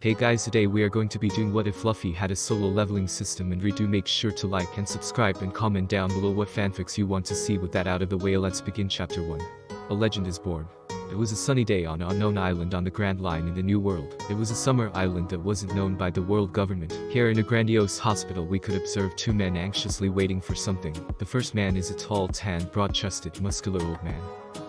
Hey guys, today we are going to be doing what if Luffy had a solo leveling system, and do make sure to like and subscribe and comment down below what fanfics you want to see. With that out of the way, let's begin chapter 1. A legend is born. It was a sunny day on an unknown island on the Grand Line in the New World. It was a summer island that wasn't known by the world government. Here in a grandiose hospital we could observe two men anxiously waiting for something. The first man is a tall, tan, broad-chested, muscular old man.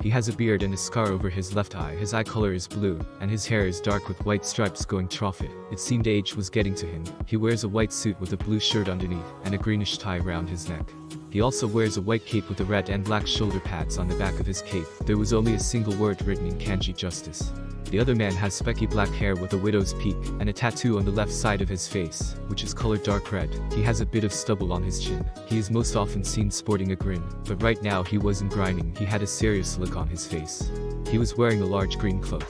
He has a beard and a scar over his left eye. His eye color is blue, and his hair is dark with white stripes going through it. It seemed age was getting to him. He wears a white suit with a blue shirt underneath, and a greenish tie around his neck. He also wears a white cape with the red and black shoulder pads on the back of his cape. There was only a single word written in kanji: justice. The other man has specky black hair with a widow's peak, and a tattoo on the left side of his face, which is colored dark red. He has a bit of stubble on his chin. He is most often seen sporting a grin, but right now he wasn't grinding. He had a serious look on his face. He was wearing a large green cloak.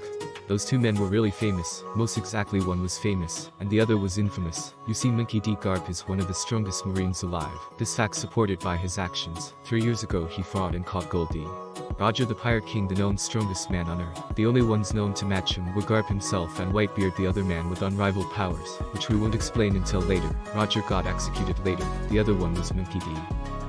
Those two men were really famous. Most exactly, one was famous, and the other was infamous. You see, Monkey D. Garp is one of the strongest marines alive. This fact supported by his actions. 3 years ago he fought and caught Gold D. Roger the Pirate King, the known strongest man on Earth. The only ones known to match him were Garp himself and Whitebeard, the other man with unrivaled powers, which we won't explain until later. Roger got executed later. The other one was Monkey D.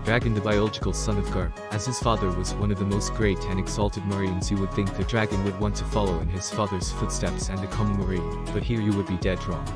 Dragon, the biological son of Garp. As his father was one of the most great and exalted marines, you would think the dragon would want to follow in his father's footsteps and become a marine, but here you would be dead wrong.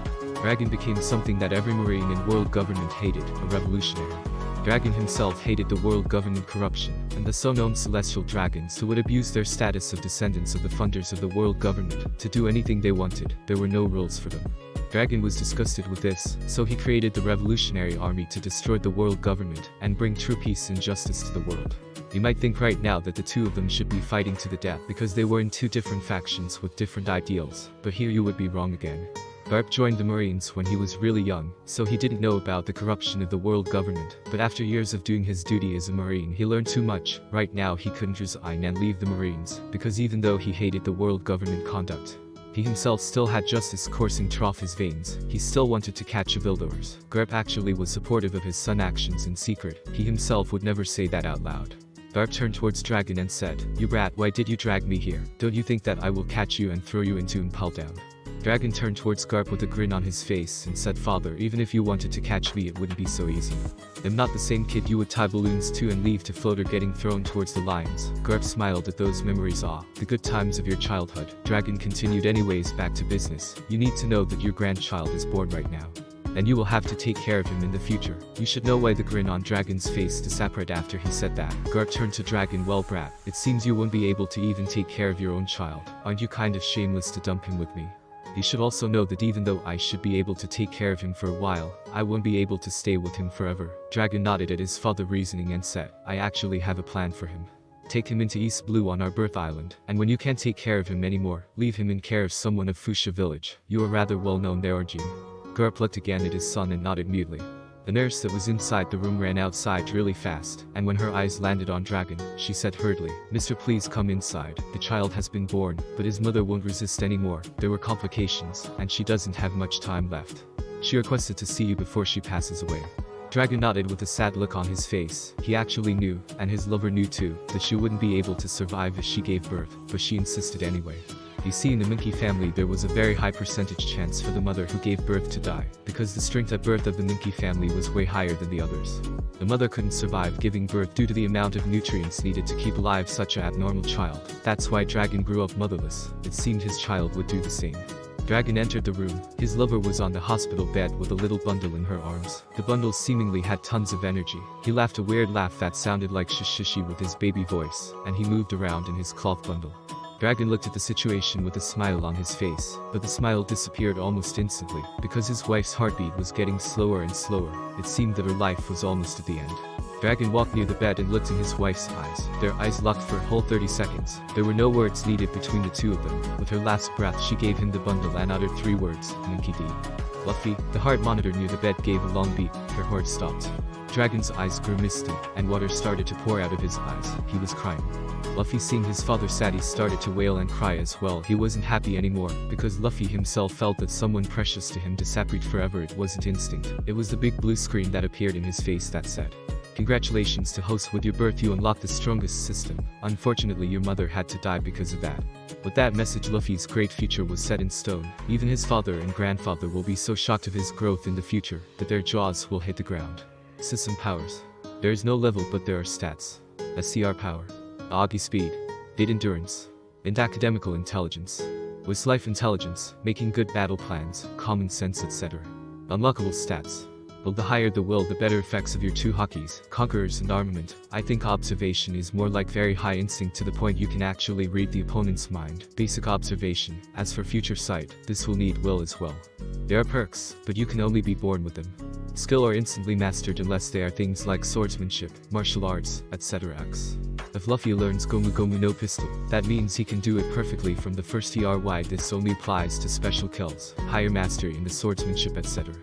Dragon became something that every marine in world government hated: a revolutionary. Dragon himself hated the world government corruption, and the so-known celestial dragons who would abuse their status of descendants of the funders of the world government to do anything they wanted. There were no rules for them. Dragon was disgusted with this, so he created the Revolutionary Army to destroy the world government and bring true peace and justice to the world. You might think right now that the two of them should be fighting to the death because they were in two different factions with different ideals, but here you would be wrong again. Garp joined the Marines when he was really young, so he didn't know about the corruption of the world government, but after years of doing his duty as a Marine he learned too much. Right now he couldn't resign and leave the Marines, because even though he hated the world government conduct, he himself still had justice coursing through his veins. He still wanted to catch evildoers. Garp actually was supportive of his son's actions in secret. He himself would never say that out loud. Garp turned towards Dragon and said, "You brat, why did you drag me here? Don't you think that I will catch you and throw you into Impel Down?" Dragon turned towards Garp with a grin on his face and said, "Father, even if you wanted to catch me it wouldn't be so easy. I'm not the same kid you would tie balloons to and leave to float or getting thrown towards the lions." Garp smiled at those memories. The good times of your childhood. Dragon continued, "Anyways, back to business. You need to know that your grandchild is born right now, and you will have to take care of him in the future. You should know why." The grin on Dragon's face disappeared after he said that. Garp turned to Dragon, "Well brat, it seems you won't be able to even take care of your own child. Aren't you kind of shameless to dump him with me? You should also know that even though I should be able to take care of him for a while, I won't be able to stay with him forever." Dragon nodded at his father's reasoning and said, "I actually have a plan for him. Take him into East Blue on our birth island, and when you can't take care of him anymore, leave him in care of someone of Fuchsia village. You are rather well known there, aren't you?" Garp looked again at his son and nodded mutely. The nurse that was inside the room ran outside really fast, and when her eyes landed on Dragon, she said hurriedly, "Mister, please come inside. The child has been born, but his mother won't resist anymore. There were complications, and she doesn't have much time left. She requested to see you before she passes away." Dragon nodded with a sad look on his face. He actually knew, and his lover knew too, that she wouldn't be able to survive if she gave birth, but she insisted anyway. You see, in the Monkey family there was a very high percentage chance for the mother who gave birth to die, because the strength at birth of the Monkey family was way higher than the others. The mother couldn't survive giving birth due to the amount of nutrients needed to keep alive such an abnormal child. That's why Dragon grew up motherless. It seemed his child would do the same. Dragon entered the room. His lover was on the hospital bed with a little bundle in her arms. The bundle seemingly had tons of energy. He laughed a weird laugh that sounded like shishi with his baby voice, and he moved around in his cloth bundle. Dragon looked at the situation with a smile on his face, but the smile disappeared almost instantly, because his wife's heartbeat was getting slower and slower. It seemed that her life was almost at the end. Dragon walked near the bed and looked in his wife's eyes. Their eyes locked for a whole 30 seconds. There were no words needed between the two of them. With her last breath she gave him the bundle and uttered 3 words, "Monkey D." Luffy, the heart monitor near the bed, gave a long beat. Her heart stopped. Dragon's eyes grew misty, and water started to pour out of his eyes. He was crying. Luffy, seeing his father sad, he started to wail and cry as well. He wasn't happy anymore, because Luffy himself felt that someone precious to him disappeared forever. It wasn't instinct. It was the big blue screen that appeared in his face that said, Congratulations to host, with your birth you unlock the strongest system. Unfortunately your mother had to die because of that. With that message, Luffy's great future was set in stone. Even his father and grandfather will be so shocked of his growth in the future that their jaws will hit the ground. System powers. There is no level but there are stats. SCR power. Agi speed. Did endurance. And academical intelligence. With life intelligence, making good battle plans, common sense, etc. Unlockable stats. Well, the higher the will, the better effects of your two hokkeys, conquerors and armament. I think observation is more like very high instinct, to the point you can actually read the opponent's mind. Basic observation. As for future sight, this will need will as well. There are perks, but you can only be born with them. Skill are instantly mastered unless they are things like swordsmanship, martial arts, etc. If Luffy learns Gomu Gomu no pistol, that means he can do it perfectly from the first TRY. This only applies to special kills, higher mastery in the swordsmanship, etc.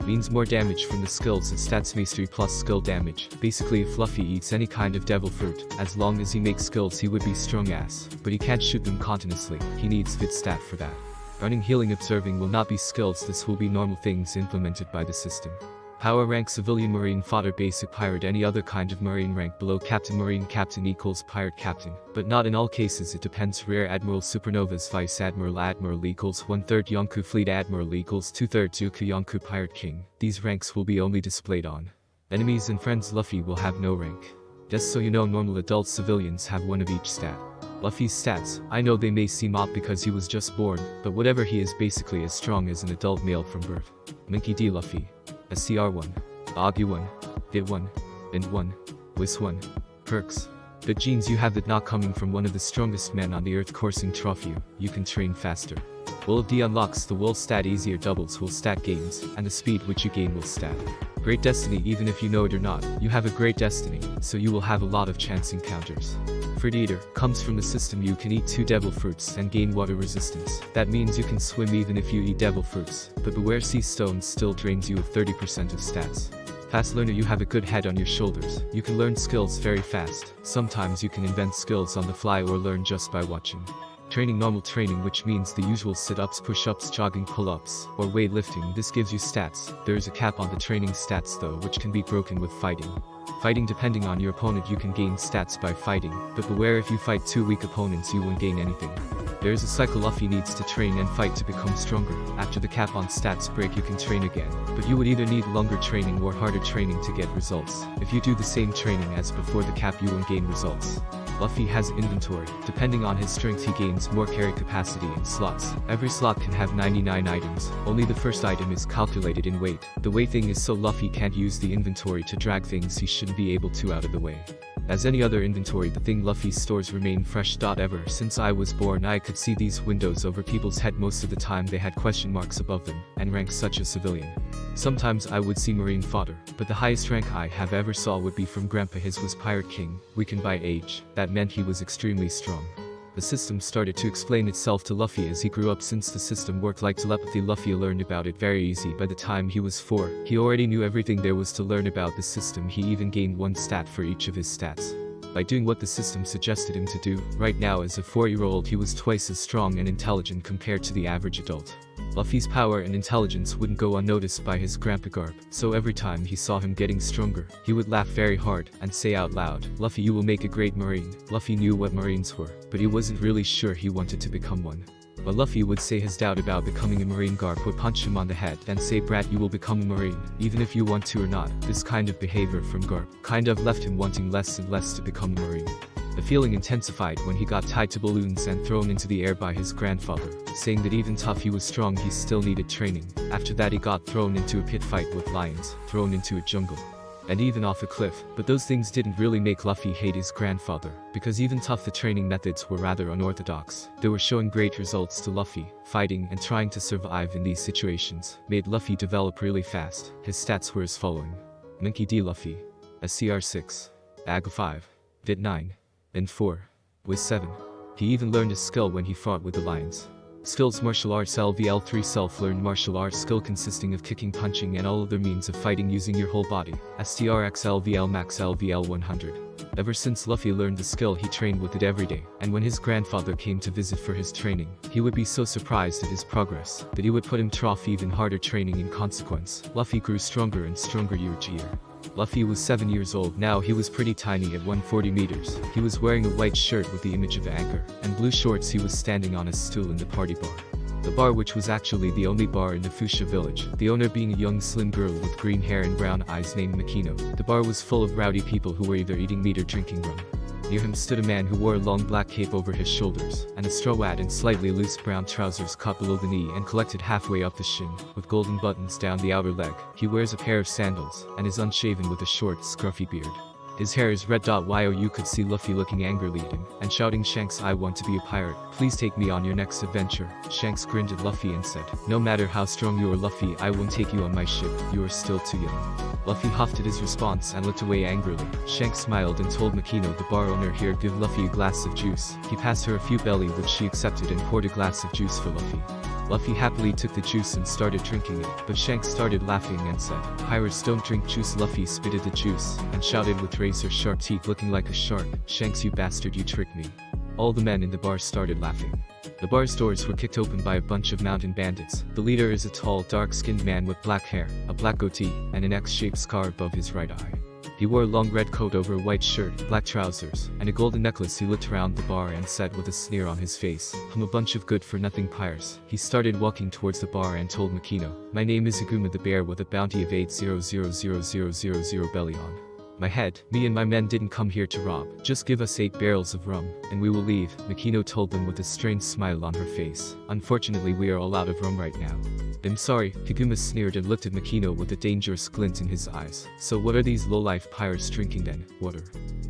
Means more damage from the skills and stats, mastery plus skill damage. Basically, if Luffy eats any kind of devil fruit, as long as he makes skills he would be strong ass, but he can't shoot them continuously, he needs fit stat for that. Earning, healing, observing will not be skills, this will be normal things implemented by the system. Power rank: civilian, marine, fodder, basic, pirate. Any other kind of marine rank below captain. Marine captain equals pirate captain, but not in all cases, it depends. Rear admiral, supernovas, vice admiral, admiral equals 1/3 Yonkou, fleet admiral equals 2/3 Yuku, Yonkou, pirate king. These ranks will be only displayed on enemies and friends. Luffy will have no rank. Just so you know, normal adult civilians have one of each stat. Luffy's stats, I know they may seem odd because he was just born, but whatever he is basically as strong as an adult male from birth. Minky D. Luffy. SCR 1. Agi 1. Did 1. And 1. Whis 1. Perks. The genes you have that not coming from one of the strongest men on the earth coursing trophy. You can train faster. Will of D unlocks the will stat, easier doubles will stat gains, and the speed which you gain will stat. Great destiny, even if you know it or not, you have a great destiny, so you will have a lot of chance encounters. Fruit eater comes from the system. You can eat 2 devil fruits and gain water resistance. That means you can swim even if you eat devil fruits, but beware, sea stones still drains you of 30% of stats. Fast learner, you have a good head on your shoulders. You can learn skills very fast. Sometimes you can invent skills on the fly or learn just by watching. Training, normal training, which means the usual sit-ups, push-ups, jogging, pull-ups, or weightlifting. This gives you stats. There is a cap on the training stats though, which can be broken with fighting. Fighting, depending on your opponent, you can gain stats by fighting, but beware, if you fight 2 weak opponents you won't gain anything. There is a cycle. Luffy needs to train and fight to become stronger. After the cap on stats break you can train again, but you would either need longer training or harder training to get results. If you do the same training as before the cap you won't gain results. Luffy has inventory. Depending on his strength he gains more carry capacity in slots. Every slot can have 99 items. Only the first item is calculated in weight. The weight thing is so Luffy can't use the inventory to drag things he shouldn't be able to out of the way. As any other inventory, the thing Luffy stores remain fresh. Ever since I was born I could see these windows over people's head. Most of the time they had question marks above them, and ranks such as civilian. Sometimes I would see marine fodder, but the highest rank I have ever saw would be from Grandpa. His was pirate king, weakened by age. That meant he was extremely strong. The system started to explain itself to Luffy as he grew up. Since the system worked like telepathy, Luffy learned about it very easy. By the time he was 4, he already knew everything there was to learn about the system. He even gained 1 stat for each of his stats by doing what the system suggested him to do. Right now, as a 4-year-old, he was twice as strong and intelligent compared to the average adult. Luffy's power and intelligence wouldn't go unnoticed by his grandpa Garp, so every time he saw him getting stronger, he would laugh very hard and say out loud, "Luffy, you will make a great marine." Luffy knew what marines were, but he wasn't really sure he wanted to become one. But Luffy would say his doubt about becoming a marine. Garp would punch him on the head and say, "Brat, you will become a marine, even if you want to or not." This kind of behavior from Garp kind of left him wanting less and less to become a marine. The feeling intensified when he got tied to balloons and thrown into the air by his grandfather, saying that even tough he was strong, he still needed training. After that he got thrown into a pit fight with lions, thrown into a jungle, and even off a cliff. But those things didn't really make Luffy hate his grandfather, because even tough the training methods were rather unorthodox. They were showing great results to Luffy. Fighting and trying to survive in these situations made Luffy develop really fast. His stats were as following. Minky D. Luffy. SCR 6. AG 5. Vit 9. And 4. Wiz 7. He even learned a skill when he fought with the lions. Skills: martial arts LVL 3, self-learned martial arts skill consisting of kicking, punching and all other means of fighting using your whole body. STRX LVL max LVL 100. Ever since Luffy learned the skill, he trained with it every day, and when his grandfather came to visit for his training, he would be so surprised at his progress that he would put him through even harder training. In consequence, Luffy grew stronger and stronger year to year. Luffy was 7 years old now. He was pretty tiny at 140 meters. He was wearing a white shirt with the image of an anchor, and blue shorts. He was standing on a stool in the party bar. The bar, which was actually the only bar in the Fuchsia village, the owner being a young slim girl with green hair and brown eyes named Makino. The bar was full of rowdy people who were either eating meat or drinking rum. Near him stood a man who wore a long black cape over his shoulders, and a straw hat and slightly loose brown trousers cut below the knee and collected halfway up the shin, with golden buttons down the outer leg. He wears a pair of sandals, and is unshaven with a short, scruffy beard. His hair is red. While you could see Luffy looking angrily at him, and shouting, "Shanks, I want to be a pirate. Please take me on your next adventure." Shanks grinned at Luffy and said, "No matter how strong you are, Luffy, I won't take you on my ship. You are still too young." Luffy huffed at his response and looked away angrily. Shanks smiled and told Makino, the bar owner, here, give Luffy a glass of juice. He passed her a few belly, which she accepted, and poured a glass of juice for Luffy. Luffy happily took the juice and started drinking it, but Shanks started laughing and said, "Pirates don't drink juice." Luffy spitted the juice, and shouted with razor-sharp teeth, looking like a shark, "Shanks, you bastard, you tricked me." All the men in the bar started laughing. The bar's doors were kicked open by a bunch of mountain bandits. The leader is a tall, dark-skinned man with black hair, a black goatee, and an X-shaped scar above his right eye. He wore a long red coat over a white shirt, black trousers, and a golden necklace. He looked around the bar and said with a sneer on his face, "I'm a bunch of good-for-nothing pirates." He started walking towards the bar and told Makino, "My name is Aguma the Bear with a bounty of 8000000 belly on my head. Me and my men didn't come here to rob. Just give us 8 barrels of rum, and we will leave." Makino told them with a strange smile on her face. "Unfortunately, we are all out of rum right now." "I'm sorry," Higuma sneered and looked at Makino with a dangerous glint in his eyes. "So what are these low-life pirates drinking then? Water?"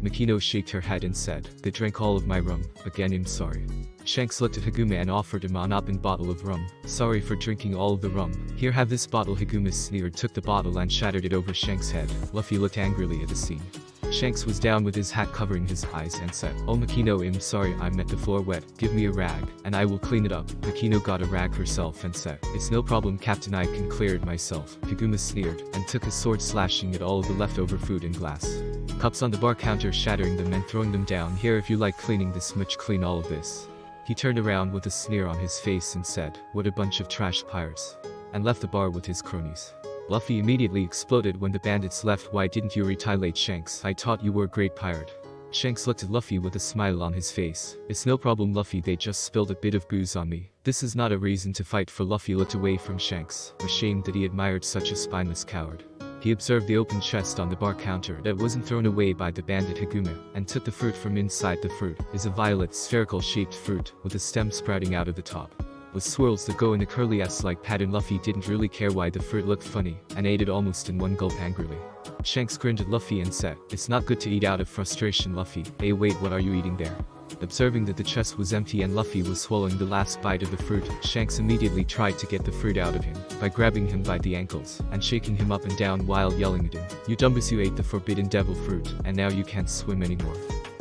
Makino shook her head and said, "They drank all of my rum." "Again, I'm sorry." Shanks looked at Higuma and offered him an open bottle of rum. "Sorry for drinking all of the rum. Here, have this bottle." Higuma sneered, took the bottle and shattered it over Shanks' head. Luffy looked angrily at the scene. Shanks was down with his hat covering his eyes and said, "Oh Makino, I'm sorry, I met the floor wet. Give me a rag, and I will clean it up." Makino got a rag herself and said, "It's no problem, Captain, I can clear it myself." Higuma sneered, and took his sword, slashing at all of the leftover food and glass cups on the bar counter, shattering them and throwing them down. "Here, if you like cleaning this much, clean all of this." He turned around with a sneer on his face and said, "What a bunch of trash pirates," and left the bar with his cronies. Luffy immediately exploded when the bandits left. "Why didn't you retaliate, Shanks? I thought you were a great pirate." Shanks looked at Luffy with a smile on his face. "It's no problem, Luffy, they just spilled a bit of booze on me. This is not a reason to fight." For Luffy looked away from Shanks, ashamed that he admired such a spineless coward. He observed the open chest on the bar counter that wasn't thrown away by the bandit Higuma, and took the fruit from inside. The fruit is a violet, spherical-shaped fruit, with a stem sprouting out of the top, with swirls that go in a curly S-like pattern. Luffy didn't really care why the fruit looked funny, and ate it almost in one gulp angrily. Shanks grinned at Luffy and said, "It's not good to eat out of frustration, Luffy." "Hey, wait, what are you eating there?" Observing that the chest was empty and Luffy was swallowing the last bite of the fruit, Shanks immediately tried to get the fruit out of him by grabbing him by the ankles and shaking him up and down while yelling at him, "You dumbass, you ate the forbidden devil fruit, and now you can't swim anymore."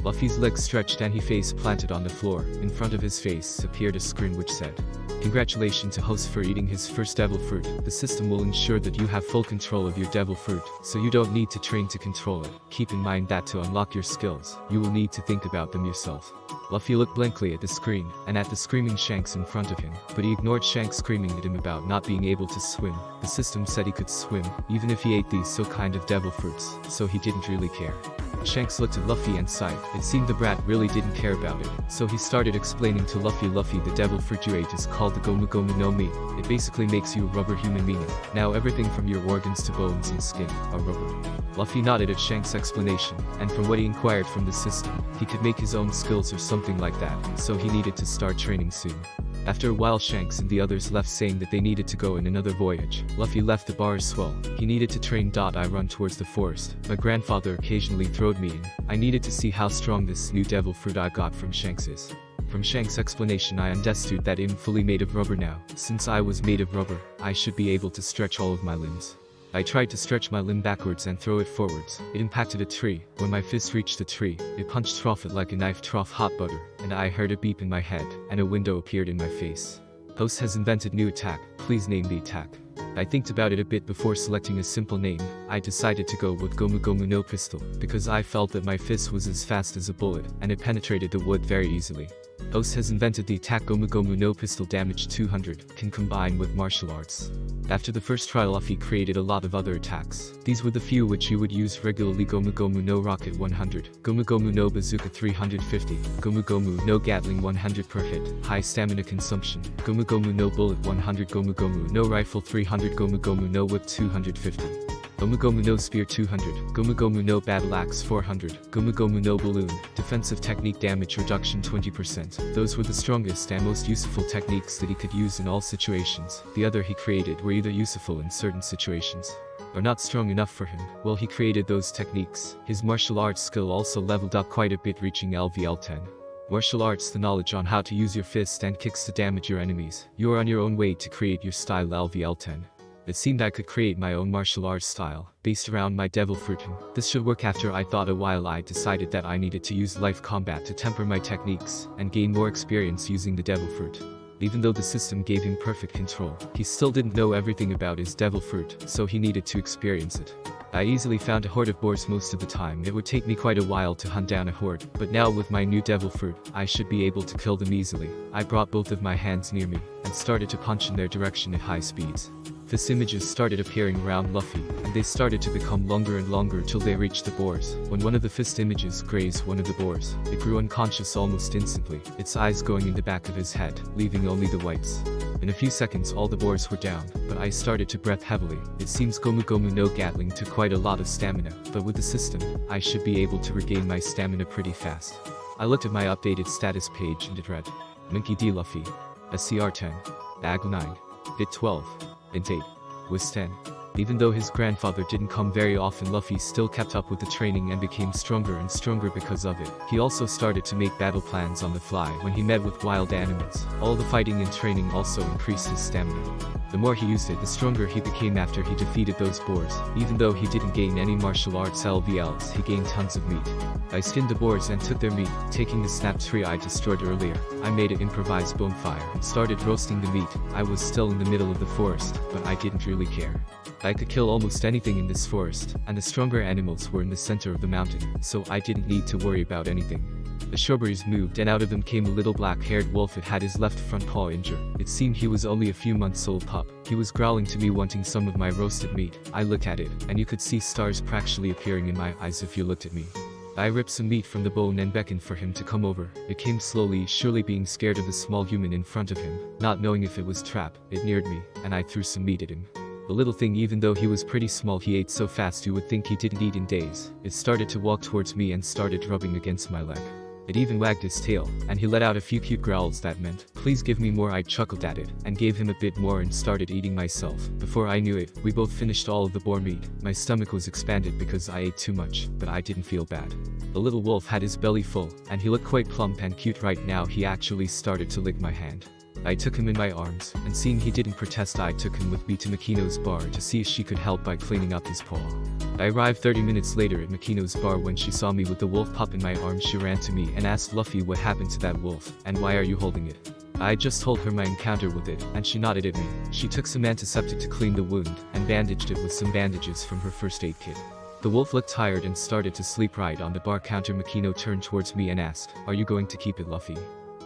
Luffy's legs stretched and he face planted on the floor. In front of his face appeared a screen which said, "Congratulations to host for eating his first devil fruit. The system will ensure that you have full control of your devil fruit, so you don't need to train to control it. Keep in mind that to unlock your skills, you will need to think about them yourself." Luffy looked blankly at the screen, and at the screaming Shanks in front of him, but he ignored Shanks screaming at him about not being able to swim. The system said he could swim, even if he ate these so kind of devil fruits, so he didn't really care. Shanks looked at Luffy and sighed. It seemed the brat really didn't care about it, so he started explaining to Luffy, "Luffy, the devil fruit you ate is called the Gomu Gomu no Mi. It basically makes you a rubber human, meaning now everything from your organs to bones and skin are rubber." Luffy nodded at Shanks' explanation, and from what he inquired from the system, he could make his own skills or something like that, so he needed to start training soon. After a while, Shanks and the others left, saying that they needed to go on another voyage. Luffy left the bar as well. He needed to train. I run towards the forest. My grandfather occasionally throwed me in. I needed to see how strong this new devil fruit I got from Shanks is. From Shanks' explanation, I understood that I'm fully made of rubber now. Since I was made of rubber, I should be able to stretch all of my limbs. I tried to stretch my limb backwards and throw it forwards. It impacted a tree. When my fist reached the tree, it punched through it like a knife through hot butter, and I heard a beep in my head, and a window appeared in my face. Host has invented new attack. Please name the attack. I thinked about it a bit before selecting a simple name. I decided to go with Gomu Gomu no Pistol, because I felt that my fist was as fast as a bullet, and it penetrated the wood very easily. Host has invented the attack Gomu Gomu no Pistol damage 200, can combine with martial arts. After the first try, Luffy created a lot of other attacks. These were the few which you would use regularly: Gomu Gomu no Rocket 100, Gomu Gomu no Bazooka 350, Gomu Gomu no Gatling 100 per hit, high stamina consumption, Gomu Gomu no Bullet 100, Gomu Gomu no Rifle 300, Gomu Gomu no Whip 250. Gomu Gomu no Spear 200, Gomu Gomu no Battle Axe 400, Gomu Gomu no Balloon, defensive technique damage reduction 20%. Those were the strongest and most useful techniques that he could use in all situations. The other he created were either useful in certain situations, or not strong enough for him. Well, he created those techniques. His martial arts skill also leveled up quite a bit, reaching LVL10. Martial arts, the knowledge on how to use your fist and kicks to damage your enemies. You are on your own way to create your style LVL10. It seemed I could create my own martial arts style, based around my devil fruit. This should work. After I thought a while, I decided that I needed to use life combat to temper my techniques, and gain more experience using the devil fruit. Even though the system gave him perfect control, he still didn't know everything about his devil fruit, so he needed to experience it. I easily found a horde of boars most of the time. It would take me quite a while to hunt down a horde, but now with my new devil fruit, I should be able to kill them easily. I brought both of my hands near me, and started to punch in their direction at high speeds. Fist images started appearing around Luffy, and they started to become longer and longer till they reached the boars. When one of the fist images grazed one of the boars, it grew unconscious almost instantly, its eyes going in the back of his head, leaving only the whites. In a few seconds all the boars were down, but I started to breath heavily. It seems Gomu Gomu no Gatling took quite a lot of stamina, but with the system, I should be able to regain my stamina pretty fast. I looked at my updated status page and it read, Monkey D. Luffy, SCR 10, AG 9, Bit 12, Int 8, was 10. Even though his grandfather didn't come very often, Luffy still kept up with the training and became stronger and stronger because of it. He also started to make battle plans on the fly when he met with wild animals. All the fighting and training also increased his stamina. The more he used it, the stronger he became after he defeated those boars. Even though he didn't gain any martial arts LVLs, he gained tons of meat. I skinned the boars and took their meat, taking the snap tree I destroyed earlier. I made an improvised bonfire and started roasting the meat. I was still in the middle of the forest, but I didn't really care. I could kill almost anything in this forest, and the stronger animals were in the center of the mountain, so I didn't need to worry about anything. The shrubberies moved and out of them came a little black-haired wolf. It had his left front paw injured. It seemed he was only a few months old pup. He was growling to me, wanting some of my roasted meat. I looked at it, and you could see stars practically appearing in my eyes if you looked at me. I ripped some meat from the bone and beckoned for him to come over. It came slowly, surely being scared of the small human in front of him. Not knowing if it was trap, it neared me, and I threw some meat at him. The little thing, even though he was pretty small, he ate so fast you would think he didn't eat in days. It started to walk towards me and started rubbing against my leg. It even wagged his tail, and he let out a few cute growls that meant, please give me more. I chuckled at it, and gave him a bit more and started eating myself. Before I knew it, we both finished all of the boar meat. My stomach was expanded because I ate too much, but I didn't feel bad. The little wolf had his belly full, and he looked quite plump and cute right now. He actually started to lick my hand. I took him in my arms, and seeing he didn't protest, I took him with me to Makino's bar to see if she could help by cleaning up his paw. I arrived 30 minutes later at Makino's bar. When she saw me with the wolf pup in my arms, she ran to me and asked Luffy what happened to that wolf, and why are you holding it? I just told her my encounter with it, and she nodded at me. She took some antiseptic to clean the wound, and bandaged it with some bandages from her first aid kit. The wolf looked tired and started to sleep right on the bar counter. Makino turned towards me and asked, are you going to keep it, Luffy?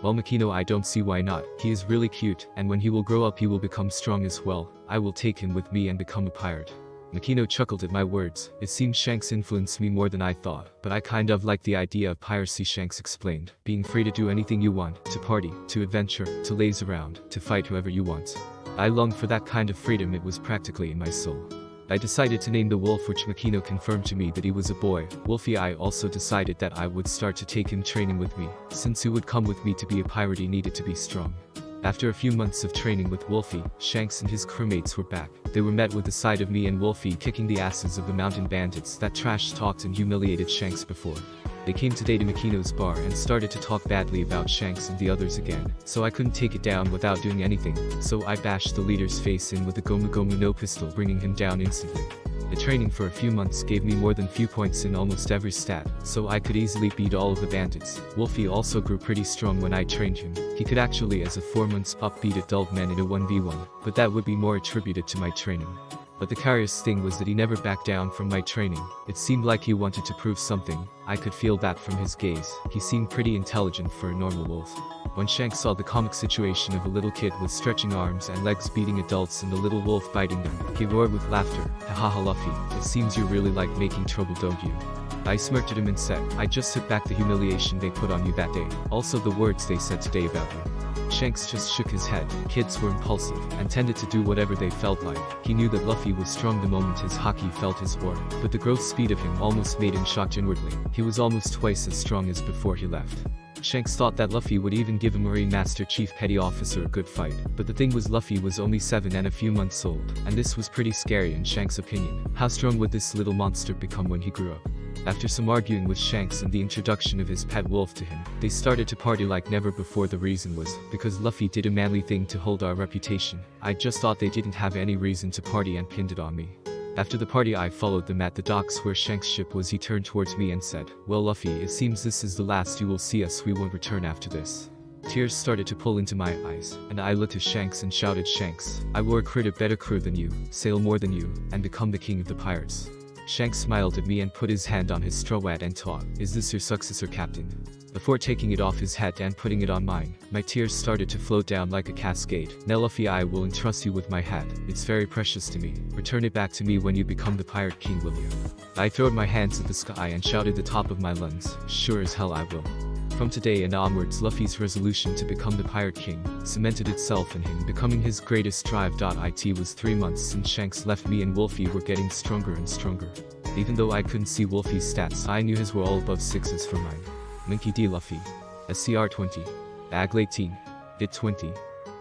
Well, Makino, I don't see why not. He is really cute, and when he will grow up he will become strong as well. I will take him with me and become a pirate. Makino chuckled at my words. It seems Shanks influenced me more than I thought, but I kind of like the idea of piracy. Shanks explained, being free to do anything you want, to party, to adventure, to laze around, to fight whoever you want. I longed for that kind of freedom. It was practically in my soul. I decided to name the wolf, which Makino confirmed to me that he was a boy, Wolfie. I also decided that I would start to take him training with me. Since he would come with me to be a pirate, he needed to be strong. After a few months of training with Wolfie, Shanks and his crewmates were back. They were met with the sight of me and Wolfie kicking the asses of the mountain bandits that trash talked and humiliated Shanks before. They came today to Makino's bar and started to talk badly about Shanks and the others again, so I couldn't take it down without doing anything, so I bashed the leader's face in with a Gomu Gomu no pistol, bringing him down instantly. The training for a few months gave me more than few points in almost every stat, so I could easily beat all of the bandits. Wolfie also grew pretty strong when I trained him. He could actually as of 4 months up beat adult men in a 1v1, but that would be more attributed to my training. But the curious thing was that he never backed down from my training. It seemed like he wanted to prove something. I could feel that from his gaze. He seemed pretty intelligent for a normal wolf. When Shanks saw the comic situation of a little kid with stretching arms and legs beating adults and the little wolf biting them, he roared with laughter. Hahaha Luffy, it seems you really like making trouble, don't you? I smirked at him and said, I just took back the humiliation they put on you that day. Also the words they said today about you. Shanks just shook his head. Kids were impulsive and tended to do whatever they felt like. He knew that Luffy was strong the moment his haki felt his war, but the growth speed of him almost made him shocked inwardly. He was almost twice as strong as before he left. Shanks thought that Luffy would even give a Marine Master Chief Petty Officer a good fight, but the thing was Luffy was only 7 and a few months old, and this was pretty scary in Shanks' opinion. How strong would this little monster become when he grew up? After some arguing with Shanks and the introduction of his pet wolf to him, they started to party like never before. The reason was because Luffy did a manly thing to hold our reputation. I just thought they didn't have any reason to party and pinned it on me. After the party I followed them at the docks where Shanks' ship was. He turned towards me and said, well Luffy, it seems this is the last you will see us. We won't return after this. Tears started to pull into my eyes, and I looked at Shanks and shouted, Shanks, I will recruit a better crew than you, sail more than you, and become the king of the pirates. Shanks smiled at me and put his hand on his straw hat and taught, is this your successor, Captain? Before taking it off his head and putting it on mine, my tears started to flow down like a cascade. Now Luffy, I will entrust you with my hat. It's very precious to me. Return it back to me when you become the pirate king, will you? I throwed my hands at the sky and shouted at the top of my lungs, sure as hell I will. From today and onwards, Luffy's resolution to become the Pirate King cemented itself in him becoming his greatest drive. It was 3 months since Shanks left. Me and Wolfie were getting stronger and stronger. Even though I couldn't see Wolfie's stats, I knew his were all above 6s for mine. Minky D Luffy. SCR 20. Ag 18. It 20.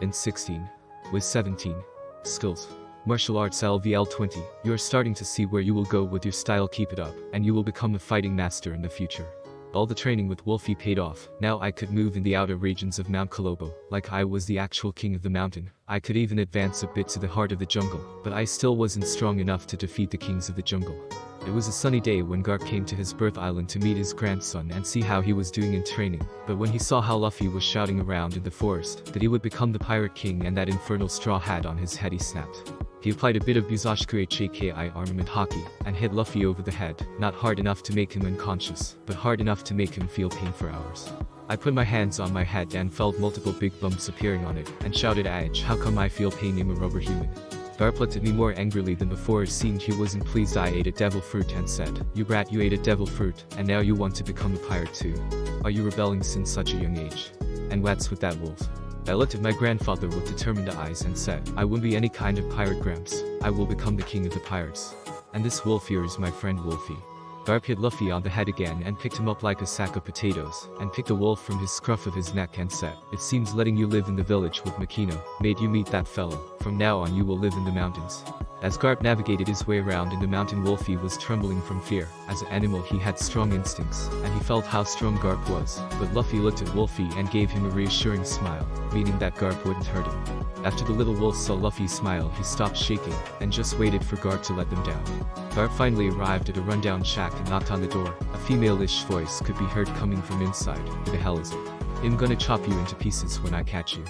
And 16. With 17. Skills. Martial Arts LVL 20. You are starting to see where you will go with your style. Keep it up, and you will become a fighting master in the future. All the training with Wolfie paid off. Now I could move in the outer regions of Mount Kolobo, like I was the actual king of the mountain. I could even advance a bit to the heart of the jungle, but I still wasn't strong enough to defeat the kings of the jungle. It was a sunny day when Garp came to his birth island to meet his grandson and see how he was doing in training, but when he saw how Luffy was shouting around in the forest that he would become the Pirate King and that infernal straw hat on his head, he snapped. He applied a bit of Buzashku HAKI armament haki and hit Luffy over the head, not hard enough to make him unconscious, but hard enough to make him feel pain for hours. I put my hands on my head and felt multiple big bumps appearing on it, and shouted, Aj, how come I feel pain? I'm a rubber human. Garp looked at me more angrily than before. It seemed he wasn't pleased. I ate a devil fruit and said, you brat, you ate a devil fruit, and now you want to become a pirate too. Are you rebelling since such a young age? And what's with that, wolf? I looked at my grandfather with determined eyes and said, I won't be any kind of pirate, Gramps. I will become the king of the pirates. And this wolf here is my friend Wolfie. Garp hit Luffy on the head again and picked him up like a sack of potatoes, and picked the wolf from his scruff of his neck and said, it seems letting you live in the village with Makino made you meet that fellow. From now on you will live in the mountains. As Garp navigated his way around in the mountain, Wolfie was trembling from fear. As an animal he had strong instincts, and he felt how strong Garp was, but Luffy looked at Wolfie and gave him a reassuring smile, meaning that Garp wouldn't hurt him. After the little wolf saw Luffy's smile, he stopped shaking, and just waited for Garp to let them down. Garp finally arrived at a rundown shack and knocked on the door. A female-ish voice could be heard coming from inside. Who the hell is it? I'm gonna chop you into pieces when I catch you.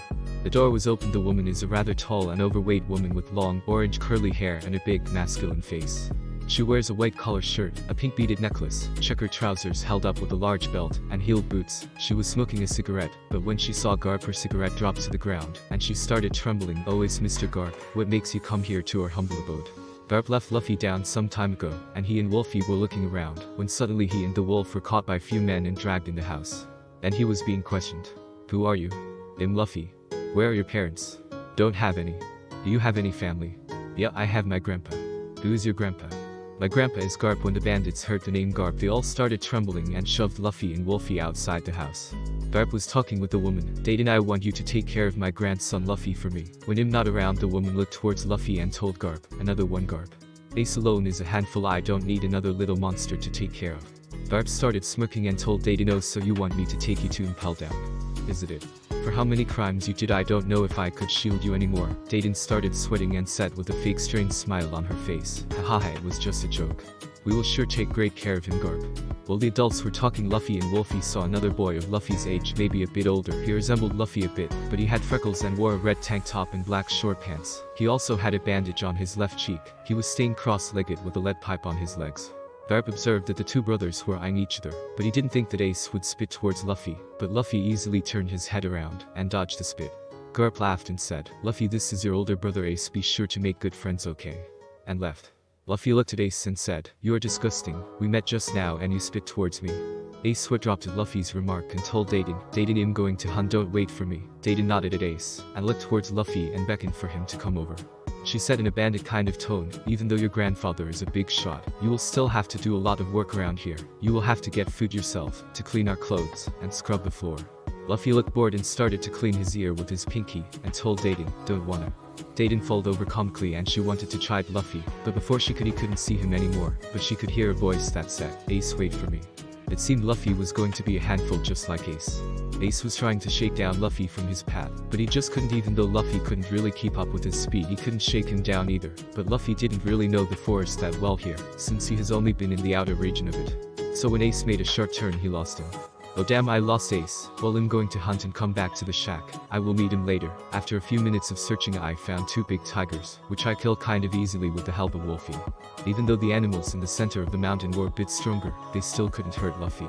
The door was opened. The woman is a rather tall and overweight woman with long, orange curly hair and a big, masculine face. She wears a white collar shirt, a pink beaded necklace, checkered trousers held up with a large belt, and heeled boots. She was smoking a cigarette, but when she saw Garp, her cigarette dropped to the ground, and she started trembling. Oh, it's Mr. Garp, what makes you come here to our humble abode? Garp left Luffy down some time ago, and he and Wolfie were looking around, when suddenly he and the wolf were caught by a few men and dragged in the house. And he was being questioned. Who are you? I'm Luffy. Where are your parents? Don't have any. Do you have any family? Yeah, I have my grandpa. Who is your grandpa? My grandpa is Garp. When the bandits heard the name Garp, they all started trembling and shoved Luffy and Wolfie outside the house. Garp was talking with the woman. Date and I want you to take care of my grandson Luffy for me. When I'm not around, the woman looked towards Luffy and told Garp, another one Garp. Ace alone is a handful. I don't need another little monster to take care of. Garp started smirking and told Dayton, "Oh, so you want me to take you to Impel Down, isn't it? For how many crimes you did, I don't know if I could shield you anymore." Dayton started sweating and said with a fake strange smile on her face, "Haha, it was just a joke. We will sure take great care of him, Garp." While the adults were talking, Luffy and Wolfie saw another boy of Luffy's age, maybe a bit older. He resembled Luffy a bit, but he had freckles and wore a red tank top and black short pants. He also had a bandage on his left cheek. He was staying cross-legged with a lead pipe on his legs. Garp observed that the two brothers were eyeing each other, but he didn't think that Ace would spit towards Luffy, but Luffy easily turned his head around and dodged the spit. Garp laughed and said, "Luffy, this is your older brother Ace, be sure to make good friends, okay?" And left. Luffy looked at Ace and said, "You are disgusting, we met just now and you spit towards me." Ace sweat dropped at Luffy's remark and told Dayton, "I'm going to hunt, don't wait for me." Dayton nodded at Ace and looked towards Luffy and beckoned for him to come over. She said in a bandit kind of tone, "Even though your grandfather is a big shot, you will still have to do a lot of work around here. You will have to get food yourself, to clean our clothes, and scrub the floor." Luffy looked bored and started to clean his ear with his pinky and told Dayton, "Don't wanna." Dayton folded over comically and she wanted to chide Luffy, but before she couldn't see him anymore, but she could hear a voice that said, "Ace, wait for me." It seemed Luffy was going to be a handful just like Ace. Ace was trying to shake down Luffy from his path, but he just couldn't. Even though Luffy couldn't really keep up with his speed, he couldn't shake him down either. But Luffy didn't really know the forest that well here, since he has only been in the outer region of it. So when Ace made a sharp turn, he lost him. "Oh damn, I lost Ace. Well, I'm going to hunt and come back to the shack. I will meet him later." After a few minutes of searching, I found two big tigers, which I killed kind of easily with the help of Wolfie. Even though the animals in the center of the mountain were a bit stronger, they still couldn't hurt Luffy.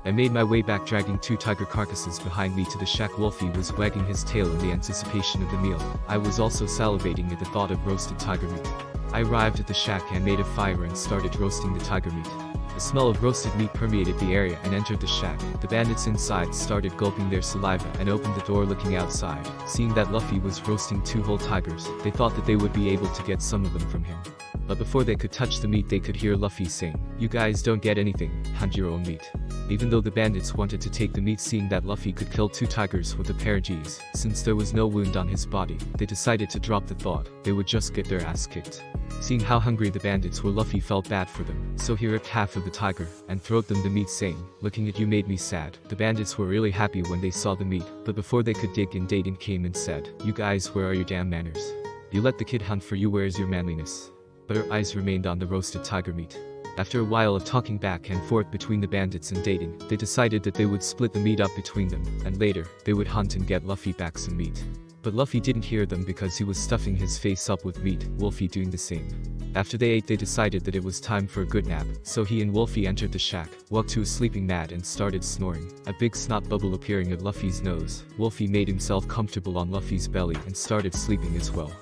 I made my way back, dragging two tiger carcasses behind me to the shack. Wolfie was wagging his tail in the anticipation of the meal. I was also salivating at the thought of roasted tiger meat. I arrived at the shack and made a fire and started roasting the tiger meat. The smell of roasted meat permeated the area and entered the shack. The bandits inside started gulping their saliva and opened the door looking outside. Seeing that Luffy was roasting two whole tigers, they thought that they would be able to get some of them from him. But before they could touch the meat, they could hear Luffy saying, "You guys don't get anything, hunt your own meat." Even though the bandits wanted to take the meat, seeing that Luffy could kill two tigers with a pair of G's, since there was no wound on his body, they decided to drop the thought. They would just get their ass kicked. Seeing how hungry the bandits were, Luffy felt bad for them, so he ripped half of the tiger and throwed them the meat, saying, "Looking at you made me sad." The bandits were really happy when they saw the meat, but before they could dig in, Dayton came and said, "You guys, where are your damn manners? You let the kid hunt for you, where's your manliness?" But her eyes remained on the roasted tiger meat. After a while of talking back and forth between the bandits and Dayton, they decided that they would split the meat up between them, and later, they would hunt and get Luffy back some meat. But Luffy didn't hear them because he was stuffing his face up with meat, Wolfie doing the same. After they ate, they decided that it was time for a good nap, so he and Wolfie entered the shack, walked to a sleeping mat and started snoring, a big snot bubble appearing at Luffy's nose. Wolfie made himself comfortable on Luffy's belly and started sleeping as well.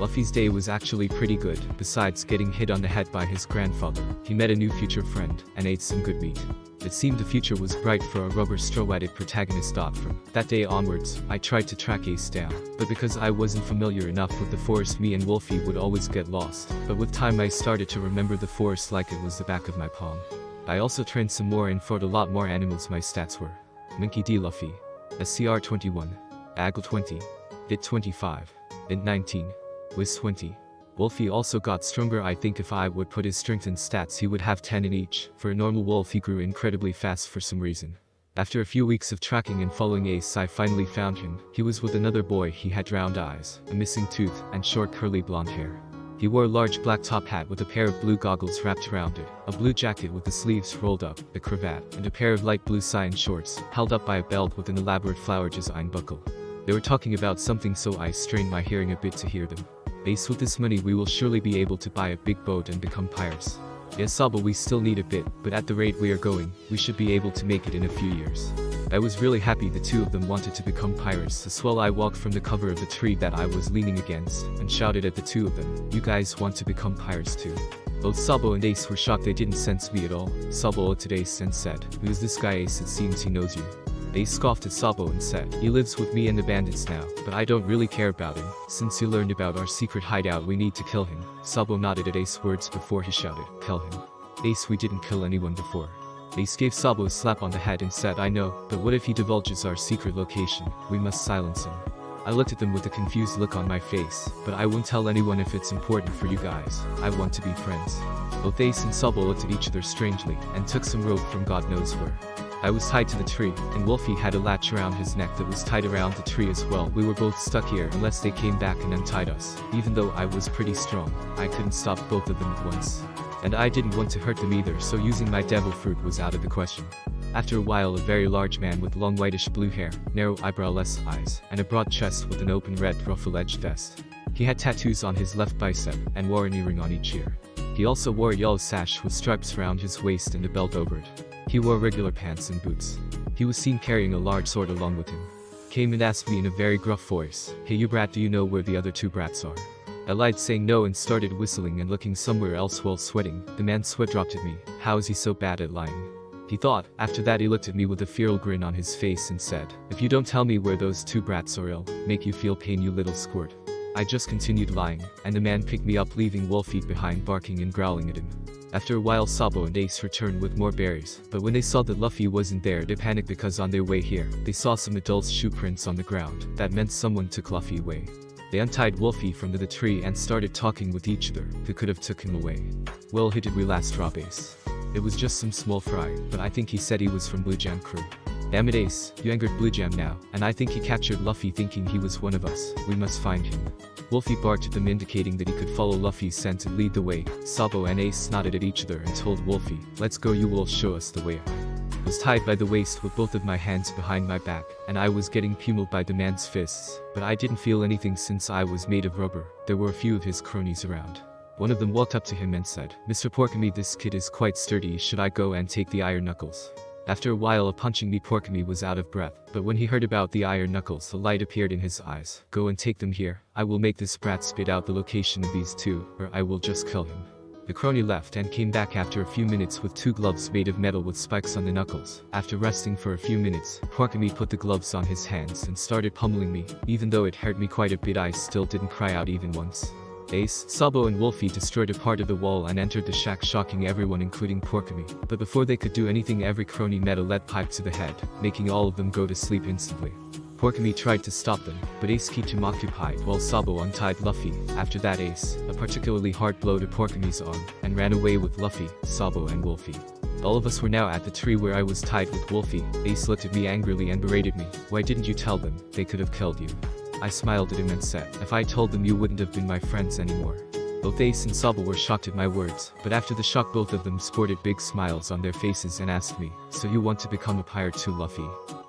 Luffy's day was actually pretty good. Besides getting hit on the head by his grandfather, he met a new future friend and ate some good meat. It seemed the future was bright for a rubber straw-hatted protagonist. From that day onwards, I tried to track Ace down, but because I wasn't familiar enough with the forest, me and Wolfie would always get lost. But with time, I started to remember the forest like it was the back of my palm. I also trained some more and fought a lot more animals. My stats were Minky D. Luffy, SCR 21, Agile 20, Hit 25, Int 19, Wiz 20. Wolfie also got stronger. I think if I would put his strength and stats, he would have 10 in each. For a normal wolf, he grew incredibly fast for some reason. After a few weeks of tracking and following Ace, I finally found him. He was with another boy. He had round eyes, a missing tooth, and short curly blonde hair. He wore a large black top hat with a pair of blue goggles wrapped around it, a blue jacket with the sleeves rolled up, a cravat, and a pair of light blue cyan shorts, held up by a belt with an elaborate flower design buckle. They were talking about something, so I strained my hearing a bit to hear them. "Ace, with this money we will surely be able to buy a big boat and become pirates." "Yes, Sabo, we still need a bit, but at the rate we are going, we should be able to make it in a few years." I was really happy the two of them wanted to become pirates as well. I walked from the cover of the tree that I was leaning against and shouted at the two of them, "You guys want to become pirates too?" Both Sabo and Ace were shocked. They didn't sense me at all. Sabo looked at Ace and said, "Who is this guy, Ace? It seems he knows you." Ace scoffed at Sabo and said, "He lives with me and the bandits now, but I don't really care about him. Since he learned about our secret hideout, we need to kill him." Sabo nodded at Ace's words before he shouted, "Kill him." "Ace, we didn't kill anyone before." Ace gave Sabo a slap on the head and said, "I know, but what if he divulges our secret location? We must silence him." I looked at them with a confused look on my face, but I won't tell anyone if it's important for you guys. I want to be friends. Both Ace and Sabo looked at each other strangely, and took some rope from God knows where. I was tied to the tree, and Wolfie had a latch around his neck that was tied around the tree as well. We were both stuck here unless they came back and untied us. Even though I was pretty strong, I couldn't stop both of them at once. And I didn't want to hurt them either, so using my devil fruit was out of the question. After a while, a very large man with long whitish blue hair, narrow eyebrowless eyes, and a broad chest with an open red ruffle-edged vest. He had tattoos on his left bicep, and wore an earring on each ear. He also wore a yellow sash with stripes around his waist and a belt over it. He wore regular pants and boots. He was seen carrying a large sword along with him. Came and asked me in a very gruff voice, "Hey you brat, do you know where the other two brats are?" I lied saying no and started whistling and looking somewhere else while sweating. The man's sweat dropped at me. How is he so bad at lying? He thought. After that he looked at me with a feral grin on his face and said, "If you don't tell me where those two brats are, I'll make you feel pain, you little squirt." I just continued lying, and the man picked me up, leaving Wolfie behind barking and growling at him. After a while Sabo and Ace returned with more berries, but when they saw that Luffy wasn't there they panicked because on their way here, they saw some adults' shoe prints on the ground. That meant someone took Luffy away. They untied Wolfie from the tree and started talking with each other. Who could have took him away? Well, who did we last rob, Ace? It was just some small fry, but I think he said he was from Blue Jam crew. Damn it, Ace, you angered Blue Jam now, and I think he captured Luffy thinking he was one of us. We must find him. Wolfie barked at them, indicating that he could follow Luffy's scent and lead the way. Sabo and Ace nodded at each other and told Wolfie, "Let's go, you will show us the way up." I was tied by the waist with both of my hands behind my back, and I was getting pummeled by the man's fists, but I didn't feel anything since I was made of rubber. There were a few of his cronies around. One of them walked up to him and said, "Mr. Porkamy, this kid is quite sturdy, should I go and take the iron knuckles?" After a while of punching me, Porkamy was out of breath, but when he heard about the iron knuckles, a light appeared in his eyes. "Go and take them here. I will make this brat spit out the location of these two, or I will just kill him." The crony left and came back after a few minutes with two gloves made of metal with spikes on the knuckles. After resting for a few minutes, Porkamy put the gloves on his hands and started pummeling me. Even though it hurt me quite a bit, I still didn't cry out even once. Ace, Sabo and Wolfie destroyed a part of the wall and entered the shack, shocking everyone including Porkamy. But before they could do anything, every crony met a lead pipe to the head, making all of them go to sleep instantly. Porkamy tried to stop them, but Ace kept him occupied while Sabo untied Luffy. After that, Ace, a particularly hard blow to Porkamy's arm, and ran away with Luffy, Sabo and Wolfie. All of us were now at the tree where I was tied with Wolfie. Ace looked at me angrily and berated me. "Why didn't you tell them? They could have killed you." I smiled at him and said, "If I told them, you wouldn't have been my friends anymore." Both Ace and Sabo were shocked at my words, but after the shock both of them sported big smiles on their faces and asked me, "So you want to become a pirate too, Luffy?"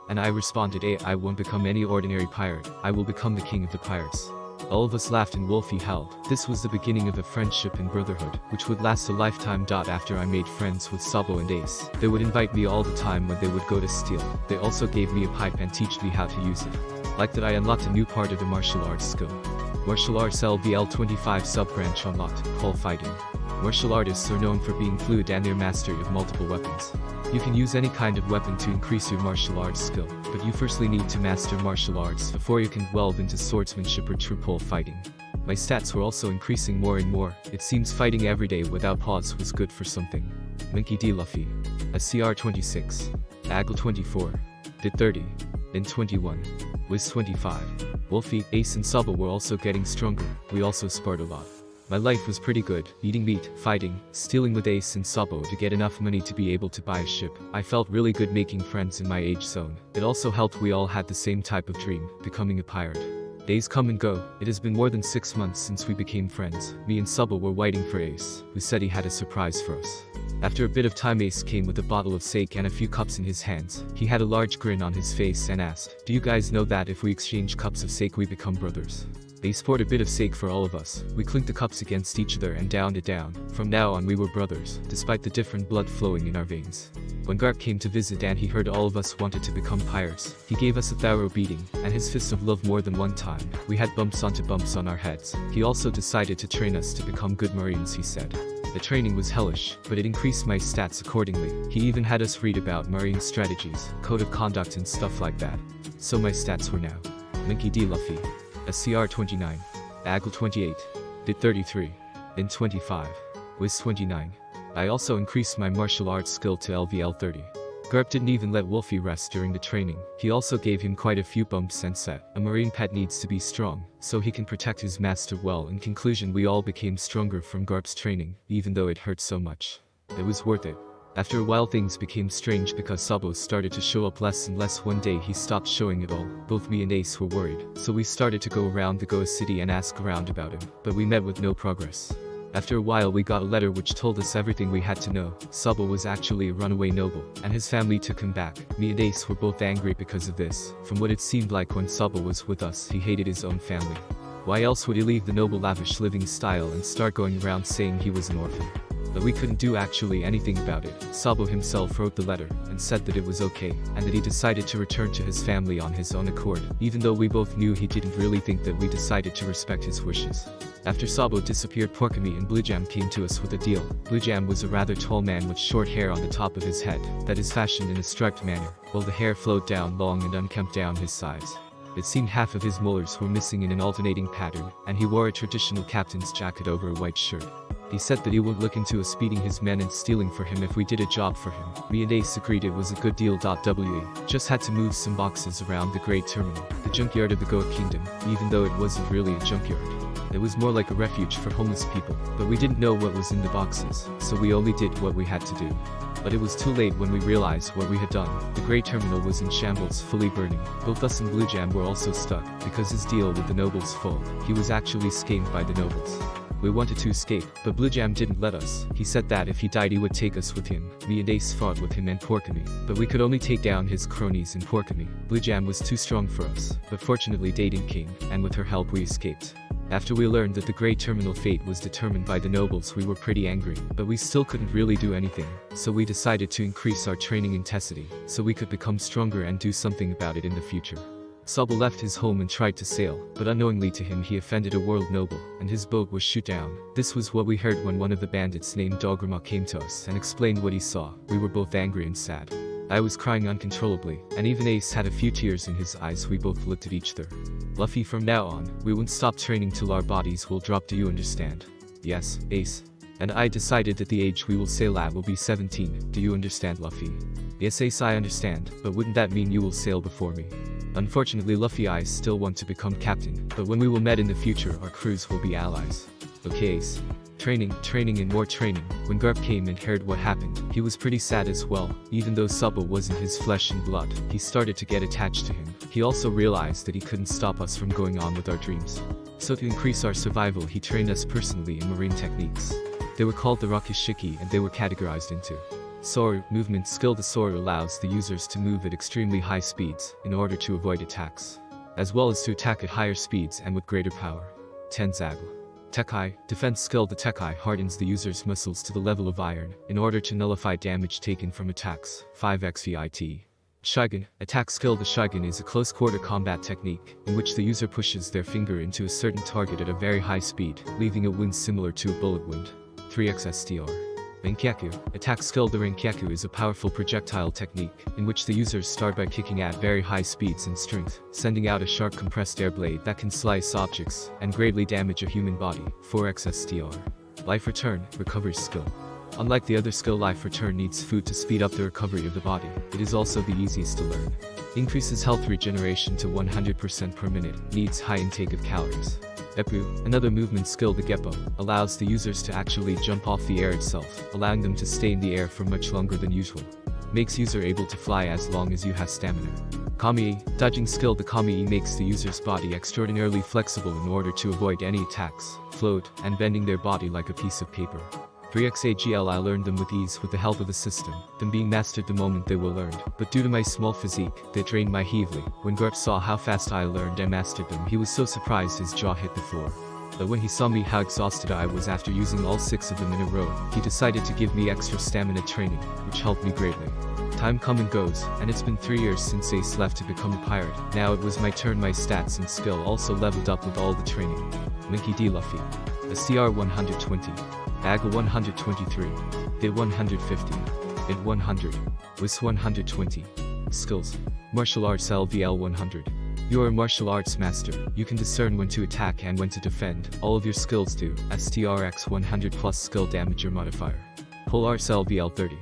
And I responded, I won't become any ordinary pirate, I will become the king of the pirates." All of us laughed and Wolfie howled. This was the beginning of a friendship and brotherhood, which would last a lifetime. After I made friends with Sabo and Ace, they would invite me all the time when they would go to steal. They also gave me a pipe and teach me how to use it. Like that, I unlocked a new part of the martial arts skill. Martial arts LBL 25 sub-branch unlocked, pole fighting. Martial artists are known for being fluid and their mastery of multiple weapons. You can use any kind of weapon to increase your martial arts skill, but you firstly need to master martial arts before you can delve into swordsmanship or true pole fighting. My stats were also increasing more and more. It seems fighting every day without pause was good for something. Minky D. Luffy. A CR 26. Aggle 24. Did 30. In 21. Wiz 25. Wolfie, Ace and Sabo were also getting stronger. We also sparred a lot. My life was pretty good, eating meat, fighting, stealing with Ace and Sabo to get enough money to be able to buy a ship. I felt really good making friends in my age zone. It also helped we all had the same type of dream, becoming a pirate. Days come and go. It has been more than 6 months since we became friends. Me and Sabo were waiting for Ace, who said he had a surprise for us. After a bit of time, Ace came with a bottle of sake and a few cups in his hands. He had a large grin on his face and asked, "Do you guys know that if we exchange cups of sake we become brothers?" Ace poured a bit of sake for all of us. We clinked the cups against each other and downed it down. From now on we were brothers, despite the different blood flowing in our veins. When Garp came to visit and he heard all of us wanted to become pirates, he gave us a thorough beating, and his fist of love more than one time. We had bumps on our heads. He also decided to train us to become good Marines, he said. The training was hellish, but it increased my stats accordingly. He even had us read about Marine strategies, code of conduct and stuff like that. So my stats were now. Minky D. Luffy. A CR 29. Aggle 28. Did 33. In 25. Wiz 29. I also increased my martial arts skill to LVL 30. Garp didn't even let Luffy rest during the training. He also gave him quite a few bumps and said, a marine pet needs to be strong, so he can protect his master well. In conclusion, we all became stronger from Garp's training, even though it hurt so much. It was worth it. After a while things became strange because Sabo started to show up less and less. One day he stopped showing at all. Both me and Ace were worried, so we started to go around the Goa city and ask around about him, but we met with no progress. After a while we got a letter which told us everything we had to know. Sabo was actually a runaway noble, and his family took him back. Me and Ace were both angry because of this. From what it seemed like when Sabo was with us, he hated his own family. Why else would he leave the noble lavish living style and start going around saying he was an orphan? But we couldn't do actually anything about it. Sabo himself wrote the letter and said that it was okay, and that he decided to return to his family on his own accord, even though we both knew he didn't really think that we decided to respect his wishes. After Sabo disappeared, Porkami and Bluejam came to us with a deal. Bluejam was a rather tall man with short hair on the top of his head, that is fashioned in a striped manner, while the hair flowed down long and unkempt down his sides. It seemed half of his molars were missing in an alternating pattern, and he wore a traditional captain's jacket over a white shirt. He said that he would look into us beating his men and stealing for him if we did a job for him. Me and Ace agreed it was a good deal. We just had to move some boxes around the Great Terminal, the junkyard of the Goa Kingdom, even though it wasn't really a junkyard. It was more like a refuge for homeless people, but we didn't know what was in the boxes, so we only did what we had to do. But it was too late when we realized what we had done. The Great Terminal was in shambles, fully burning. Both us and Bluejam were also stuck, because his deal with the nobles failed. He was actually scammed by the nobles. We wanted to escape, but Bluejam didn't let us. He said that if he died he would take us with him. Me and Ace fought with him and Porkami, but we could only take down his cronies and Porkami. Bluejam was too strong for us, but fortunately Dating came, and with her help we escaped. After we learned that the Great Terminal fate was determined by the nobles, we were pretty angry, but we still couldn't really do anything, so we decided to increase our training intensity, so we could become stronger and do something about it in the future. Sabo left his home and tried to sail, but unknowingly to him he offended a world noble, and his boat was shot down. This was what we heard when one of the bandits named Dograma came to us and explained what he saw. We were both angry and sad. I was crying uncontrollably, and even Ace had a few tears in his eyes. We both looked at each other. Luffy, from now on, we won't stop training till our bodies will drop. Do you understand? Yes, Ace. And I decided that the age we will sail at will be 17. Do you understand, Luffy? Yes, Ace, I understand, but wouldn't that mean you will sail before me? Unfortunately, Luffy, I still want to become captain, but when we will meet in the future, our crews will be allies. Okay, Ace. Training and more training. When Garp came and heard what happened, he was pretty sad as well. Even though Sabo wasn't his flesh and blood, he started to get attached to him. He also realized that he couldn't stop us from going on with our dreams. So to increase our survival, he trained us personally in marine techniques. They were called the Rakishiki, and they were categorized into Soaru movement skill. The Soaru allows the users to move at extremely high speeds in order to avoid attacks, as well as to attack at higher speeds and with greater power. Tenzagu Tekai defense skill. The Tekai hardens the user's muscles to the level of iron in order to nullify damage taken from attacks. 5xvit Shigen attack skill. The Shigen is a close quarter combat technique in which the user pushes their finger into a certain target at a very high speed, leaving a wound similar to a bullet wound. 3xstr Renkyaku attack skill. The Renkyaku is a powerful projectile technique in which the users start by kicking at very high speeds and strength, sending out a sharp compressed air blade that can slice objects and greatly damage a human body. 4xstr Life return recovery skill. Unlike the other skill, life return needs food to speed up the recovery of the body. It is also the easiest to learn. Increases health regeneration to 100% per minute, needs high intake of calories. Eppu, another movement skill. The Geppo allows the users to actually jump off the air itself, allowing them to stay in the air for much longer than usual. Makes user able to fly as long as you have stamina. Kami-e, dodging skill. The Kami-e makes the user's body extraordinarily flexible in order to avoid any attacks, float, and bending their body like a piece of paper. 3xagl I learned them with ease with the help of the system, them being mastered the moment they were learned, but due to my small physique, they drained my heavily. When Garp saw how fast I learned and mastered them, he was so surprised his jaw hit the floor. But when he saw me how exhausted I was after using all 6 of them in a row, he decided to give me extra stamina training, which helped me greatly. Time come and goes, and it's been 3 years since Ace left to become a pirate. Now it was my turn. My stats and skill also leveled up with all the training. Minky D. Luffy. A CR 120. AGA 123. DID 150. ID 100. WIS 120. Skills. Martial Arts LVL 100. You are a martial arts master. You can discern when to attack and when to defend. All of your skills do. STRX 100 plus skill damager modifier. Pole Arts LVL 30.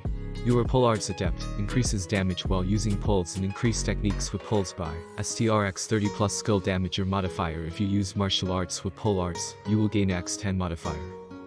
You are pole arts adept, increases damage while using poles and increase techniques with poles by STRX 30 plus skill damage or modifier. If you use martial arts with pole arts, you will gain X10 modifier.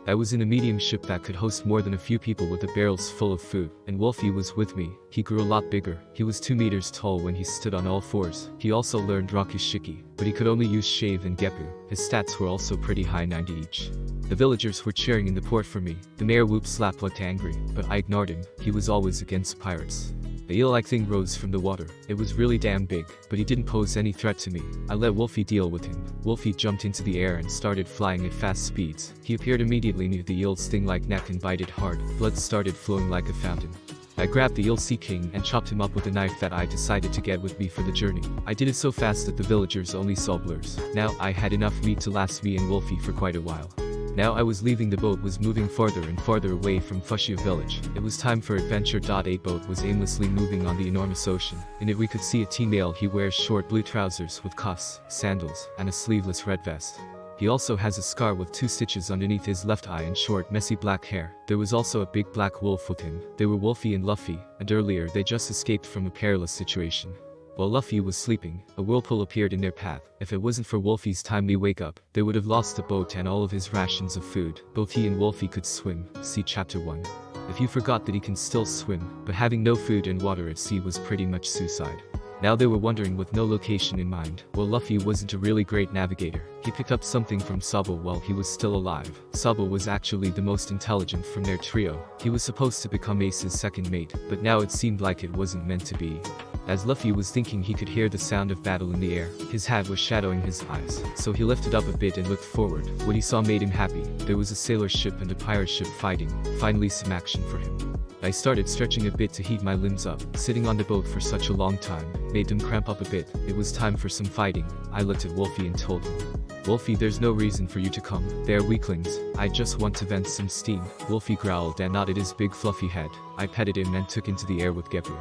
I was in a medium ship that could host more than a few people with the barrels full of food, and Wolfie was with me. He grew a lot bigger. He was 2 meters tall when he stood on all fours. He also learned Rakushiki, but he could only use Shave and Geppu. His stats were also pretty high, 90 each. The villagers were cheering in the port for me. The mayor whoop slap looked angry, but I ignored him. He was always against pirates. The eel-like thing rose from the water. It was really damn big, but he didn't pose any threat to me. I let Wolfie deal with him. Wolfie jumped into the air and started flying at fast speeds. He appeared immediately near the eel's sting-like neck and bit it hard. Blood started flowing like a fountain. I grabbed the eel sea king and chopped him up with a knife that I decided to get with me for the journey. I did it so fast that the villagers only saw blurs. Now I had enough meat to last me and Wolfie for quite a while. Now I was leaving. The boat was moving farther and farther away from Fushia village. It was time for adventure. A boat was aimlessly moving on the enormous ocean. In it we could see a teen-male. He wears short blue trousers with cuffs, sandals, and a sleeveless red vest. He also has a scar with 2 stitches underneath his left eye and short, messy black hair. There was also a big black wolf with him. They were Wolfie and Luffy, and earlier they just escaped from a perilous situation. While Luffy was sleeping, a whirlpool appeared in their path. If it wasn't for Wolfie's timely wake-up, they would have lost the boat and all of his rations of food. Both he and Wolfie could swim. See chapter 1. If you forgot that he can still swim, but having no food and water at sea was pretty much suicide. Now they were wandering with no location in mind. Well, Luffy wasn't a really great navigator. He picked up something from Sabo while he was still alive. Sabo was actually the most intelligent from their trio. He was supposed to become Ace's second mate, but now it seemed like it wasn't meant to be. As Luffy was thinking, he could hear the sound of battle in the air. His hat was shadowing his eyes, so he lifted up a bit and looked forward. What he saw made him happy. There was a sailor ship and a pirate ship fighting. Finally some action for him. I started stretching a bit to heat my limbs up. Sitting on the boat for such a long time made them cramp up a bit. It was time for some fighting. I looked at Wolfie and told him, "Wolfie, there's no reason for you to come. They're weaklings. I just want to vent some steam." Wolfie growled and nodded his big fluffy head. I petted him and took into the air with Geppu.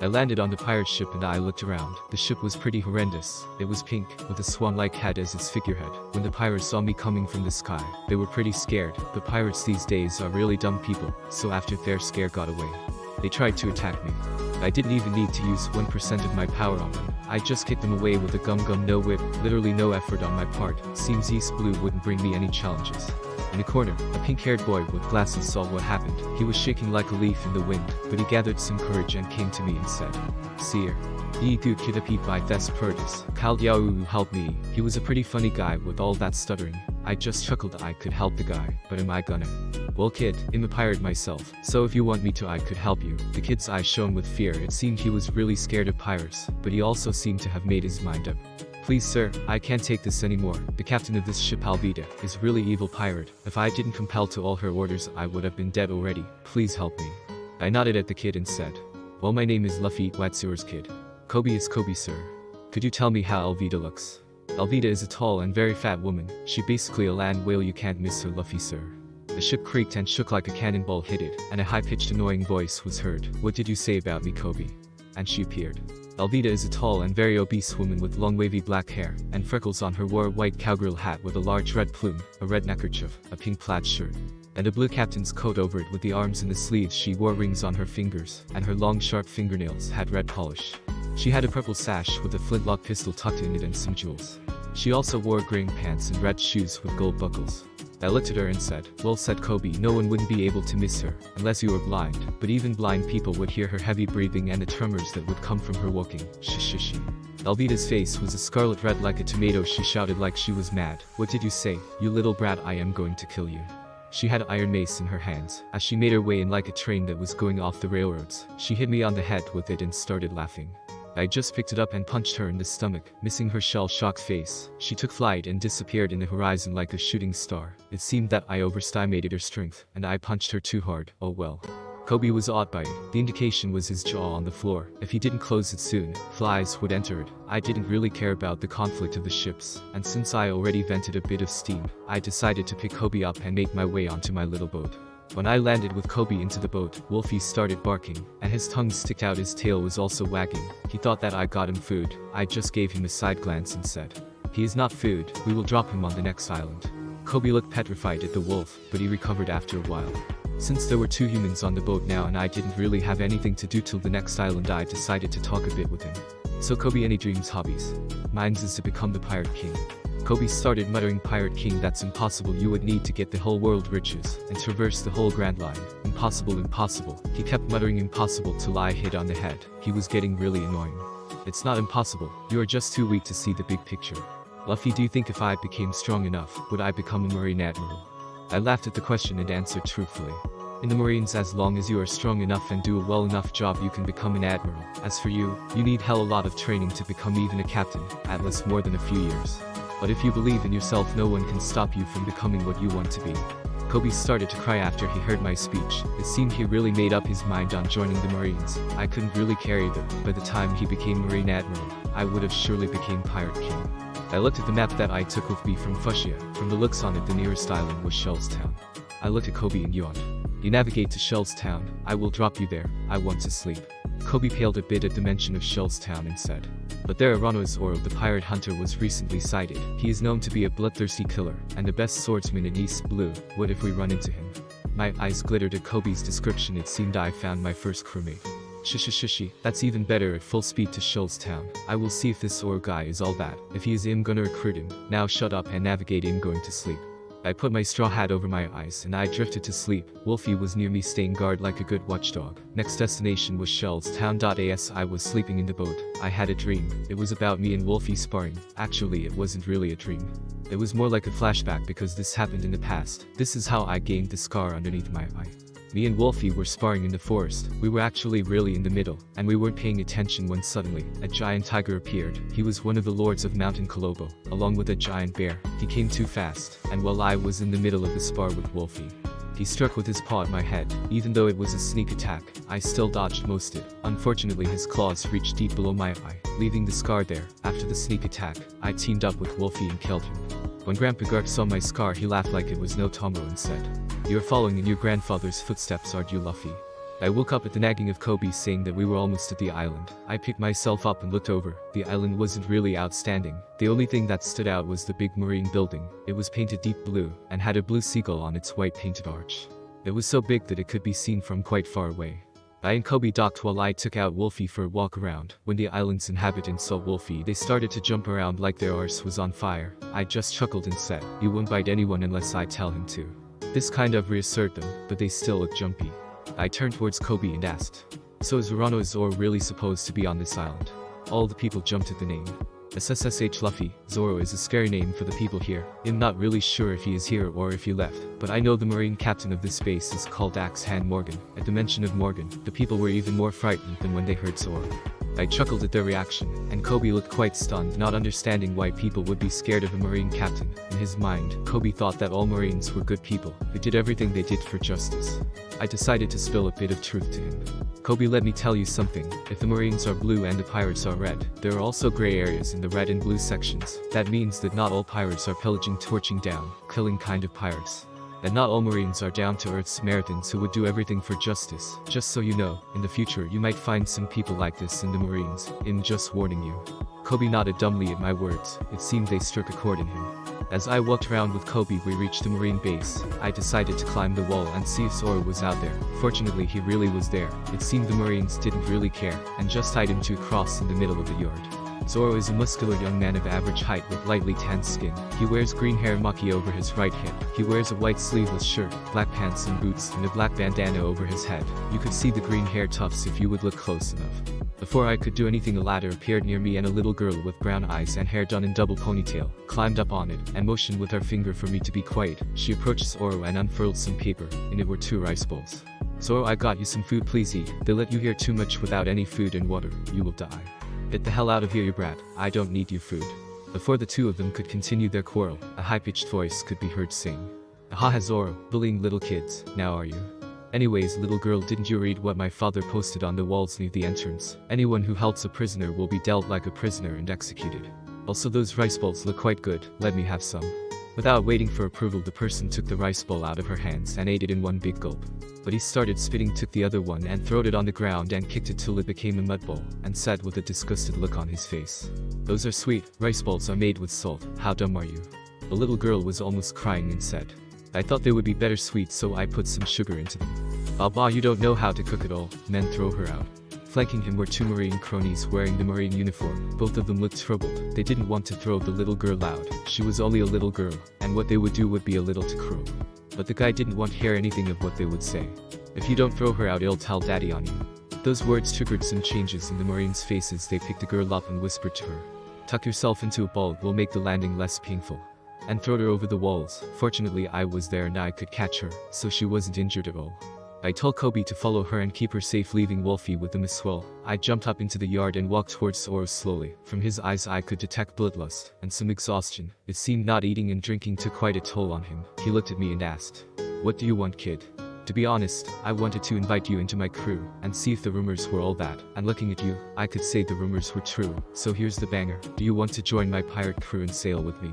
I landed on the pirate ship and I looked around. The ship was pretty horrendous. It was pink, with a swan-like head as its figurehead. When the pirates saw me coming from the sky, they were pretty scared. The pirates these days are really dumb people, so after their scare got away, they tried to attack me. I didn't even need to use 1% of my power on them. I just kicked them away with a gum-gum no whip, literally no effort on my part. Seems East Blue wouldn't bring me any challenges. In the corner, a pink-haired boy with glasses saw what happened. He was shaking like a leaf in the wind, but he gathered some courage and came to me and said, "Seer, ye good kid peep by this purtis. Kal Yao help me." He was a pretty funny guy with all that stuttering. I just chuckled. I could help the guy, but am I gonna? "Well kid, I'm a pirate myself, so if you want me to I could help you." The kid's eyes shone with fear. It seemed he was really scared of pirates, but he also seemed to have made his mind up. "Please sir, I can't take this anymore. The captain of this ship, Alvida, is really evil pirate. If I didn't compel to all her orders I would have been dead already. Please help me." I nodded at the kid and said, "Well, my name is Luffy, Watsuer's kid." "Kobe is Kobe sir. Could you tell me how Alvida looks?" "Alvida is a tall and very fat woman. She basically a land whale. You can't miss her, Luffy sir." The ship creaked and shook like a cannonball hit it, and a high-pitched annoying voice was heard. "What did you say about me, Kobe?" And she appeared. Alvida is a tall and very obese woman with long wavy black hair and freckles on her. Wore a white cowgirl hat with a large red plume, a red neckerchief, a pink plaid shirt, and a blue captain's coat over it with the arms and the sleeves. She wore rings on her fingers, and her long sharp fingernails had red polish. She had a purple sash with a flintlock pistol tucked in it and some jewels. She also wore green pants and red shoes with gold buckles. I looked at her and said, "Well said Kobe, no one wouldn't be able to miss her, unless you were blind, but even blind people would hear her heavy breathing and the tremors that would come from her walking." Shishi. Alvida's face was a scarlet red like a tomato. She shouted like she was mad. "What did you say? You little brat, I am going to kill you." She had an iron mace in her hands. As she made her way in like a train that was going off the railroads, she hit me on the head with it and started laughing. I just picked it up and punched her in the stomach, missing her shell-shocked face. She took flight and disappeared in the horizon like a shooting star. It seemed that I overestimated her strength, and I punched her too hard. Oh well. Kobe was awed by it. The indication was his jaw on the floor. If he didn't close it soon, flies would enter it. I didn't really care about the conflict of the ships, and since I already vented a bit of steam, I decided to pick Kobe up and make my way onto my little boat. When I landed with Kobe into the boat, Wolfie started barking, and his tongue sticked out. His tail was also wagging. He thought that I got him food. I just gave him a side glance and said, "He is not food. We will drop him on the next island." Kobe looked petrified at the wolf, but he recovered after a while. Since there were 2 humans on the boat now and I didn't really have anything to do till the next island, I decided to talk a bit with him. So Kobe, any dreams, hobbies? Mine's is to become the Pirate King. Kobe started muttering, Pirate King, that's impossible, you would need to get the whole world riches, and traverse the whole Grand Line. Impossible, impossible. He kept muttering impossible till I hit on the head. He was getting really annoying. It's not impossible, you are just too weak to see the big picture. Luffy, do you think if I became strong enough, would I become a Marine Admiral? I laughed at the question and answered truthfully. In the Marines, as long as you are strong enough and do a well enough job, you can become an admiral. As for you, you need hell a lot of training to become even a captain, at least more than a few years. But if you believe in yourself, no one can stop you from becoming what you want to be. Kobe started to cry after he heard my speech. It seemed he really made up his mind on joining the Marines. I couldn't really carry them. By the time he became Marine Admiral, I would have surely became Pirate King. I looked at the map that I took with me from Fushia. From the looks on it, the nearest island was Shellstown. I looked at Kobe and yawned. You navigate to Shellstown, I will drop you there, I want to sleep. Kobe paled a bit at the mention of Shellstown and said, but there Zoro, the pirate hunter, was recently sighted. He is known to be a bloodthirsty killer, and the best swordsman in East Blue. What if we run into him? My eyes glittered at Kobe's description. It seemed I found my first crewmate. Shishi, that's even better. At full speed to Shellstown. I will see if this Zoro guy is all that. If he is, I'm gonna recruit him. Now shut up and navigate. I'm going to sleep. I put my straw hat over my eyes and I drifted to sleep. Wolfie was near me, staying guard like a good watchdog. Next destination was Shellstown. As I was sleeping in the boat, I had a dream. It was about me and Wolfie sparring. Actually, it wasn't really a dream. It was more like a flashback because this happened in the past. This is how I gained the scar underneath my eye. Me and Wolfie were sparring in the forest. We were actually really in the middle, and we weren't paying attention when suddenly, a giant tiger appeared. He was one of the lords of Mountain Kolobo, along with a giant bear. He came too fast, and while I was in the middle of the spar with Wolfie, he struck with his paw at my head. Even though it was a sneak attack, I still dodged most it. Unfortunately, his claws reached deep below my eye, leaving the scar there. After the sneak attack, I teamed up with Wolfie and killed him. When Grandpa Garp saw my scar, he laughed like it was no tomorrow and said, "You're following in your grandfather's footsteps, aren't you, Luffy?" I woke up at the nagging of Kobe saying that we were almost at the island. I picked myself up and looked over. The island wasn't really outstanding. The only thing that stood out was the big marine building. It was painted deep blue, and had a blue seagull on its white painted arch. It was so big that it could be seen from quite far away. I and Kobe docked while I took out Wolfie for a walk around. When the island's inhabitants saw Wolfie, they started to jump around like their arse was on fire. I just chuckled and said, "You won't bite anyone unless I tell him to." This kind of reassured them, but they still looked jumpy. I turned towards Kobe and asked, "So is Zoro really supposed to be on this island?" All the people jumped at the name. SSSH Luffy, Zoro is a scary name for the people here. I'm not really sure if he is here or if he left, but I know the marine captain of this base is called Axe Hand Morgan. At the mention of Morgan, the people were even more frightened than when they heard Zoro. I chuckled at their reaction, and Kobe looked quite stunned, not understanding why people would be scared of a marine captain. In his mind, Kobe thought that all marines were good people, who did everything they did for justice. I decided to spill a bit of truth to him. "Kobe, let me tell you something. If the marines are blue and the pirates are red, there are also gray areas in the red and blue sections. That means that not all pirates are pillaging, torching down, killing kind of pirates. And not all marines are down-to-earth Samaritans who would do everything for justice. Just so you know, in the future you might find some people like this in the Marines. I'm just warning you." Kobe nodded dumbly at my words. It seemed they struck a chord in him. As I walked around with Kobe, we reached the marine base. I decided to climb the wall and see if Zoro was out there. Fortunately, he really was there. It seemed the marines didn't really care, and just tied him to a cross in the middle of the yard. Zoro is a muscular young man of average height with lightly tanned skin. He wears green hair maki over his right hip. He wears a white sleeveless shirt, black pants and boots, and a black bandana over his head. You could see the green hair tufts if you would look close enough. Before I could do anything, a ladder appeared near me and a little girl with brown eyes and hair done in double ponytail climbed up on it and motioned with her finger for me to be quiet. She approached Zoro and unfurled some paper. In it were 2 rice bowls. "Zoro, I got you some food, please eat. They let you here too much without any food and water. You will die. Get the hell out of here, you brat. I don't need your food." Before the two of them could continue their quarrel, a high-pitched voice could be heard sing, "Ahaha, Zoro, bullying little kids, now are you? Anyways, little girl, didn't you read what my father posted on the walls near the entrance? Anyone who helps a prisoner will be dealt like a prisoner and executed. Also, those rice bowls look quite good, let me have some." Without waiting for approval, the person took the rice bowl out of her hands and ate it in one big gulp. But he started spitting, took the other one and throwed it on the ground and kicked it till it became a mud bowl, and said with a disgusted look on his face, "Those are sweet, rice bowls are made with salt, how dumb are you?" The little girl was almost crying and said, I thought they would be better sweet, so I put some sugar into them. Bah, you don't know how to cook at all. Men, throw her out. Flanking him were 2 Marine cronies wearing the Marine uniform. Both of them looked troubled. They didn't want to throw the little girl out. She was only a little girl, and what they would do would be a little too cruel. But the guy didn't want to hear anything of what they would say. If you don't throw her out, it'll tell daddy on you. Those words triggered some changes in the Marines' faces. They picked the girl up and whispered to her, "Tuck yourself into a ball, it will make the landing less painful. And throw her over the walls." Fortunately, I was there and I could catch her, so she wasn't injured at all. I told Kobe to follow her and keep her safe, leaving Wolfie with them as well. I jumped up into the yard and walked towards Zoro slowly. From his eyes I could detect bloodlust and some exhaustion. It seemed not eating and drinking took quite a toll on him. He looked at me and asked, "What do you want, kid?" To be honest, I wanted to invite you into my crew and see if the rumors were all that. And looking at you, I could say the rumors were true. So here's the banger. Do you want to join my pirate crew and sail with me?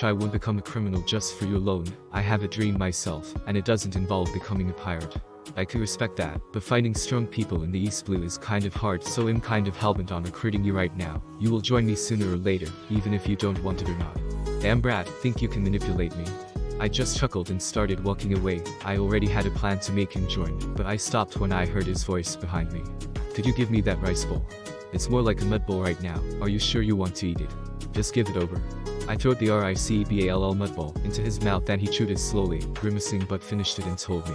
I won't become a criminal just for you alone. I have a dream myself, and it doesn't involve becoming a pirate. I could respect that, but finding strong people in the East Blue is kind of hard, so I'm kind of hellbent on recruiting you right now. You will join me sooner or later, even if you don't want it or not. Damn brat, think you can manipulate me? I just chuckled and started walking away. I already had a plan to make him join, but I stopped when I heard his voice behind me. Could you give me that rice bowl? It's more like a mud bowl right now. Are you sure you want to eat it? Just give it over. I throwed the riceball mud ball into his mouth and he chewed it slowly, grimacing, but finished it and told me,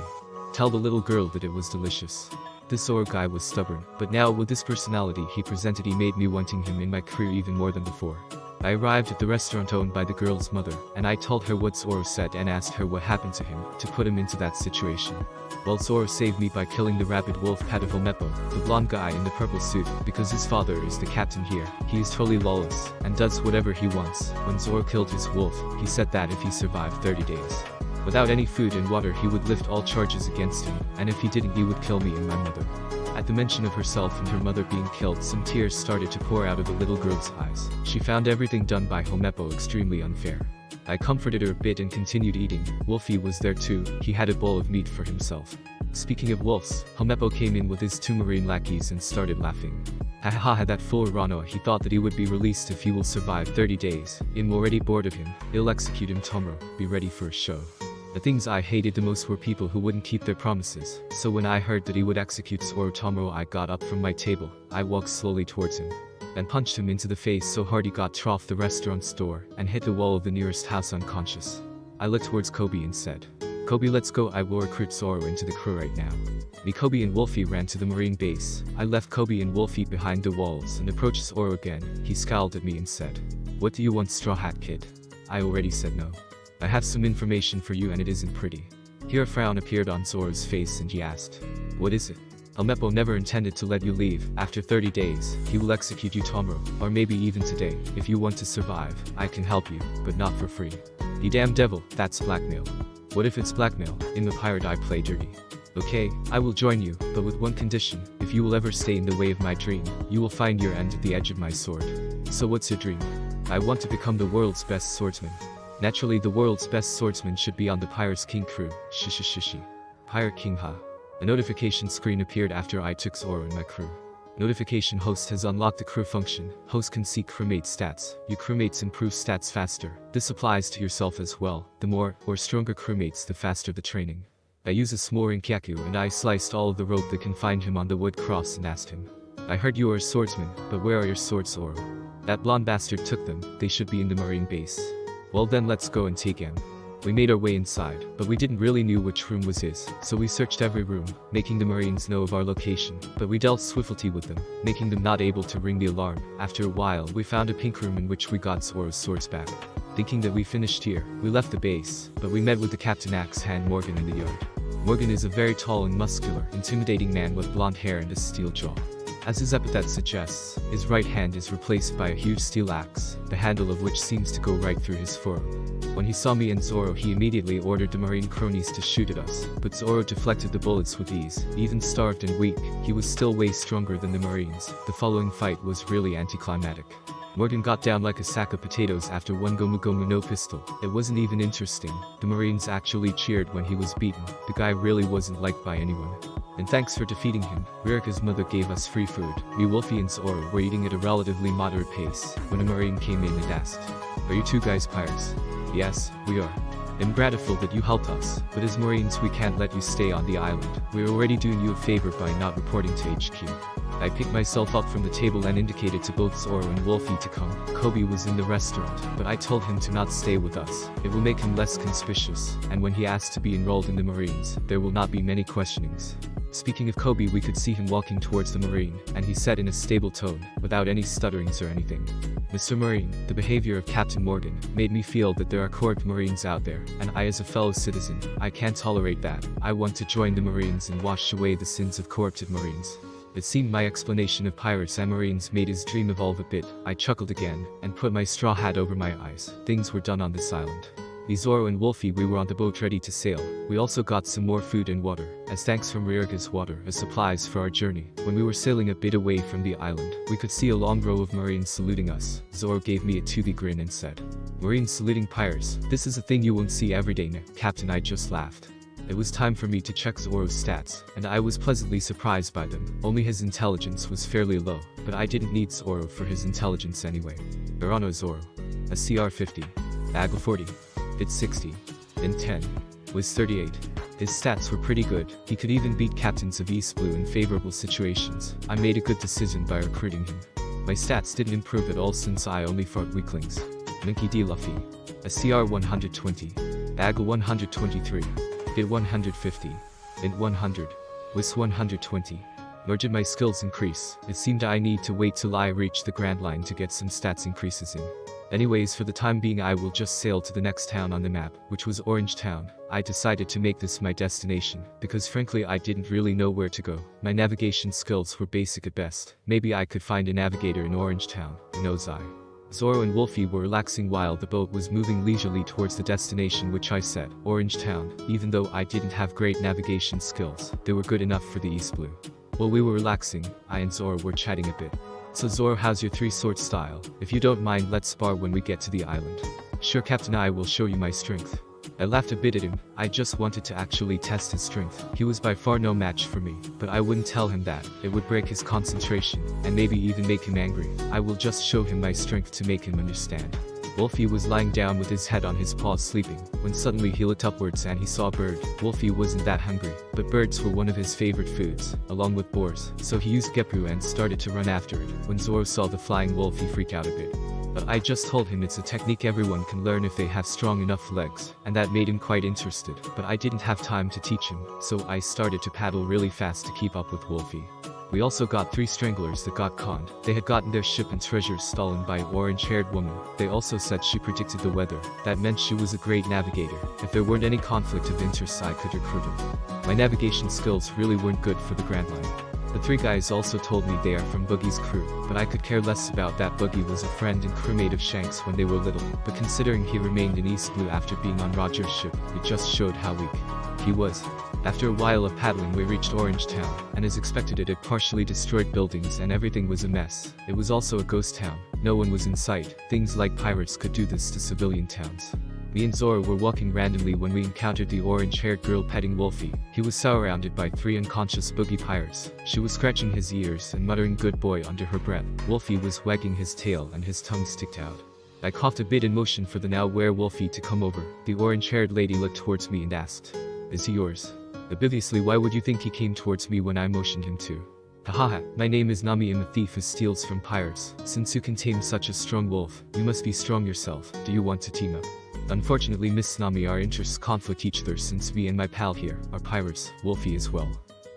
"Tell the little girl that it was delicious." This Zoro guy was stubborn, but now with this personality he presented, he made me wanting him in my crew even more than before. I arrived at the restaurant owned by the girl's mother, and I told her what Zoro said and asked her what happened to him to put him into that situation. Well, Zoro saved me by killing the rabid wolf Patafomepo, the blonde guy in the purple suit, because his father is the captain here. He is totally lawless, and does whatever he wants. When Zoro killed his wolf, he said that if he survived 30 days without any food and water, he would lift all charges against him, and if he didn't, he would kill me and my mother. At the mention of herself and her mother being killed, some tears started to pour out of the little girl's eyes. She found everything done by Homepo extremely unfair. I comforted her a bit and continued eating. Wolfie was there too. He had a bowl of meat for himself. Speaking of wolves, Homepo came in with his 2 Marine lackeys and started laughing. Haha, that fool Rano, he thought that he would be released if he will survive 30 days. I'm already bored of him. I'll execute him tomorrow. Be ready for a show. The things I hated the most were people who wouldn't keep their promises. So when I heard that he would execute Zoro tomorrow, I got up from my table. I walked slowly towards him and punched him into the face so hard he got off the restaurant's door and hit the wall of the nearest house unconscious. I looked towards Kobe and said, "Kobe, let's go. I will recruit Zoro into the crew right now." Me, Kobe and Wolfie ran to the Marine base. I left Kobe and Wolfie behind the walls and approached Zoro again. He scowled at me and said, "What do you want, Straw Hat Kid?" I already said no. "I have some information for you and it isn't pretty." Here a frown appeared on Zoro's face and he asked, "What is it?" "Homepo never intended to let you leave. After 30 days, he will execute you tomorrow, or maybe even today. If you want to survive, I can help you, but not for free." "You damn devil, that's blackmail." "What if it's blackmail? In the pirate I play dirty." "Okay, I will join you, but with one condition. If you will ever stay in the way of my dream, you will find your end at the edge of my sword." "So what's your dream?" "I want to become the world's best swordsman." "Naturally, the world's best swordsman should be on the Pirates King crew." Shishi. Pirate King, huh? A notification screen appeared after I took Zoro in my crew. Notification: host has unlocked the crew function. Host can see crewmate stats. Your crewmates improve stats faster. This applies to yourself as well. The more or stronger crewmates, the faster the training. I use a smoring kyaku and I sliced all of the rope that confined him on the wood cross and asked him, "I heard you are a swordsman, but where are your swords, Zoro?" "That blonde bastard took them. They should be in the Marine base." "Well then, let's go and take him." We made our way inside, but we didn't really know which room was his, so we searched every room, making the Marines know of our location, but we dealt swiftly with them, making them not able to ring the alarm. After a while, we found a pink room in which we got Zoro's swords back. Thinking that we finished here, we left the base, but we met with the Captain Axe Hand Morgan in the yard. Morgan is a very tall and muscular, intimidating man with blonde hair and a steel jaw. As his epithet suggests, his right hand is replaced by a huge steel axe, the handle of which seems to go right through his forearm. When he saw me and Zoro, he immediately ordered the Marine cronies to shoot at us, but Zoro deflected the bullets with ease. Even starved and weak, he was still way stronger than the Marines. The following fight was really anticlimactic. Morgan got down like a sack of potatoes after one gomu no pistol. It wasn't even interesting. The Marines actually cheered when he was beaten. The guy really wasn't liked by anyone. And thanks for defeating him, Ririka's mother gave us free food. Me, Wolfie and Zoro were eating at a relatively moderate pace when a Marine came in and asked, "Are you two guys pirates?" "Yes, we are." I'm grateful that you helped us, but as Marines we can't let you stay on the island. We're already doing you a favor by not reporting to HQ. I picked myself up from the table and indicated to both Zoro and Wolfie to come. Kobe was in the restaurant, but I told him to not stay with us. It will make him less conspicuous, and when he asks to be enrolled in the Marines, there will not be many questionings. Speaking of Kobe, we could see him walking towards the Marine, and he said in a stable tone, without any stutterings or anything. Mr. Marine, the behavior of Captain Morgan made me feel that there are corrupt Marines out there, and I as a fellow citizen, I can't tolerate that. I want to join the Marines and wash away the sins of corrupted Marines. It seemed my explanation of pirates and Marines made his dream evolve a bit. I chuckled again, and put my straw hat over my eyes. Things were done on this island. Zoro and Wolfie we were on the boat ready to sail. We also got some more food and water, as thanks from Ryurga's water as supplies for our journey. When we were sailing a bit away from the island, we could see a long row of Marines saluting us. Zoro gave me a toothy grin and said, "Marines saluting pirates, this is a thing you won't see every day now." Captain, I just laughed. It was time for me to check Zoro's stats, and I was pleasantly surprised by them. Only his intelligence was fairly low, but I didn't need Zoro for his intelligence anyway. Urano Zoro. A CR 50. AGL 40. Hit 60. In 10. Was 38. His stats were pretty good. He could even beat captains of East Blue in favorable situations. I made a good decision by recruiting him. My stats didn't improve at all since I only fought weaklings. Minky D. Luffy. A CR 120. AGL 123. Hit 150. Int 100. Was 120. Nor did my skills increase. It seemed I need to wait till I reach the Grand Line to get some stats increases in. Anyways, for the time being I will just sail to the next town on the map, which was Orange Town. I decided to make this my destination, because frankly I didn't really know where to go. My navigation skills were basic at best. Maybe I could find a navigator in Orange Town. Who knows I. Zoro and Wolfie were relaxing while the boat was moving leisurely towards the destination which I set, Orange Town. Even though I didn't have great navigation skills, they were good enough for the East Blue. While we were relaxing, I and Zoro were chatting a bit. "So Zoro, how's your three-sword style? If you don't mind, let's spar when we get to the island." "Sure Captain, I will show you my strength." I laughed a bit at him. I just wanted to actually test his strength. He was by far no match for me, but I wouldn't tell him that. It would break his concentration, and maybe even make him angry. I will just show him my strength to make him understand. Wolfie was lying down with his head on his paws sleeping, when suddenly he looked upwards and he saw a bird. Wolfie wasn't that hungry, but birds were one of his favorite foods, along with boars, so he used Geppu and started to run after it. When Zoro saw the flying wolf he freaked out a bit. But I just told him it's a technique everyone can learn if they have strong enough legs, and that made him quite interested. But I didn't have time to teach him, so I started to paddle really fast to keep up with Wolfie. We also got 3 stranglers that got conned. They had gotten their ship and treasures stolen by an orange-haired woman. They also said she predicted the weather. That meant she was a great navigator. If there weren't any conflict of interest I could recruit her. My navigation skills really weren't good for the Grand Line. The 3 guys also told me they are from Boogie's crew, but I could care less about that. Boogie was a friend and crewmate of Shanks when they were little, but considering he remained in East Blue after being on Roger's ship, it just showed how weak he was. After a while of paddling we reached Orange Town, and as expected it had partially destroyed buildings and everything was a mess. It was also a ghost town. No one was in sight. Things like pirates could do this to civilian towns. Me and Zoro were walking randomly when we encountered the orange-haired girl petting Wolfie. He was surrounded by 3 unconscious boogie pirates. She was scratching his ears and muttering "good boy" under her breath. Wolfie was wagging his tail and his tongue sticked out. I coughed a bit in motion for the now-aware Wolfie to come over. The orange-haired lady looked towards me and asked, "Is he yours?" Obviously, why would you think he came towards me when I motioned him to? Hahaha, my name is Nami. I'm a thief who steals from pirates. Since you can tame such a strong wolf, you must be strong yourself. Do you want to team up? Unfortunately, Miss Nami, our interests conflict each other since me and my pal here are pirates, Wolfie as well.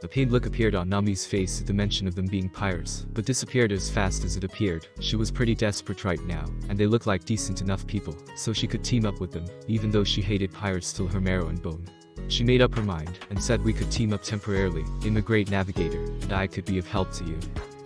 A pained look appeared on Nami's face at the mention of them being pirates, but disappeared as fast as it appeared. She was pretty desperate right now, and they looked like decent enough people, so she could team up with them, even though she hated pirates till her marrow and bone. She made up her mind, and said we could team up temporarily. I'm a great navigator, and I could be of help to you.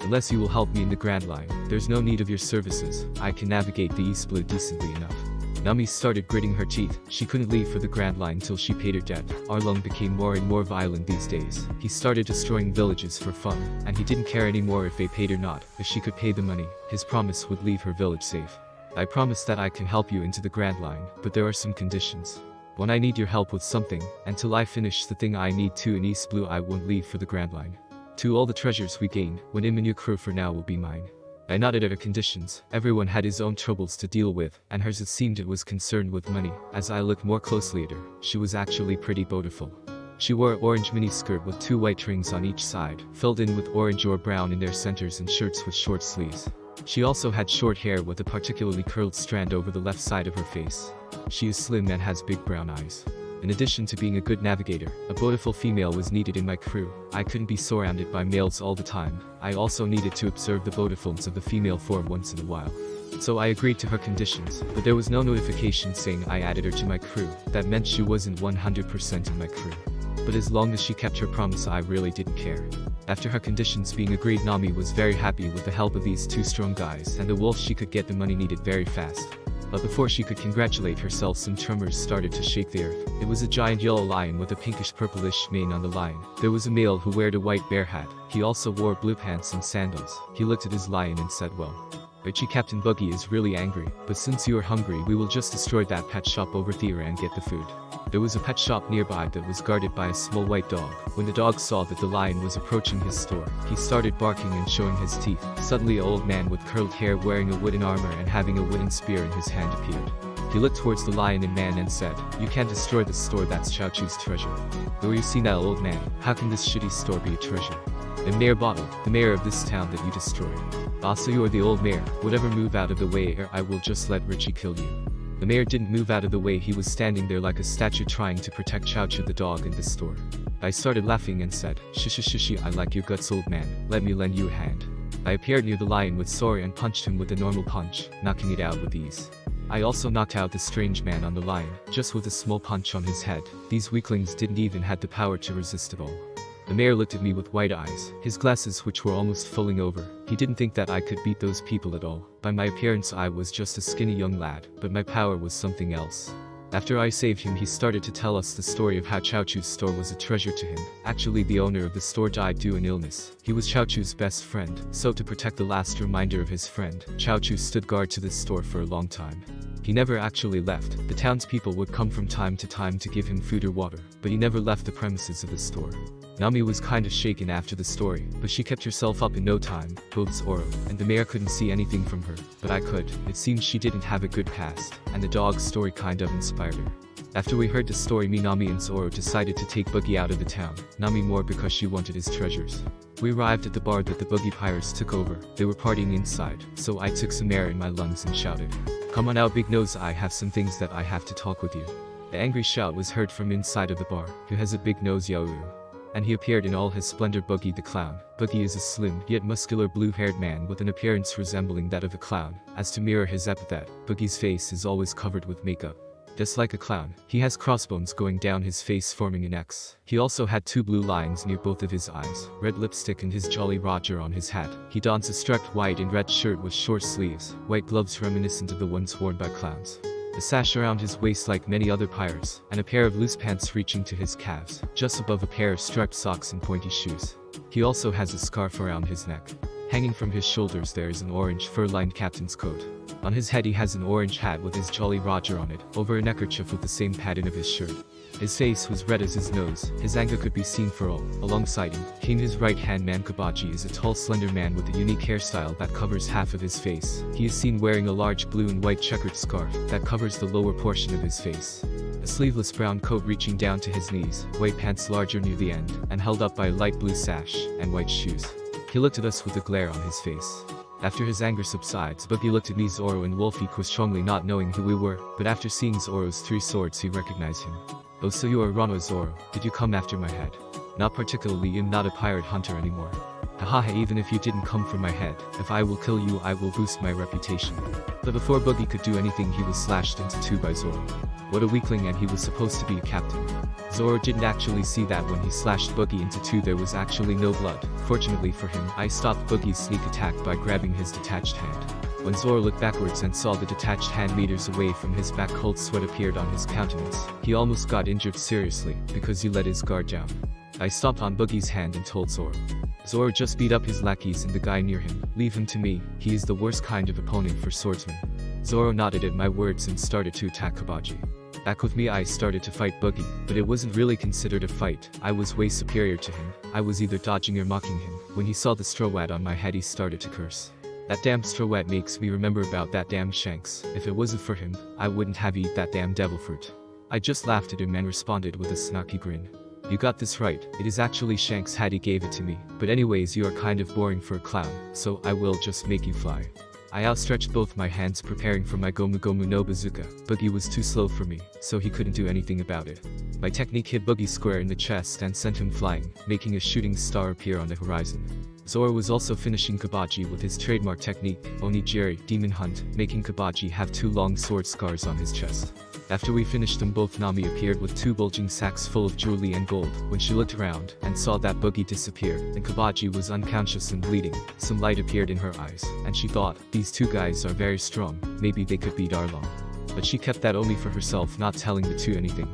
Unless you will help me in the Grand Line, there's no need of your services. I can navigate the East Blue decently enough. Nami started gritting her teeth. She couldn't leave for the Grand Line till she paid her debt. Arlong became more and more violent these days. He started destroying villages for fun, and he didn't care anymore if they paid or not. If she could pay the money, his promise would leave her village safe. I promise that I can help you into the Grand Line, but there are some conditions. When I need your help with something, until I finish the thing I need to in East Blue I won't leave for the Grand Line. 2. All the treasures we gained when I'm in your crew for now will be mine. I nodded at her conditions. Everyone had his own troubles to deal with, and hers it seemed it was concerned with money. As I looked more closely at her, she was actually pretty beautiful. She wore an orange miniskirt with 2 white rings on each side, filled in with orange or brown in their centers, and shirts with short sleeves. She also had short hair with a particularly curled strand over the left side of her face. She is slim and has big brown eyes. In addition to being a good navigator, a beautiful female was needed in my crew. I couldn't be surrounded by males all the time. I also needed to observe the beautifulness of the female form once in a while. So I agreed to her conditions, but there was no notification saying I added her to my crew. That meant she wasn't 100% in my crew. But as long as she kept her promise, I really didn't care. After her conditions being agreed, Nami was very happy with the help of these 2 strong guys and the wolf. She could get the money needed very fast. But before she could congratulate herself, some tremors started to shake the earth. It was a giant yellow lion with a pinkish-purplish mane on the lion. There was a male who wore a white bear hat. He also wore blue pants and sandals. He looked at his lion and said, "Well, Richie, Captain Buggy is really angry, but since you are hungry, we will just destroy that pet shop over there and get the food." There was a pet shop nearby that was guarded by a small white dog. When the dog saw that the lion was approaching his store, he started barking and showing his teeth. Suddenly, an old man with curled hair wearing a wooden armor and having a wooden spear in his hand appeared. He looked towards the lion and man and said, "You can't destroy the store, that's Chao Chu's treasure." "Where you seen that, old man? How can this shitty store be a treasure?" "The mayor bottle, the mayor of this town that you destroyed." "So you're the old mayor. Whatever, move out of the way or I will just let Richie kill you." The mayor didn't move out of the way. He was standing there like a statue trying to protect Chao Chu the dog in the store. I started laughing and said, "Shishi, I like your guts, old man. Let me lend you a hand." I appeared near the lion with sword and punched him with a normal punch, knocking it out with ease. I also knocked out the strange man on the lion, just with a small punch on his head. These weaklings didn't even have the power to resist at all. The mayor looked at me with wide eyes, his glasses which were almost falling over. He didn't think that I could beat those people at all. By my appearance I was just a skinny young lad, but my power was something else. After I saved him, he started to tell us the story of how Chao Chu's store was a treasure to him. Actually, the owner of the store died due to an illness. He was Chao Chu's best friend, so to protect the last reminder of his friend, Chao Chu stood guard to this store for a long time. He never actually left. The townspeople would come from time to time to give him food or water, but he never left the premises of the store. Nami was kinda shaken after the story, but she kept herself up in no time. Both Zoro and the mayor couldn't see anything from her, but I could. It seemed she didn't have a good past, and the dog's story kind of inspired her. After we heard the story, me, Nami, and Zoro decided to take Buggy out of the town. Nami more because she wanted his treasures. We arrived at the bar that the Buggy pirates took over. They were partying inside, so I took some air in my lungs and shouted, "Come on out, Big Nose, I have some things that I have to talk with you." The angry shout was heard from inside of the bar. "Who has a big nose, Yaoru?" And he appeared in all his splendor. Buggy the clown. Buggy is a slim, yet muscular blue-haired man with an appearance resembling that of a clown. As to mirror his epithet, Buggy's face is always covered with makeup. Just like a clown, he has crossbones going down his face forming an X. He also had 2 blue lines near both of his eyes, red lipstick and his Jolly Roger on his hat. He dons a striped white and red shirt with short sleeves, white gloves reminiscent of the ones worn by clowns, a sash around his waist like many other pirates, and a pair of loose pants reaching to his calves, just above a pair of striped socks and pointy shoes. He also has a scarf around his neck. Hanging from his shoulders there is an orange fur-lined captain's coat. On his head he has an orange hat with his Jolly Roger on it, over a neckerchief with the same pattern of his shirt. His face was red as his nose. His anger could be seen for all. Alongside him, came his right-hand man. Kabaji is a tall, slender man with a unique hairstyle that covers half of his face. He is seen wearing a large blue and white checkered scarf that covers the lower portion of his face. A sleeveless brown coat reaching down to his knees, white pants larger near the end, and held up by a light blue sash, and white shoes. He looked at us with a glare on his face. After his anger subsides, Buggy looked at me, Zoro, and Wolfie strongly, not knowing who we were, but after seeing Zoro's 3 swords he recognized him. "Oh, so you are Rano, Zoro. Did you come after my head?" "Not particularly, I'm not a pirate hunter anymore." "Haha, even if you didn't come for my head, if I will kill you I will boost my reputation." But before Buggy could do anything he was slashed into 2 by Zoro. What a weakling, and he was supposed to be a captain. Zoro didn't actually see that when he slashed Buggy into 2 there was actually no blood. Fortunately for him, I stopped Buggy's sneak attack by grabbing his detached hand. When Zoro looked backwards and saw the detached hand meters away from his back, cold sweat appeared on his countenance. He almost got injured seriously, because he let his guard down. I stomped on Buggy's hand and told Zoro. Zoro just beat up his lackeys and the guy near him. "Leave him to me, he is the worst kind of opponent for swordsmen." Zoro nodded at my words and started to attack Kabaji. Back with me I started to fight Buggy, but it wasn't really considered a fight. I was way superior to him. I was either dodging or mocking him. When he saw the strowad on my head he started to curse. That damn Strowet makes me remember about that damn Shanks. If it wasn't for him, I wouldn't have eat that damn devil fruit. I just laughed at him and responded with a snarky grin. You got this right, it is actually Shanks Hattie gave it to me, but anyways you are kind of boring for a clown, so I will just make you fly. I outstretched both my hands preparing for my Gomu Gomu no Bazooka. Boogie was too slow for me, so he couldn't do anything about it. My technique hit Boogie square in the chest and sent him flying, making a shooting star appear on the horizon. Zoro was also finishing Kabaji with his trademark technique, Onigiri, Demon Hunt, making Kabaji have 2 long sword scars on his chest. After we finished them both, Nami appeared with 2 bulging sacks full of jewelry and gold. When she looked around and saw that Boogie disappear and Kabaji was unconscious and bleeding, some light appeared in her eyes, and she thought, these 2 guys are very strong, maybe they could beat Arlong. But she kept that only for herself, not telling the 2 anything.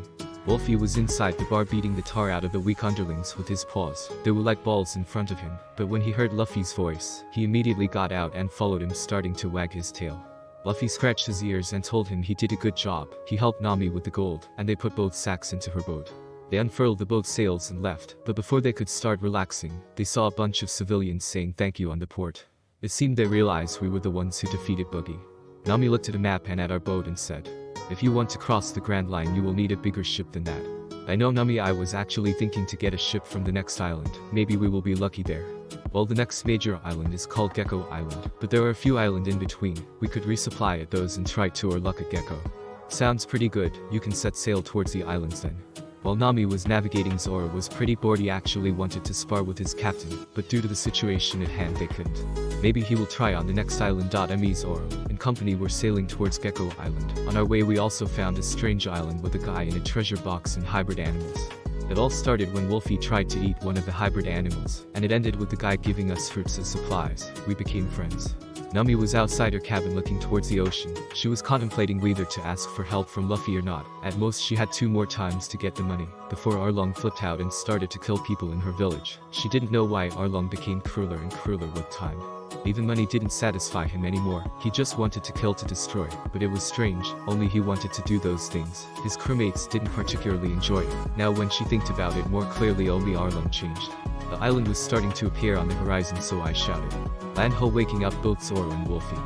Wolfie was inside the bar beating the tar out of the weak underlings with his paws. They were like balls in front of him, but when he heard Luffy's voice, he immediately got out and followed him, starting to wag his tail. Luffy scratched his ears and told him he did a good job. He helped Nami with the gold, and they put both sacks into her boat. They unfurled the boat's sails and left, but before they could start relaxing, they saw a bunch of civilians saying thank you on the port. It seemed they realized we were the ones who defeated Boogie. Nami looked at a map and at our boat and said, if you want to cross the Grand Line you will need a bigger ship than that. I know, Nami, I was actually thinking to get a ship from the next island. Maybe we will be lucky there. Well, the next major island is called Gecko Island, but there are a few islands in between. We could resupply at those and try to our luck at Gecko. Sounds pretty good, you can set sail towards the islands then. While Nami was navigating, Zoro was pretty bored. He actually wanted to spar with his captain, but due to the situation at hand they couldn't. Maybe he will try on the next island. Me, Zoro and company were sailing towards Gecko Island. On our way we also found a strange island with a guy in a treasure box and hybrid animals. It all started when Wolfie tried to eat one of the hybrid animals, and it ended with the guy giving us fruits as supplies. We became friends. Nami was outside her cabin looking towards the ocean. She was contemplating whether to ask for help from Luffy or not. At most she had 2 more times to get the money, before Arlong flipped out and started to kill people in her village. She didn't know why Arlong became crueler and crueler with time. Even money didn't satisfy him anymore. He just wanted to kill to destroy, but it was strange, only he wanted to do those things. His crewmates didn't particularly enjoy it. Now when she thinked about it more clearly, only Arlong changed. The island was starting to appear on the horizon, so I shouted, "Land ho!" waking up both Zoro and Wolfie.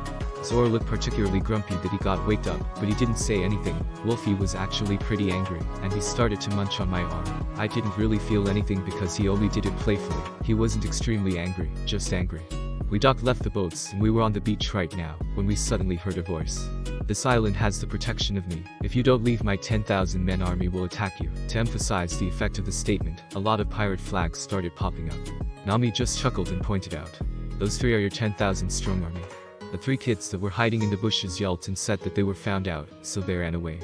Zoro looked particularly grumpy that he got waked up, but he didn't say anything. Wolfie was actually pretty angry, and he started to munch on my arm. I didn't really feel anything because he only did it playfully. He wasn't extremely angry, just angry. We docked, left the boats, and we were on the beach right now, when we suddenly heard a voice. "This island has the protection of me. If you don't leave, my 10,000 men army will attack you." To emphasize the effect of the statement, a lot of pirate flags started popping up. Nami just chuckled and pointed out, "Those 3 are your 10,000 strong army." The 3 kids that were hiding in the bushes yelped and said that they were found out, so they ran away.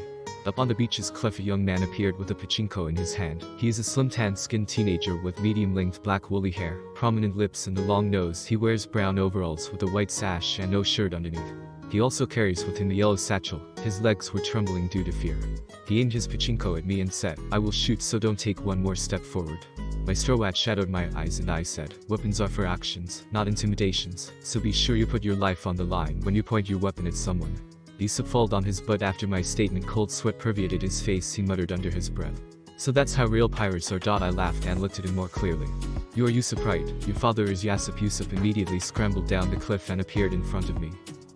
Up on the beach's cliff, a young man appeared with a pachinko in his hand. He is a slim tan-skinned teenager with medium-length black woolly hair, prominent lips and a long nose. He wears brown overalls with a white sash and no shirt underneath. He also carries with him a yellow satchel. His legs were trembling due to fear. He aimed his pachinko at me and said, "I will shoot, so don't take one more step forward." My strowat shadowed my eyes and I said, "Weapons are for actions, not intimidations, so be sure you put your life on the line when you point your weapon at someone." Usopp fell on his butt after my statement. Cold sweat permeated his face. He muttered under his breath, "So that's how real pirates are." I laughed and looked at him more clearly. "You are Usopp, right? Your father is Usopp." Usopp immediately scrambled down the cliff and appeared in front of me.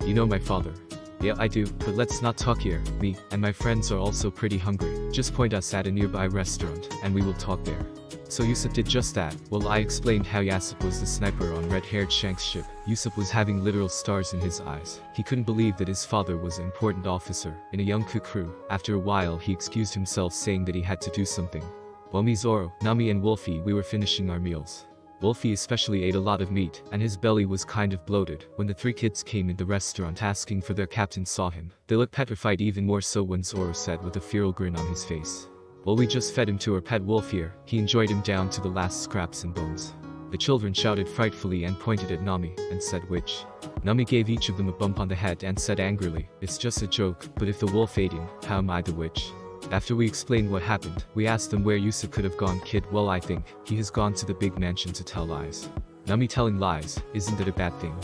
"You know my father?" "Yeah, I do, but let's not talk here. Me and my friends are also pretty hungry. Just point us at a nearby restaurant, and we will talk there." So Usopp did just that. Well, I explained how Usopp was the sniper on red-haired Shanks' ship. Usopp was having literal stars in his eyes. He couldn't believe that his father was an important officer in a young crew. After a while he excused himself, saying that he had to do something. While me, Zoro, Nami and Wolfie, we were finishing our meals. Wolfie especially ate a lot of meat, and his belly was kind of bloated. When the 3 kids came in the restaurant asking for their captain saw him, they looked petrified, even more so when Zoro said with a feral grin on his face, "Well, we just fed him to our pet wolf here. He enjoyed him down to the last scraps and bones." The children shouted frightfully and pointed at Nami, and said, "Witch." Nami gave each of them a bump on the head and said angrily, "It's just a joke, but if the wolf ate him, how am I the witch?" After we explained what happened, we asked them where Usopp could have gone. "Kid, well, I think he has gone to the big mansion to tell lies." Nami, telling lies, isn't that a bad thing?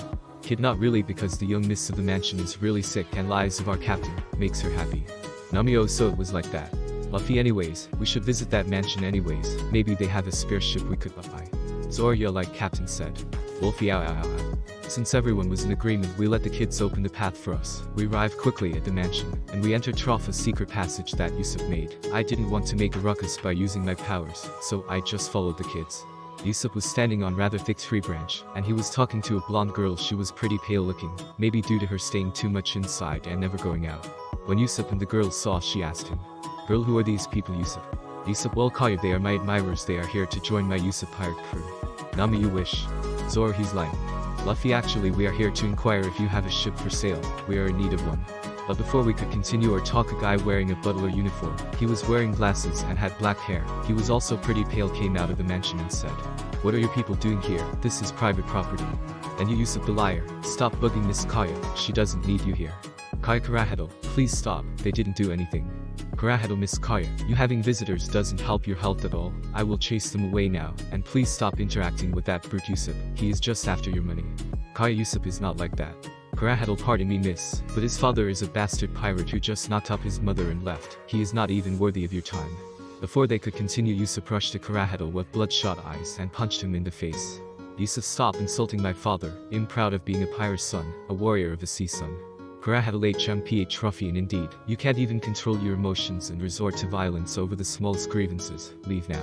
Kid, not really, because the young miss of the mansion is really sick and lies of our captain makes her happy. Nami, oh, so it was like that. Luffy, anyways, we should visit that mansion anyways. Maybe they have a spare ship we could buy. Zoro, yeah, like Captain said. Wolfie, ow ow ow ow. Since everyone was in agreement, we let the kids open the path for us. We arrived quickly at the mansion, and we entered Trofa's secret passage that Usopp made. I didn't want to make a ruckus by using my powers, so I just followed the kids. Usopp was standing on rather thick tree branch, and he was talking to a blonde girl. She was pretty pale looking, maybe due to her staying too much inside and never going out. When Usopp and the girl saw, she asked him, "Girl, who are these people, Usopp?" Usopp, "Well, Kaya, they are my admirers. They are here to join my Usopp pirate crew." Nami, "You wish?" Zoro, "He's lying." Luffy, "Actually, we are here to inquire if you have a ship for sale. We are in need of one. But before we could continue our talk, a guy wearing a butler uniform, he was wearing glasses and had black hair, he was also pretty pale, came out of the mansion and said, "What are your people doing here? This is private property." And you, Usopp the liar, "Stop bugging Miss Kaya, she doesn't need you here." Kaya, Kurahito, "Please stop, they didn't do anything." Kurahito, "Miss Kaya, you having visitors doesn't help your health at all. I will chase them away now, and please stop interacting with that brute Usopp, he is just after your money." Kaya, "Usopp is not like that." Kurahito, "Pardon me, miss, but his father is a bastard pirate who just knocked up his mother and left. He is not even worthy of your time." Before they could continue, Usopp rushed to Kurahito with bloodshot eyes and punched him in the face. "Usopp, stop insulting my father. I'm proud of being a pirate's son, a warrior of the sea sun." Kurahito, "HMPH ruffian indeed. You can't even control your emotions and resort to violence over the smallest grievances. Leave now."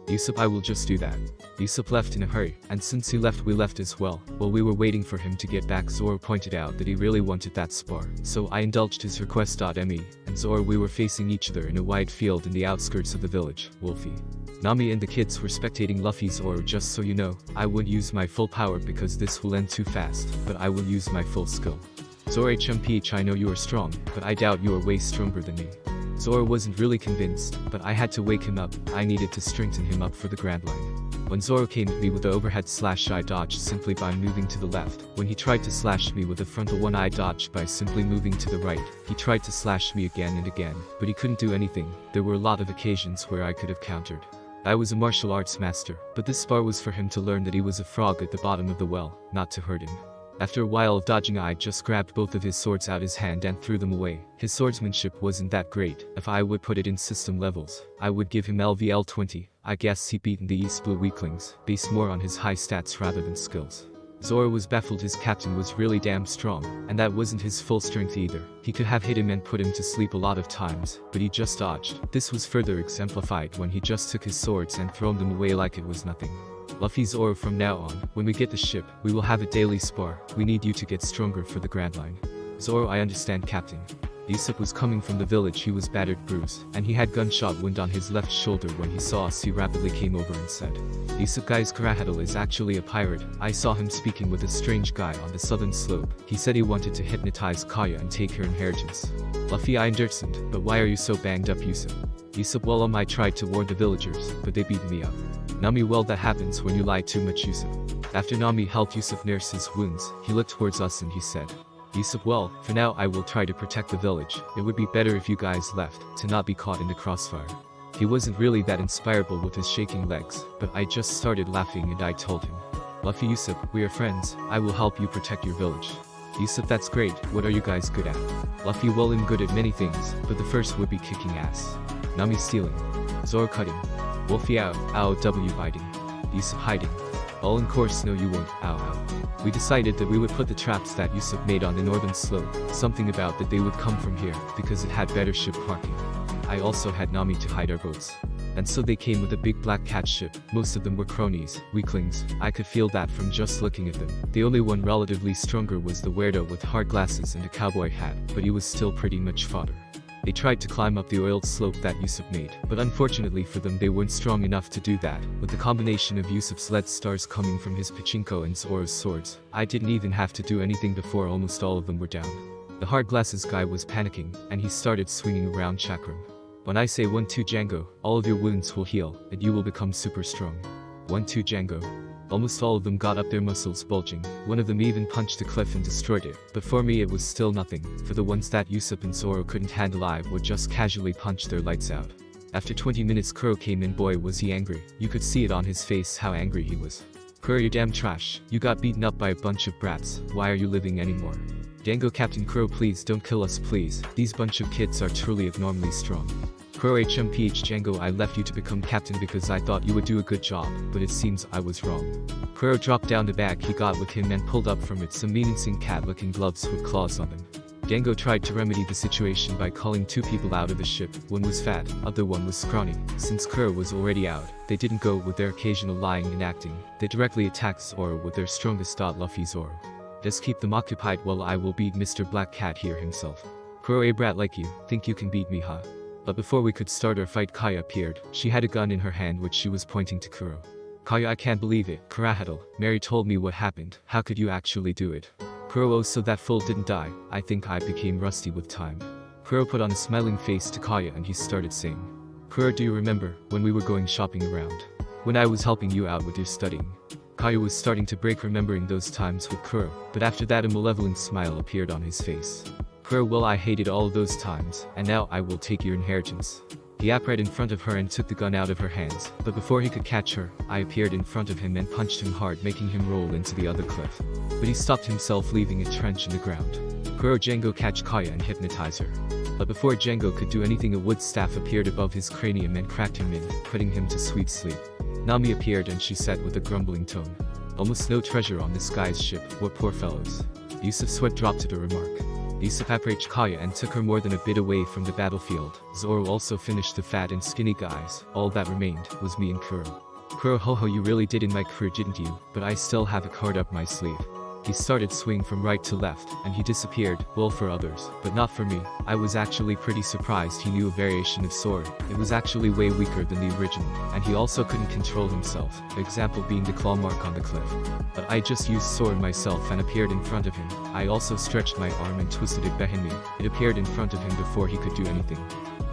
Usopp, "I will just do that." Usopp left in a hurry, and since he left, we left as well. While we were waiting for him to get back, Zoro pointed out that he really wanted that spar, so I indulged his request. Me and Zoro, we were facing each other in a wide field in the outskirts of the village. Wolfie, Nami and the kids were spectating Luffy's Zoro. "Just so you know, I won't use my full power because this will end too fast, but I will use my full skill." Zoro, "HMPH, I know you are strong, but I doubt you are way stronger than me." Zoro wasn't really convinced, but I had to wake him up. I needed to strengthen him up for the Grand Line. When Zoro came at me with the overhead slash, I dodged simply by moving to the left. When he tried to slash me with the frontal one, I dodged by simply moving to the right. He tried to slash me again and again, but he couldn't do anything. There were a lot of occasions where I could have countered. I was a martial arts master, but this spar was for him to learn that he was a frog at the bottom of the well, not to hurt him. After a while of dodging, I just grabbed both of his swords out his hand and threw them away. His swordsmanship wasn't that great. If I would put it in system levels, I would give him LVL 20. I guess he beaten the East Blue weaklings, based more on his high stats rather than skills. Zoro was baffled. His captain was really damn strong, and that wasn't his full strength either. He could have hit him and put him to sleep a lot of times, but he just dodged. This was further exemplified when he just took his swords and thrown them away like it was nothing. Luffy, Zoro, from now on, when we get the ship, we will have a daily spar. We need you to get stronger for the Grand Line. Zoro, I understand, Captain. Usopp was coming from the village. He was battered, bruised, and he had gunshot wound on his left shoulder. When he saw us, he rapidly came over and said, "Usopp, guys, Kurahito is actually a pirate. I saw him speaking with a strange guy on the southern slope. He said he wanted to hypnotize Kaya and take her inheritance." Luffy, I understand, but why are you so banged up, Usopp? Usopp, well, I tried to warn the villagers, but they beat me up. Nami, well, that happens when you lie too much, Usopp. After Nami helped Usopp nurse his wounds, he looked towards us and he said, "Usopp, well, for now I will try to protect the village. It would be better if you guys left, to not be caught in the crossfire." He wasn't really that inspirable with his shaking legs, but I just started laughing and I told him, "Luffy, Usopp, we are friends. I will help you protect your village." Usopp, that's great. What are you guys good at? Luffy, well, I'm good at many things, but the first would be kicking ass. Nami, stealing. Zoro, cutting. Wolfie, ow, W, biting. Usopp, hiding. All in course, no you won't, ow. We decided that we would put the traps that Usopp made on the northern slope, something about that they would come from here, because it had better ship parking. I also had Nami to hide our boats. And so they came with a big black cat ship. Most of them were cronies, weaklings. I could feel that from just looking at them. The only one relatively stronger was the weirdo with hard glasses and a cowboy hat, but he was still pretty much fodder. They tried to climb up the oiled slope that Usopp made, but unfortunately for them they weren't strong enough to do that. With the combination of Usopp's lead stars coming from his pachinko and Zoro's swords, I didn't even have to do anything before almost all of them were down. The hard glasses guy was panicking, and he started swinging around chakram. When I say 1-2 Django, all of your wounds will heal, and you will become super strong. 1-2 Django. Almost all of them got up, their muscles bulging. One of them even punched the cliff and destroyed it. But for me it was still nothing. For the ones that Usopp and Zoro couldn't handle, I would just casually punch their lights out. After 20 minutes Kuro came in. Boy was he angry. You could see it on his face how angry he was. "Kuro, you're damn trash. You got beaten up by a bunch of brats. Why are you living anymore?" Django, Captain Kuro, please don't kill us, please. These bunch of kids are truly abnormally strong. Pro HMPH Django, I left you to become captain because I thought you would do a good job, but it seems I was wrong. Kuro dropped down the bag he got with him and pulled up from it some menacing cat-looking gloves with claws on them. Django tried to remedy the situation by calling two people out of the ship. One was fat, other one was scrawny. Since Kuro was already out, they didn't go with their occasional lying and acting. They directly attacked Zoro with their strongest. Luffy Zoro. Just keep them occupied while I will beat Mr. Black Cat here himself. Kuro, a brat like you, think you can beat me, huh? But before we could start our fight, Kaya appeared. She had a gun in her hand which she was pointing to Kuro. Kaya, I can't believe it. Kurahadal, Mary told me what happened. How could you actually do it? Kuro, oh, so that fool didn't die. I think I became rusty with time. Kuro put on a smiling face to Kaya and he started saying, Kuro, do you remember when we were going shopping around? When I was helping you out with your studying? Kaya was starting to break remembering those times with Kuro, but after that a malevolent smile appeared on his face. Kuro, well, I hated all of those times, and now I will take your inheritance. He appeared right in front of her and took the gun out of her hands, but before he could catch her, I appeared in front of him and punched him hard, making him roll into the other cliff. But he stopped himself, leaving a trench in the ground. Kuro, Django, catch Kaya and hypnotize her. But before Django could do anything, a wood staff appeared above his cranium and cracked him in, putting him to sweet sleep. Nami appeared and she said with a grumbling tone, almost no treasure on this guy's ship, what poor fellows. Usopp's sweat dropped at the remark. Usopp approached Kaya and took her more than a bit away from the battlefield. Zoro also finished the fat and skinny guys. All that remained was me and Kuro. Kuro, ho ho, you really did in my crew, didn't you? But I still have a card up my sleeve. He started swinging from right to left, and he disappeared. Well, for others, but not for me. I was actually pretty surprised he knew a variation of sword. It was actually way weaker than the original, and he also couldn't control himself, the example being the claw mark on the cliff. But I just used sword myself and appeared in front of him. I also stretched my arm and twisted it behind me. It appeared in front of him before he could do anything.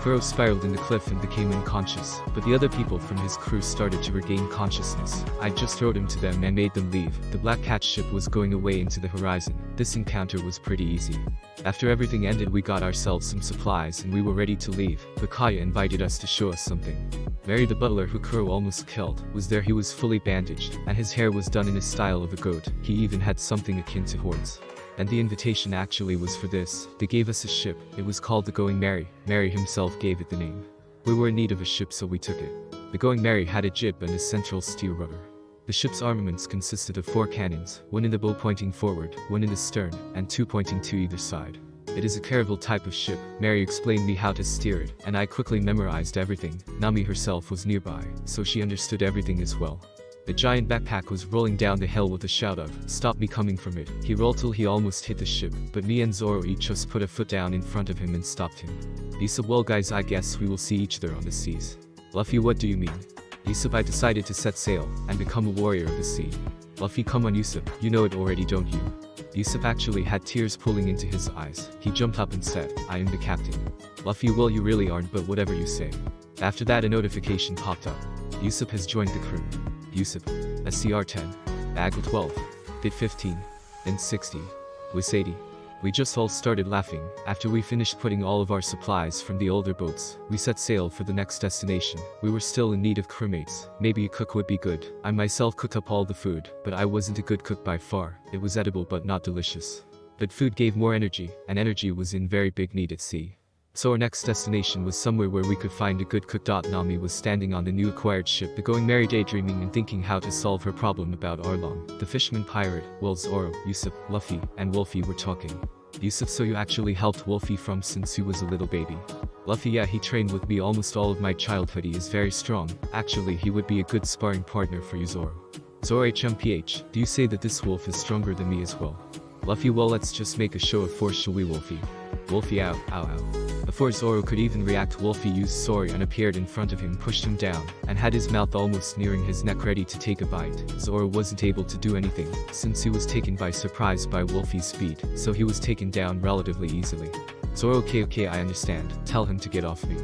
Kuro spiraled in the cliff and became unconscious, but the other people from his crew started to regain consciousness. I just threw him to them and made them leave. The Black Cat ship was going away into the horizon. This encounter was pretty easy. After everything ended, we got ourselves some supplies and we were ready to leave, but Kaya invited us to show us something. Mary, the butler who Kuro almost killed, was there. He was fully bandaged, and his hair was done in the style of a goat. He even had something akin to horns. And the invitation actually was for this. They gave us a ship. It was called the Going Merry. Merry himself gave it the name. We were in need of a ship, so we took it. The Going Merry had a jib and a central steel rudder. The ship's armaments consisted of 4 cannons, 1 in the bow pointing forward, 1 in the stern, and 2 pointing to either side. It is a caravel type of ship. Mary explained me how to steer it, and I quickly memorized everything. Nami herself was nearby, so she understood everything as well. The giant backpack was rolling down the hill with a shout of, "Stop me coming from it." He rolled till he almost hit the ship, but me and Zoro each just put a foot down in front of him and stopped him. Usopp, well guys, I guess we will see each other on the seas. Luffy, what do you mean? Usopp, I decided to set sail and become a warrior of the sea. Luffy, come on Usopp, you know it already, don't you? Usopp actually had tears pooling into his eyes. He jumped up and said, I am the captain. Luffy, well you really aren't, but whatever you say. After that a notification popped up. Usopp has joined the crew. Usopp, SCR-10, Bagel 12, Bit 15, then 60, was 80. We just all started laughing. After we finished putting all of our supplies from the older boats, we set sail for the next destination. We were still in need of crewmates. Maybe a cook would be good. I myself cooked up all the food, but I wasn't a good cook by far. It was edible but not delicious. But food gave more energy, and energy was in very big need at sea. So our next destination was somewhere where we could find a good cook. Nami was standing on the new acquired ship, the Going Merry, daydreaming and thinking how to solve her problem about Arlong, the fisherman pirate. Well, Zoro, Usopp, Luffy, and Wolfie were talking. Usopp, so you actually helped Wolfie from since he was a little baby? Luffy, yeah, he trained with me almost all of my childhood. He is very strong. Actually, he would be a good sparring partner for you, Zoro. Zoro, HMPH, do you say that this wolf is stronger than me as well? Luffy, well, let's just make a show of force, shall we, Wolfie? Wolfie, ow, ow, ow. Before Zoro could even react, Wolfie used Sori and appeared in front of him, pushed him down, and had his mouth almost nearing his neck ready to take a bite. Zoro wasn't able to do anything, since he was taken by surprise by Wolfie's speed, so he was taken down relatively easily. Zoro, okay, I understand. Tell him to get off me.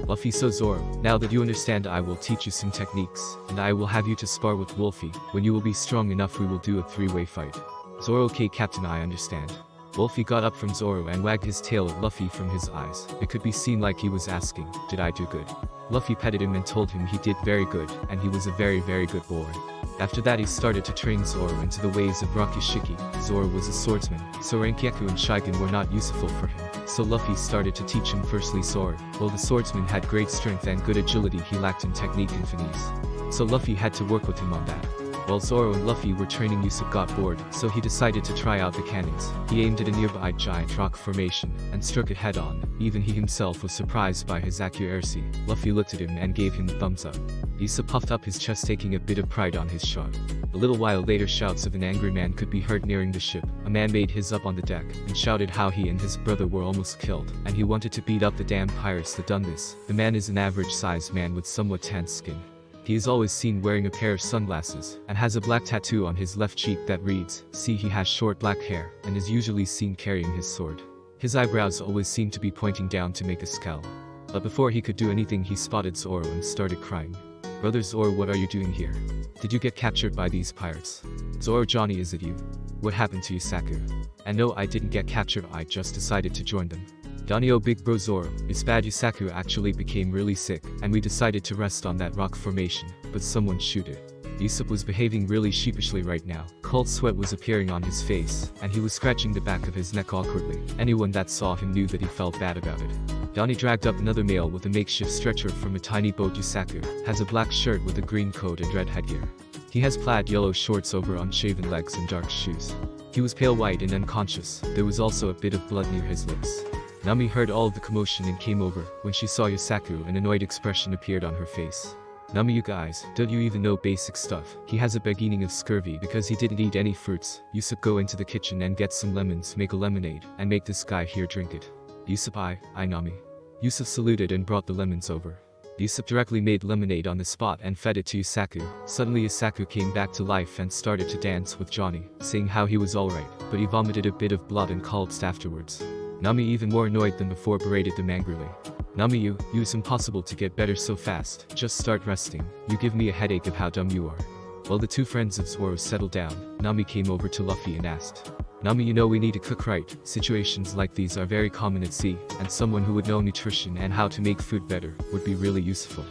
Luffy, so Zoro, now that you understand, I will teach you some techniques, and I will have you to spar with Wolfie. When you will be strong enough, we will do a 3-way fight. Zoro, okay, Captain, I understand. Wolfie got up from Zoro and wagged his tail at Luffy from his eyes. It could be seen like he was asking, did I do good? Luffy petted him and told him he did very good, and he was a very, very good boy. After that he started to train Zoro into the ways of Rakushiki. Zoro was a swordsman, so Rankyaku and Shigen were not useful for him. So Luffy started to teach him firstly sword. While the swordsman had great strength and good agility, he lacked in technique and finesse. So Luffy had to work with him on that. While Zoro and Luffy were training, Usopp got bored, so he decided to try out the cannons. He aimed at a nearby giant rock formation, and struck it head-on. Even he himself was surprised by his accuracy. Luffy looked at him and gave him the thumbs up. Usopp puffed up his chest, taking a bit of pride on his shot. A little while later, shouts of an angry man could be heard nearing the ship. A man made his up on the deck, and shouted how he and his brother were almost killed, and he wanted to beat up the damn pirates that done this. The man is an average-sized man with somewhat tan skin. He is always seen wearing a pair of sunglasses, and has a black tattoo on his left cheek that reads, "See." He has short black hair, and is usually seen carrying his sword. His eyebrows always seem to be pointing down to make a scowl. But before he could do anything, he spotted Zoro and started crying. "Brother Zoro, what are you doing here? Did you get captured by these pirates?" "Zoro, Johnny, is it you? What happened to Yusaku?" "And no, I didn't get captured, I just decided to join them." "Donnie, oh big bro Zoro, it's bad. Yusaku actually became really sick, and we decided to rest on that rock formation, but someone shoot it." Usopp was behaving really sheepishly right now. Cold sweat was appearing on his face, and he was scratching the back of his neck awkwardly. Anyone that saw him knew that he felt bad about it. Donnie dragged up another male with a makeshift stretcher from a tiny boat. Yusaku has a black shirt with a green coat and red headgear. He has plaid yellow shorts over unshaven legs and dark shoes. He was pale white and unconscious. There was also a bit of blood near his lips. Nami heard all of the commotion and came over. When she saw Yusaku, an annoyed expression appeared on her face. "Nami, you guys, don't you even know basic stuff? He has a beginning of scurvy because he didn't eat any fruits." Usopp, go into the kitchen and get some lemons, make a lemonade, and make this guy here drink it. Usopp, I Nami. Usopp saluted and brought the lemons over. Usopp directly made lemonade on the spot and fed it to Yusaku. Suddenly Yusaku came back to life and started to dance with Johnny, saying how he was alright, but he vomited a bit of blood and collapsed afterwards. Nami, even more annoyed than before, berated them angrily. "Nami, you, it's impossible to get better so fast. Just start resting. You give me a headache of how dumb you are." While the two friends of Zoro settled down, Nami came over to Luffy and asked, "Nami, you know we need to cook right. Situations like these are very common at sea, and someone who would know nutrition and how to make food better would be really useful."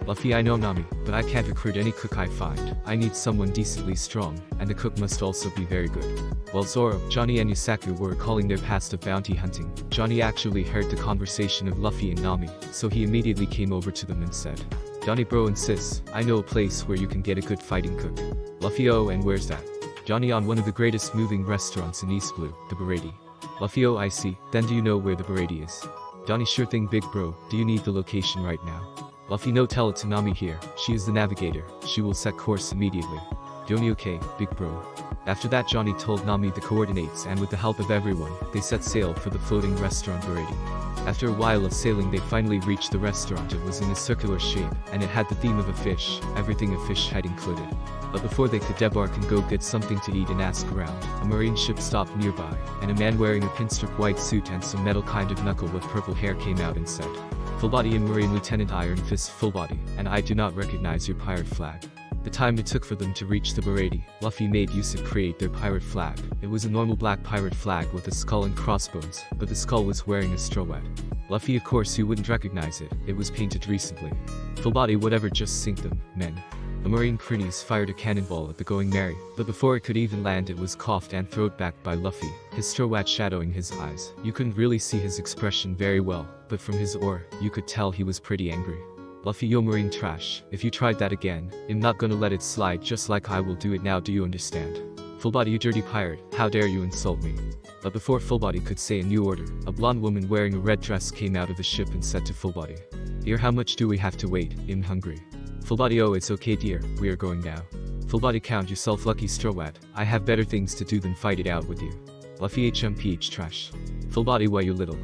Luffy, I know Nami, but I can't recruit any cook I find. I need someone decently strong, and the cook must also be very good. While Zoro, Johnny and Yusaku were recalling their past of bounty hunting, Johnny actually heard the conversation of Luffy and Nami, so he immediately came over to them and said, "Johnny bro and sis, I know a place where you can get a good fighting cook." Luffy, oh, and where's that? Johnny, on one of the greatest moving restaurants in East Blue, the Baratie. Luffy, oh, I see. Then do you know where the Baratie is? Johnny, sure thing big bro. Do you need the location right now? Luffy, no, tell it to Nami here. She is the navigator. She will set course immediately. Johnny, okay, big bro. After that, Johnny told Nami the coordinates, and with the help of everyone, they set sail for the floating restaurant Baratie. After a while of sailing, they finally reached the restaurant. It was in a circular shape, and it had the theme of a fish, everything a fish had included. But before they could debark and go get something to eat and ask around, a marine ship stopped nearby, and a man wearing a pinstripe white suit and some metal kind of knuckle with purple hair came out and said, "Full body and Marine Lieutenant Iron Fist, full body, and I do not recognize your pirate flag." The time it took for them to reach the Baratie, Luffy made Usopp create their pirate flag. It was a normal black pirate flag with a skull and crossbones, but the skull was wearing a straw hat. Luffy, of course you wouldn't recognize it, it was painted recently. Full body, whatever, just sink them, men. The Marine Crinies fired a cannonball at the Going Merry, but before it could even land it was coughed and thrown back by Luffy, his straw hat shadowing his eyes. You couldn't really see his expression very well, but from his aura, you could tell he was pretty angry. Luffy, yo marine trash, if you tried that again, I'm not gonna let it slide just like I will do it now, do you understand? Full body, you dirty pirate, how dare you insult me? But before Full Body could say a new order, a blonde woman wearing a red dress came out of the ship and said to Full Body, "Dear, how much do we have to wait? I'm hungry." Full Body, oh it's okay dear, we are going now. Full Body, count yourself lucky straw hat, I have better things to do than fight it out with you. Luffy, HMPH trash. Full Body, why you little?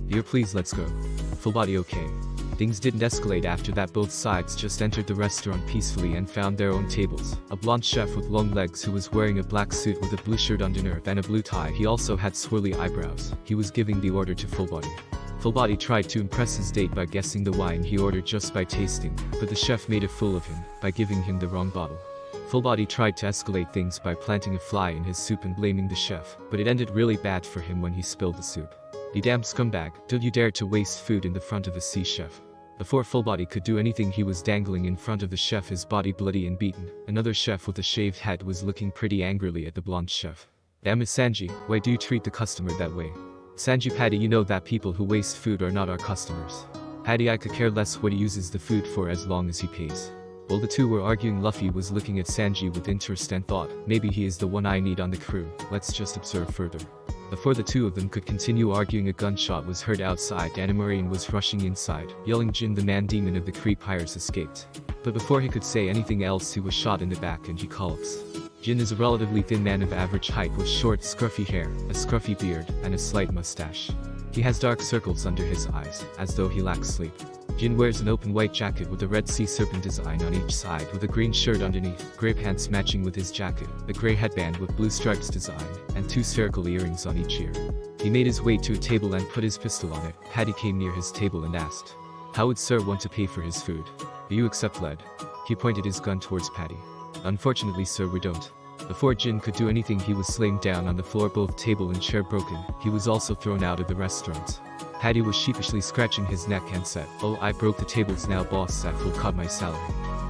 Dear, please let's go. Full Body, okay. Things didn't escalate after that. Both sides just entered the restaurant peacefully and found their own tables. A blonde chef with long legs who was wearing a black suit with a blue shirt underneath and a blue tie. He also had swirly eyebrows. He was giving the order to Full Body. Full Body tried to impress his date by guessing the wine he ordered just by tasting, but the chef made a fool of him by giving him the wrong bottle. Full Body tried to escalate things by planting a fly in his soup and blaming the chef, but it ended really bad for him when he spilled the soup. "You damn scumbag, don't you dare to waste food in the front of a sea chef." Before Fullbody could do anything, he was dangling in front of the chef, his body bloody and beaten. Another chef with a shaved head was looking pretty angrily at the blonde chef. Damn it, Sanji, why do you treat the customer that way? Sanji, Patty, you know that people who waste food are not our customers. Patty, I could care less what he uses the food for as long as he pays. While the two were arguing, Luffy was looking at Sanji with interest and thought, maybe he is the one I need on the crew, let's just observe further. Before the two of them could continue arguing, a gunshot was heard outside and a Marine was rushing inside, yelling, Jin, the man demon of the Krieg pirates escaped. But before he could say anything else, he was shot in the back and he collapsed. Jin is a relatively thin man of average height with short, scruffy hair, a scruffy beard, and a slight mustache. He has dark circles under his eyes, as though he lacks sleep. Jin wears an open white jacket with a red sea serpent design on each side with a green shirt underneath, grey pants matching with his jacket, a grey headband with blue stripes design, and 2 spherical earrings on each ear. He made his way to a table and put his pistol on it. Patty came near his table and asked, how would sir want to pay for his food? Do you accept lead? He pointed his gun towards Patty. Unfortunately, sir, we don't. Before Jin could do anything, he was slain down on the floor, both table and chair broken. He was also thrown out of the restaurant. Patty was sheepishly scratching his neck and said, oh, I broke the tables now, boss, that will cut my salary.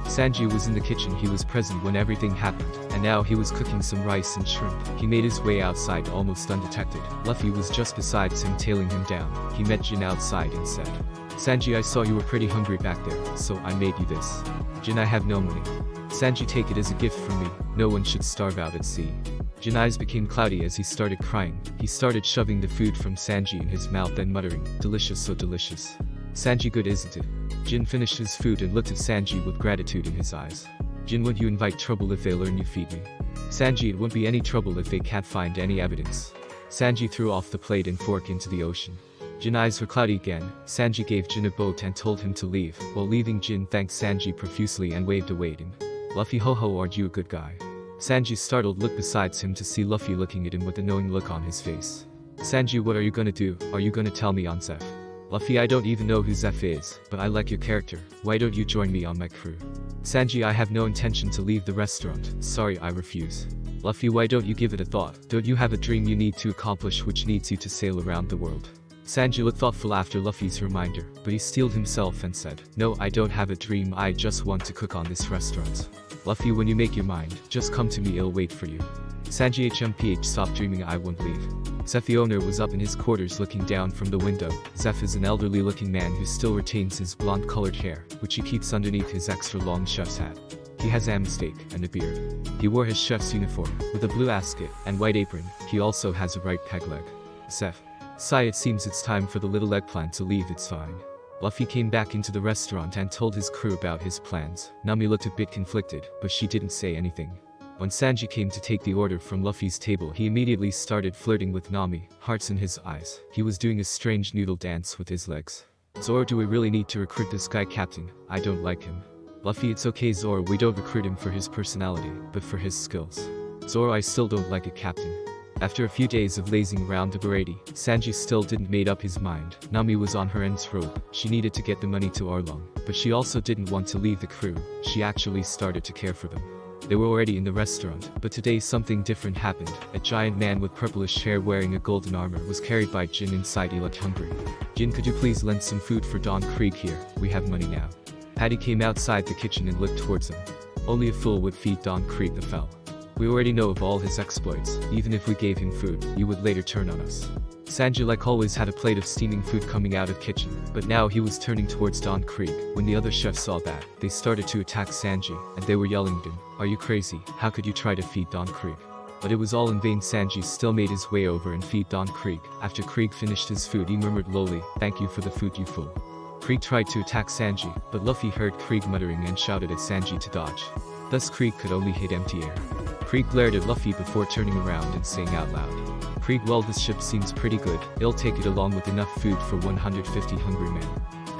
Sanji was in the kitchen. He was present when everything happened, and now he was cooking some rice and shrimp. He made his way outside almost undetected. Luffy was just beside him, tailing him down. He met Jin outside and said, Sanji, I saw you were pretty hungry back there, so I made you this. Jin, I have no money. Sanji, take it as a gift from me. No one should starve out at sea. Jin's eyes became cloudy as he started crying. He started shoving the food from Sanji in his mouth and muttering, delicious, so delicious. Sanji, good, isn't it? Jin finished his food and looked at Sanji with gratitude in his eyes. Jin, won't you invite trouble if they learn you feed me? Sanji, it won't be any trouble if they can't find any evidence. Sanji threw off the plate and fork into the ocean. Jin's eyes were cloudy again. Sanji gave Jin a boat and told him to leave. While leaving, Jin thanked Sanji profusely and waved away at him. Luffy, ho ho, aren't you a good guy? Sanji startled looked beside him to see Luffy looking at him with a knowing look on his face. Sanji, what are you gonna do? Are you gonna tell me on Zeph? Luffy, I don't even know who Zeph is, but I like your character. Why don't you join me on my crew? Sanji, I have no intention to leave the restaurant. Sorry, I refuse. Luffy, why don't you give it a thought? Don't you have a dream you need to accomplish which needs you to sail around the world? Sanji looked thoughtful after Luffy's reminder, but he steeled himself and said, no, I don't have a dream, I just want to cook on this restaurant. Luffy, when you make your mind, just come to me, I'll wait for you. Sanji, HMPH, stop dreaming, I won't leave. Zeph, the owner, was up in his quarters looking down from the window. Zeph is an elderly looking man who still retains his blonde colored hair, which he keeps underneath his extra long chef's hat. He has a mistake and a beard. He wore his chef's uniform, with a blue ascot and white apron. He also has a right peg leg. Zeph. Sigh, it seems it's time for the little eggplant to leave, it's fine. Luffy came back into the restaurant and told his crew about his plans. Nami looked a bit conflicted, but she didn't say anything. When Sanji came to take the order from Luffy's table, he immediately started flirting with Nami, hearts in his eyes. He was doing a strange noodle dance with his legs. Zoro, do we really need to recruit this guy, Captain? I don't like him. Luffy, it's okay, Zoro, we don't recruit him for his personality, but for his skills. Zoro, I still don't like it, Captain. After a few days of lazing around the Baratie, Sanji still didn't made up his mind. Nami was on her end's rope. She needed to get the money to Arlong, but she also didn't want to leave the crew. She actually started to care for them. They were already in the restaurant, but today something different happened. A giant man with purplish hair wearing a golden armor was carried by Jin inside. He looked hungry. Jin, could you please lend some food for Don Krieg here? We have money now. Patty came outside the kitchen and looked towards him. Only a fool would feed Don Krieg the fell. We already know of all his exploits. Even if we gave him food, he would later turn on us. Sanji, like always, had a plate of steaming food coming out of kitchen, but now he was turning towards Don Krieg. When the other chefs saw that, they started to attack Sanji, and they were yelling at him, are you crazy? How could you try to feed Don Krieg? But it was all in vain. Sanji still made his way over and feed Don Krieg. After Krieg finished his food, he murmured lowly, thank you for the food, you fool. Krieg tried to attack Sanji, but Luffy heard Krieg muttering and shouted at Sanji to dodge. Thus Krieg could only hit empty air. Krieg glared at Luffy before turning around and saying out loud, Krieg, well, this ship seems pretty good. I'll take it along with enough food for 150 hungry men.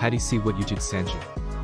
Patty, see what you did, Sanji.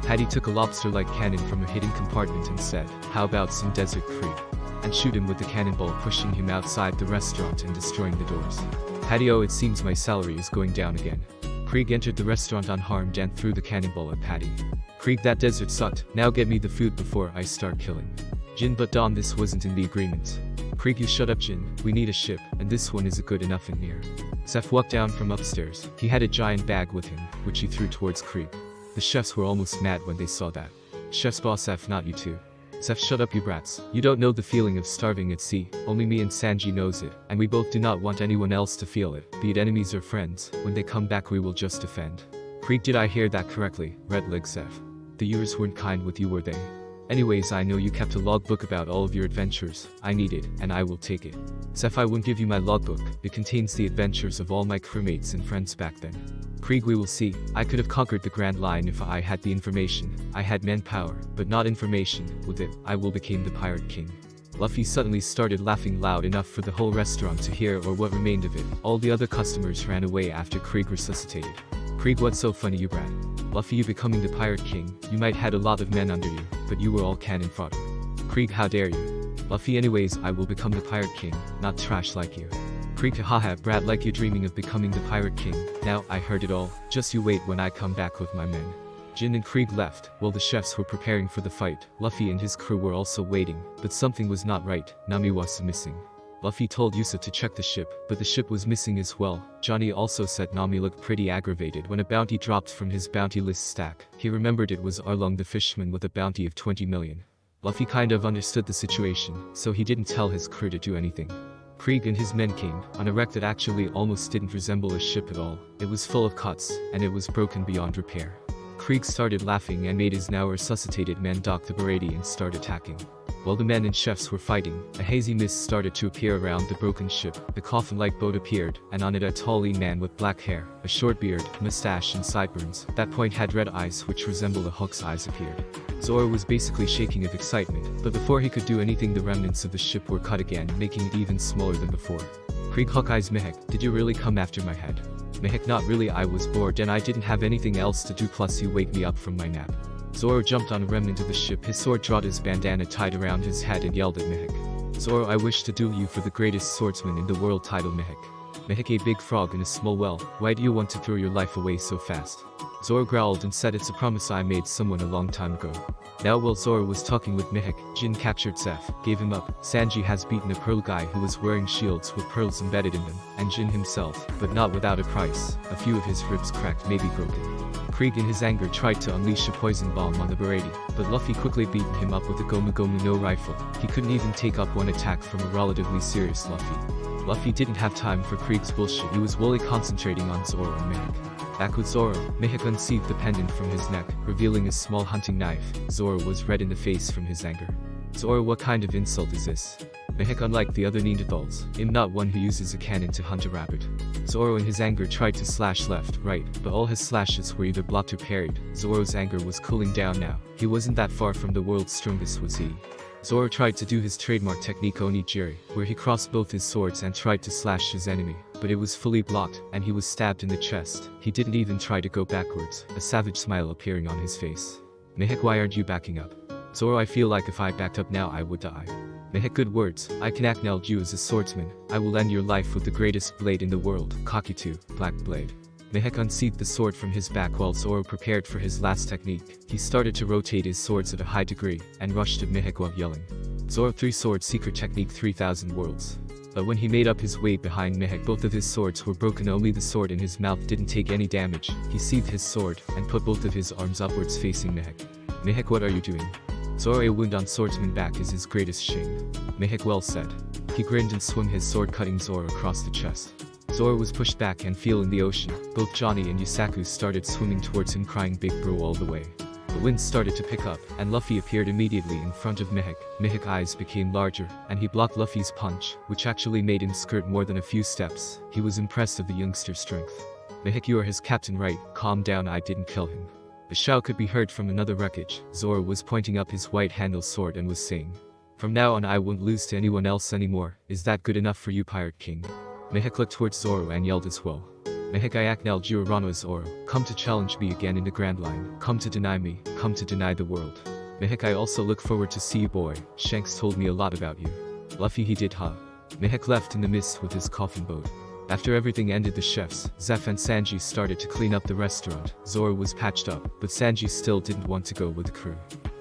Patty took a lobster-like cannon from a hidden compartment and said, how about some desert Krieg? And shoot him with the cannonball, pushing him outside the restaurant and destroying the doors. Patty, oh, it seems my salary is going down again. Krieg entered the restaurant unharmed and threw the cannonball at Patty. Krieg, that desert sucked. Now get me the food before I start killing. Jin, but Don, this wasn't in the agreement. Krieg, you shut up, Jin. We need a ship, and this one is good enough in here. Zeph walked down from upstairs. He had a giant bag with him, which he threw towards Krieg. The chefs were almost mad when they saw that. Chef's boss F, not you two. Zeph, shut up you brats. You don't know the feeling of starving at sea. Only me and Sanji knows it, and we both do not want anyone else to feel it, be it enemies or friends. When they come back we will just defend. Krieg, did I hear that correctly? Red leg Zeph. The years weren't kind with you, were they? Anyways, I know you kept a logbook about all of your adventures. I need it, and I will take it. Zeph, I won't give you my logbook. It contains the adventures of all my crewmates and friends back then. Krieg, we will see. I could have conquered the Grand Line if I had the information. I had manpower, but not information. With it, I will become the Pirate King. Luffy suddenly started laughing loud enough for the whole restaurant to hear, or what remained of it. All the other customers ran away after Krieg resuscitated. Krieg, what's so funny, you brat? Luffy, you becoming the Pirate King. You might had a lot of men under you, but you were all cannon fodder. Krieg, how dare you? Luffy, anyways, I will become the Pirate King, not trash like you. Krieg, haha, brat, like you're dreaming of becoming the Pirate King. Now, I heard it all. Just you wait when I come back with my men. Jin and Krieg left, while the chefs were preparing for the fight. Luffy and his crew were also waiting, but something was not right. Nami was missing. Luffy told Usopp to check the ship, but the ship was missing as well. Johnny also said Nami looked pretty aggravated when a bounty dropped from his bounty list stack. He remembered it was Arlong the fisherman with a bounty of 20 million. Luffy kind of understood the situation, so he didn't tell his crew to do anything. Krieg and his men came on a wreck that actually almost didn't resemble a ship at all. It was full of cuts, and it was broken beyond repair. Krieg started laughing and made his now resuscitated men dock the Baratie and start attacking. While the men and chefs were fighting, a hazy mist started to appear around the broken ship. The coffin-like boat appeared, and on it a tall lean man with black hair, a short beard, mustache and sideburns. That point had red eyes which resembled a hook's eyes appeared. Zoro was basically shaking of excitement, but before he could do anything the remnants of the ship were cut again, making it even smaller than before. Krieg, Hawkeye's Mihek, did you really come after my head? Mihek, not really, I was bored and I didn't have anything else to do, plus you wake me up from my nap. Zoro jumped on a remnant of the ship, his sword drawn, his bandana tied around his head, and yelled at Mihek. Zoro, I wish to duel you for the greatest swordsman in the world title, Mihek. Mihek, a big frog in a small well, why do you want to throw your life away so fast? Zoro growled and said, it's a promise I made someone a long time ago. Now while Zoro was talking with Mihek, Jin captured Zeph, gave him up. Sanji has beaten a pearl guy who was wearing shields with pearls embedded in them, and Jin himself, but not without a price. A few of his ribs cracked, maybe broken. Krieg in his anger tried to unleash a poison bomb on the Baratie, but Luffy quickly beat him up with a Gomu Gomu no rifle. He couldn't even take up one attack from a relatively serious Luffy. Luffy didn't have time for Krieg's bullshit, he was wholly concentrating on Zoro and Mihek. Back with Zoro, Mihek unsheathed the pendant from his neck, revealing a small hunting knife. Zoro was red in the face from his anger. Zoro, what kind of insult is this? Mihek, unlike the other Neanderthals, I'm not one who uses a cannon to hunt a rabbit. Zoro in his anger tried to slash left, right, but all his slashes were either blocked or parried. Zoro's anger was cooling down now. He wasn't that far from the world's strongest, was he? Zoro tried to do his trademark technique onigiri, where he crossed both his swords and tried to slash his enemy, but it was fully blocked, and he was stabbed in the chest. He didn't even try to go backwards, a savage smile appearing on his face. Mihek, why aren't you backing up? Zoro, I feel like if I backed up now I would die. Mihek, good words. I can acknowledge you as a swordsman. I will end your life with the greatest blade in the world, Kakitu, Black Blade. Mihek unsheathed the sword from his back while Zoro prepared for his last technique. He started to rotate his swords at a high degree, and rushed at Mihek while yelling. Zoro 3-sword secret technique 3000 worlds. But when he made up his way behind Mihek, both of his swords were broken, only the sword in his mouth didn't take any damage. He sheathed his sword, and put both of his arms upwards facing Mihek. Mihek, what are you doing? Zoro, a wound on swordsman back is his greatest shame. Mihek, well said. He grinned and swung his sword, cutting Zoro across the chest. Zoro was pushed back and fell in the ocean. Both Johnny and Yusaku started swimming towards him, crying big bro all the way. The wind started to pick up, and Luffy appeared immediately in front of Mihek. Mihek's eyes became larger, and he blocked Luffy's punch, which actually made him skirt more than a few steps. He was impressed of the youngster's strength. Mihek, you are his captain, right? Calm down, I didn't kill him. A shout could be heard from another wreckage. Zoro was pointing up his white-handled sword and was saying, from now on I won't lose to anyone else anymore. Is that good enough for you, Pirate King? Mihek looked towards Zoro and yelled as well. Mihek, I acknowledge you, Rano Zoro. Come to challenge me again in the Grand Line. Come to deny me. Come to deny the world. Mihek, I also look forward to see you, boy. Shanks told me a lot about you. Luffy, he did, huh? Mihek left in the mist with his coffin boat. After everything ended, the chefs, Zeph and Sanji, started to clean up the restaurant. Zoro was patched up, but Sanji still didn't want to go with the crew.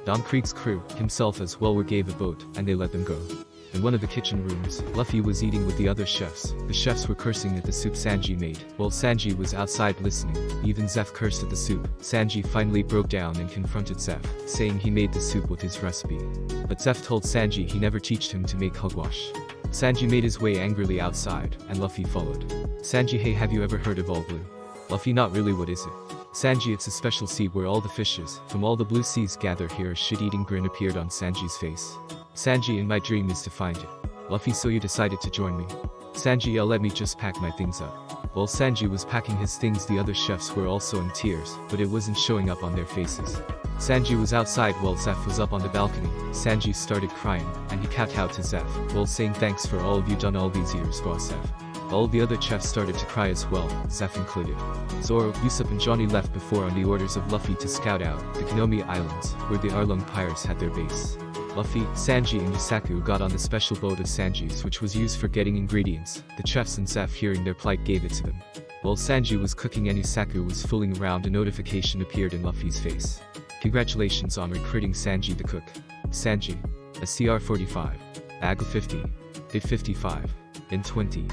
Don Krieg's crew, himself as well, were gave a boat, and they let them go. In one of the kitchen rooms, Luffy was eating with the other chefs. The chefs were cursing at the soup Sanji made, while Sanji was outside listening. Even Zeph cursed at the soup. Sanji finally broke down and confronted Zeph, saying he made the soup with his recipe. But Zeph told Sanji he never taught him to make hogwash. Sanji made his way angrily outside, and Luffy followed. Sanji, hey, have you ever heard of All Blue? Luffy, not really, what is it? Sanji, it's a special sea where all the fishes from all the blue seas gather here. A shit-eating grin appeared on Sanji's face. Sanji, and my dream is to find it. Luffy, so you decided to join me? Sanji, let me just pack my things up. While Sanji was packing his things, the other chefs were also in tears, but it wasn't showing up on their faces. Sanji was outside while Zeph was up on the balcony. Sanji started crying, and he cat out to Zeph, while saying thanks for all you've done all these years, boss Zeph. All the other chefs started to cry as well, Zeph included. Zoro, Usopp and Johnny left before on the orders of Luffy to scout out the Konomi Islands, where the Arlong pirates had their base. Luffy, Sanji and Yusaku got on the special boat of Sanji's, which was used for getting ingredients. The chefs and Zeph, hearing their plight, gave it to them. While Sanji was cooking and Yusaku was fooling around, a notification appeared in Luffy's face. Congratulations on recruiting Sanji the cook. Sanji. A CR 45. AG 50. Bit 55. In 20.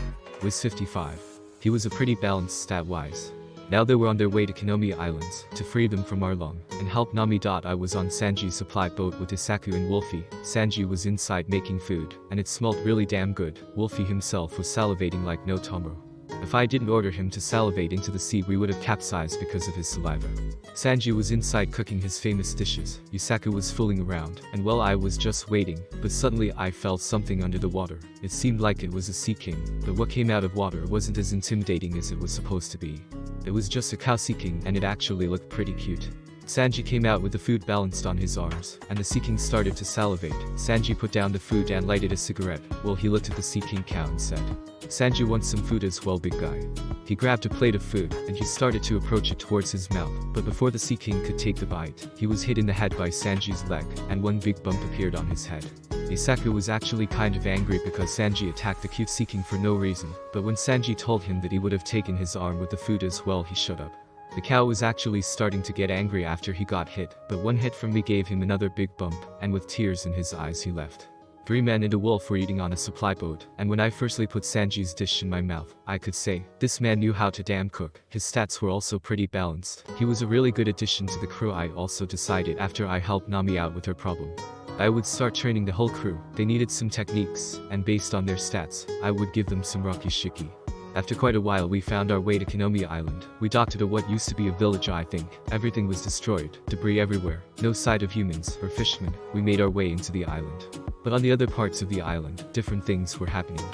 Was 55. He was a pretty balanced stat-wise. Now they were on their way to Konomi Islands, to free them from Arlong, and help Nami. I was on Sanji's supply boat with Isaku and Wolfie. Sanji was inside making food, and it smelled really damn good. Wolfie himself was salivating like no tomorrow. If I didn't order him to salivate into the sea, we would have capsized because of his saliva. Sanji was inside cooking his famous dishes. Yusaku was fooling around, and well, I was just waiting, but suddenly I felt something under the water. It seemed like it was a sea king, but what came out of water wasn't as intimidating as it was supposed to be. It was just a cow sea king, and it actually looked pretty cute. Sanji came out with the food balanced on his arms, and the Sea King started to salivate. Sanji put down the food and lighted a cigarette, while he looked at the Sea King cow and said, Sanji wants some food as well, big guy. He grabbed a plate of food, and he started to approach it towards his mouth, but before the Sea King could take the bite, he was hit in the head by Sanji's leg, and one big bump appeared on his head. Isaku was actually kind of angry because Sanji attacked the cute Sea King for no reason, but when Sanji told him that he would have taken his arm with the food as well, he shut up. The cow was actually starting to get angry after he got hit, but one hit from me gave him another big bump, and with tears in his eyes he left. 3 men and a wolf were eating on a supply boat, and when I firstly put Sanji's dish in my mouth, I could say, this man knew how to damn cook. His stats were also pretty balanced. He was a really good addition to the crew. I also decided after I helped Nami out with her problem, I would start training the whole crew. They needed some techniques, and based on their stats, I would give them some Rocky Shiki. After quite a while we found our way to Konomi Island. We docked at what used to be a village, I think. Everything was destroyed, debris everywhere, no sight of humans or fishermen. We made our way into the island. But on the other parts of the island, different things were happening.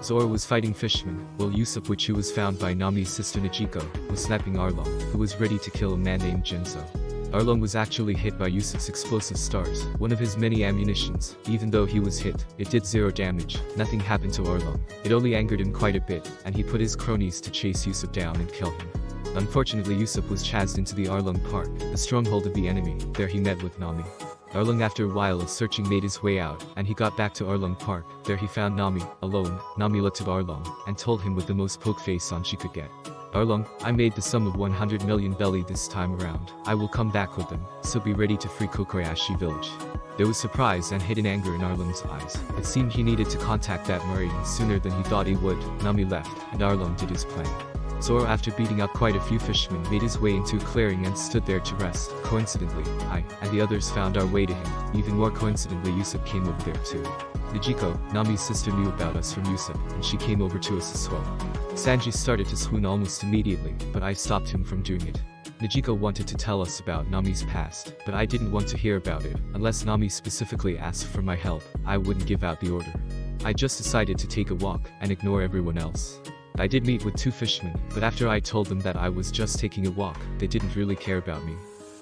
Zoro was fighting fishermen, while Usopp, which he was found by Nami's sister Najiko, was sniping Arlong, who was ready to kill a man named Genzo. Arlong was actually hit by Usopp's explosive stars, one of his many ammunitions. Even though he was hit, it did 0 damage. Nothing happened to Arlong. It only angered him quite a bit, and he put his cronies to chase Usopp down and kill him. Unfortunately, Usopp was chased into the Arlong Park, the stronghold of the enemy. There he met with Nami. Arlong, after a while of searching, made his way out, and he got back to Arlong Park. There he found Nami, alone. Nami looked at Arlong, and told him with the most poke face on she could get. Arlong, I made the sum of 100 million belly this time around. I will come back with them, so be ready to free Kokoyashi village. There was surprise and hidden anger in Arlong's eyes. It seemed he needed to contact that marine sooner than he thought he would. Nami left, and Arlong did his plan. Zoro, after beating up quite a few fishermen, made his way into a clearing and stood there to rest. Coincidentally, I and the others found our way to him. Even more coincidentally, Usopp came over there too. Najiko, Nami's sister, knew about us from Usopp, and she came over to us as well. Sanji started to swoon almost immediately, but I stopped him from doing it. Najiko wanted to tell us about Nami's past, but I didn't want to hear about it. Unless Nami specifically asked for my help, I wouldn't give out the order. I just decided to take a walk and ignore everyone else. I did meet with 2 fishermen, but after I told them that I was just taking a walk, they didn't really care about me.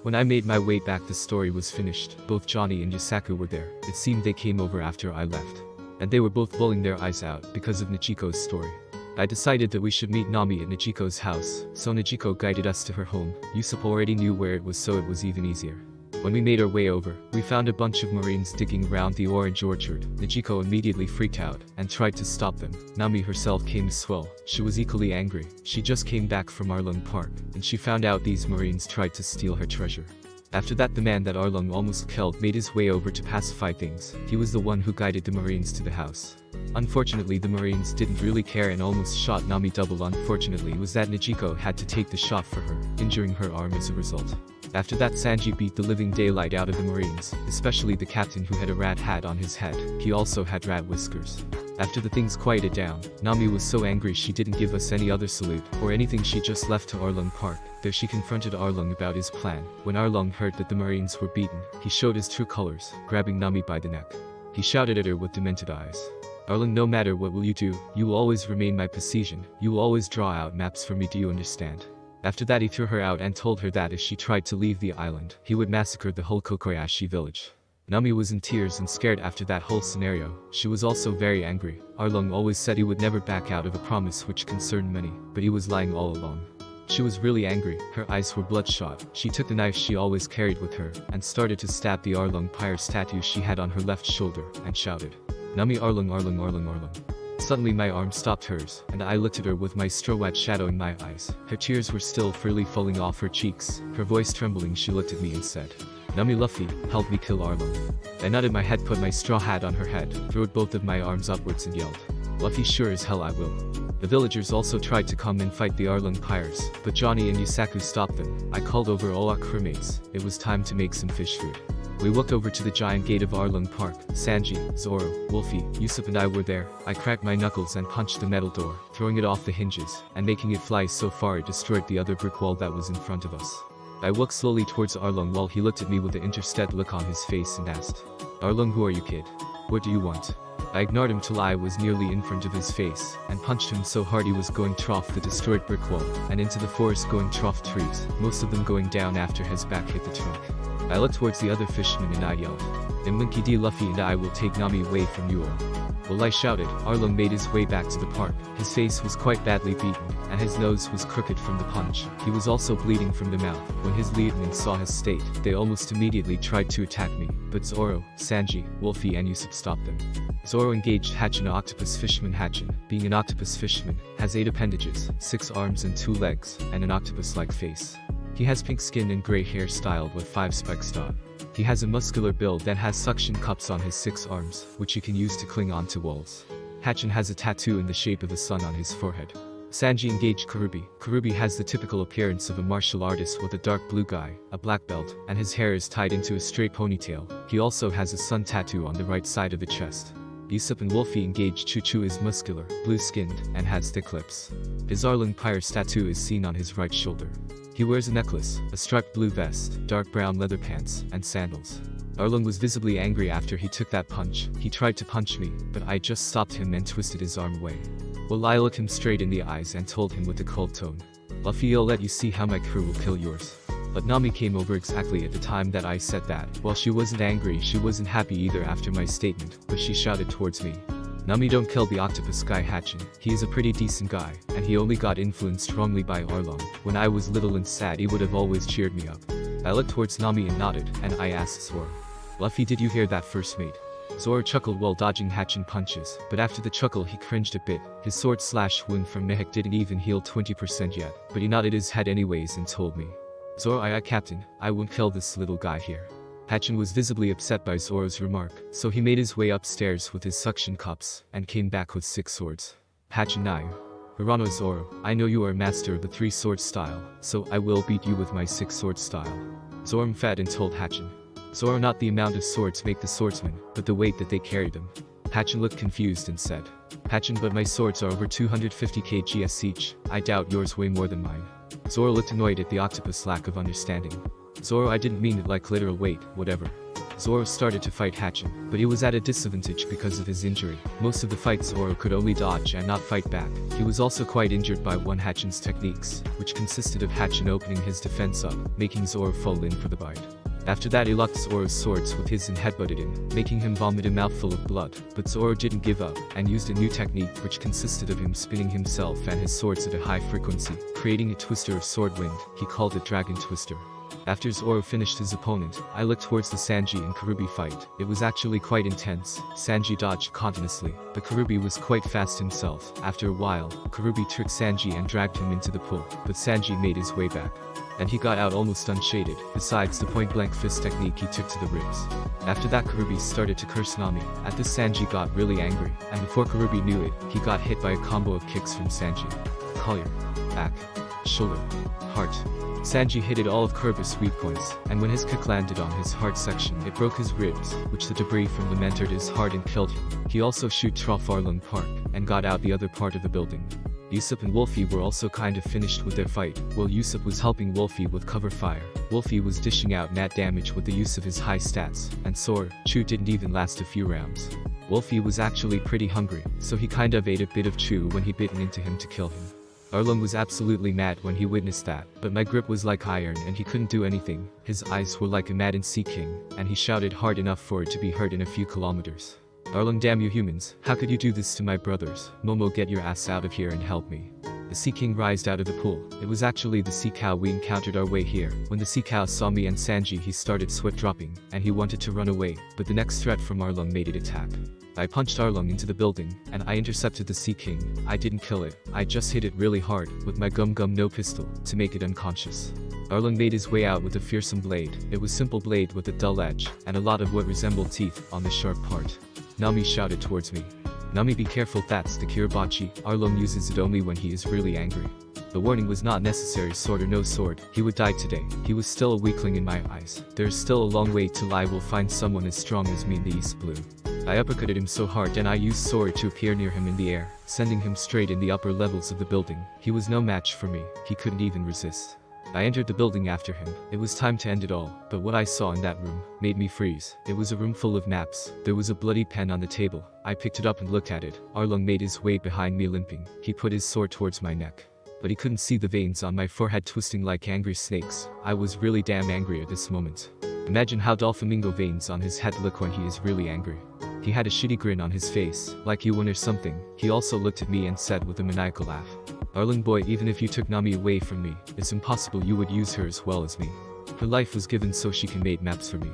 When I made my way back, the story was finished. Both Johnny and Yusaku were there. It seemed they came over after I left, and they were both bawling their eyes out because of Najiko's story. I decided that we should meet Nami at Najiko's house, so Najiko guided us to her home. Usopp already knew where it was, so it was even easier. When we made our way over, we found a bunch of Marines digging around the orange orchard. Najiko immediately freaked out and tried to stop them. Nami herself came as well. She was equally angry. She just came back from Arlong Park, and she found out these Marines tried to steal her treasure. After that, the man that Arlong almost killed made his way over to pacify things. He was the one who guided the Marines to the house. Unfortunately, the Marines didn't really care and almost shot Nami. Double unfortunately was that Nijiko had to take the shot for her, injuring her arm as a result. After that, Sanji beat the living daylight out of the Marines, especially the captain who had a rat hat on his head. He also had rat whiskers. After the things quieted down, Nami was so angry she didn't give us any other salute or anything. She just left to Arlong Park. There she confronted Arlong about his plan. When Arlong heard that the Marines were beaten, he showed his true colors, grabbing Nami by the neck. He shouted at her with demented eyes. Arlong, no matter what will you do, you will always remain my possession. You will always draw out maps for me, do you understand? After that, he threw her out and told her that if she tried to leave the island, he would massacre the whole Kokoyashi village. Nami was in tears and scared after that whole scenario. She was also very angry. Arlong always said he would never back out of a promise which concerned many, but he was lying all along. She was really angry, her eyes were bloodshot. She took the knife she always carried with her, and started to stab the Arlong Pyre's tattoo she had on her left shoulder, and shouted, "Nami, Arlong, Arlong, Arlong, Arlong." Suddenly my arm stopped hers, and I looked at her with my straw hat shadowing my eyes. Her tears were still freely falling off her cheeks. Her voice trembling, she looked at me and said, "Nami, Luffy, help me kill Arlong." I nodded my head, put my straw hat on her head, throwed both of my arms upwards and yelled, "Luffy, sure as hell I will." The villagers also tried to come and fight the Arlong Pyres, but Johnny and Yusaku stopped them. I called over all our crewmates. It was time to make some fish food. We walked over to the giant gate of Arlong Park. Sanji, Zoro, Wolfie, Usopp and I were there. I cracked my knuckles and punched the metal door, throwing it off the hinges, and making it fly so far it destroyed the other brick wall that was in front of us. I walked slowly towards Arlong while he looked at me with an interested look on his face and asked, "Arlong, who are you, kid? What do you want?" I ignored him till I was nearly in front of his face, and punched him so hard he was going trough the destroyed brick wall, and into the forest going trough trees, most of them going down after his back hit the trunk. I looked towards the other fishermen and I yelled, "Then Winky D, Luffy and I will take Nami away from you all." While I shouted, Arlong made his way back to the park. His face was quite badly beaten, and his nose was crooked from the punch. He was also bleeding from the mouth. When his lieutenant saw his state, they almost immediately tried to attack me, but Zoro, Sanji, Wolfie and Usopp stopped them. Zoro engaged Hatchin, an octopus fisherman. Hatchin, being an octopus fisherman, has 8 appendages, 6 arms and 2 legs, and an octopus-like face. He has pink skin and gray hair styled with 5 spikes dot. He has a muscular build that has suction cups on his 6 arms, which he can use to cling onto walls. Hatchin has a tattoo in the shape of a sun on his forehead. Sanji engaged Karubi. Karubi has the typical appearance of a martial artist with a dark blue guy, a black belt, and his hair is tied into a straight ponytail. He also has a sun tattoo on the right side of the chest. Usopp and Wolfie engaged Choo-Choo is muscular, blue-skinned, and has thick lips. His Arlong Pyre's tattoo is seen on his right shoulder. He wears a necklace, a striped blue vest, dark brown leather pants, and sandals. Arlong was visibly angry after he took that punch. He tried to punch me, but I just stopped him and twisted his arm away. Well, I looked him straight in the eyes and told him with a cold tone, "Luffy, I'll let you see how my crew will kill yours." But Nami came over exactly at the time that I said that. While she wasn't angry, she wasn't happy either after my statement, but she shouted towards me, "Nami, don't kill the octopus guy Hatchin. He is a pretty decent guy, and he only got influenced wrongly by Arlong. When I was little and sad, he would have always cheered me up." I looked towards Nami and nodded, and I asked Zoro, "Luffy, did you hear that, first mate?" Zoro chuckled while dodging Hatchin punches, but after the chuckle he cringed a bit. His sword/wound from Mihawk didn't even heal 20% yet, but he nodded his head anyways and told me, "Zoro, aye, Captain, I won't kill this little guy here." Hatchin was visibly upset by Zoro's remark, so he made his way upstairs with his suction cups, and came back with 6 swords. Hatchin Nayu. Hirano Zoro, I know you are a master of the 3-sword style, so I will beat you with my 6-sword style. Zoro fed and told Hatchin. Zoro, not the amount of swords make the swordsman, but the weight that they carry them. Hatchin looked confused and said, "Hatchin, but my swords are over 250 kgs each. I doubt yours weigh more than mine." Zoro looked annoyed at the octopus' lack of understanding. "Zoro, I didn't mean it like literal weight, whatever." Zoro started to fight Hatchin, but he was at a disadvantage because of his injury. Most of the fight Zoro could only dodge and not fight back. He was also quite injured by one Hatchin's techniques, which consisted of Hatchin opening his defense up, making Zoro fall in for the bite. After that he locked Zoro's swords with his and headbutted him, making him vomit a mouthful of blood. But Zoro didn't give up, and used a new technique which consisted of him spinning himself and his swords at a high frequency, creating a twister of sword wind. He called it Dragon Twister. After Zoro finished his opponent, I looked towards the Sanji and Karubi fight. It was actually quite intense. Sanji dodged continuously, but Karubi was quite fast himself. After a while, Karubi tricked Sanji and dragged him into the pool, but Sanji made his way back. And he got out almost unshaded, besides the point-blank fist technique he took to the ribs. After that Karubi started to curse Nami. At this Sanji got really angry, and before Karubi knew it, he got hit by a combo of kicks from Sanji. Collar, back, shoulder, heart. Sanji hit all of Karubi's weak points, and when his kick landed on his heart section, it broke his ribs, which the debris from them entered his heart and killed him. He also shoot Trafalgar Park, and got out the other part of the building. Usopp and Wolfie were also kind of finished with their fight, while Usopp was helping Wolfie with cover fire. Wolfie was dishing out nat damage with the use of his high stats, and Sword Chew didn't even last a few rounds. Wolfie was actually pretty hungry, so he kind of ate a bit of Chew when he bitten into him to kill him. Arlong was absolutely mad when he witnessed that, but my grip was like iron and he couldn't do anything. His eyes were like a maddened Sea King, and he shouted hard enough for it to be heard in a few kilometers. Arlong, damn you humans, how could you do this to my brothers? Momo, get your ass out of here and help me. The Sea King rised out of the pool. It was actually the sea cow we encountered our way here. When the sea cow saw me and Sanji, he started sweat dropping, and he wanted to run away, but the next threat from Arlong made it attack. I punched Arlong into the building, and I intercepted the Sea King. I didn't kill it, I just hit it really hard, with my Gum Gum no pistol, to make it unconscious. Arlong made his way out with a fearsome blade. It was simple blade with a dull edge, and a lot of what resembled teeth on the sharp part. Nami shouted towards me. Nami, be careful, that's the Kiribachi. Arlong uses it only when he is really angry. The warning was not necessary, sword or no sword, he would die today. He was still a weakling in my eyes. There is still a long way to lie, we'll find someone as strong as me in the East Blue. I uppercutted him so hard and I used sword to appear near him in the air, sending him straight in the upper levels of the building. He was no match for me, he couldn't even resist. I entered the building after him. It was time to end it all, but what I saw in that room made me freeze. It was a room full of maps. There was a bloody pen on the table. I picked it up and looked at it. Arlong made his way behind me limping. He put his sword towards my neck, but he couldn't see the veins on my forehead twisting like angry snakes. I was really damn angry at this moment. Imagine how Doflamingo veins on his head look when he is really angry. He had a shitty grin on his face, like he won or something. He also looked at me and said with a maniacal laugh, Arlong boy, even if you took Nami away from me, it's impossible you would use her as well as me. Her life was given so she can make maps for me.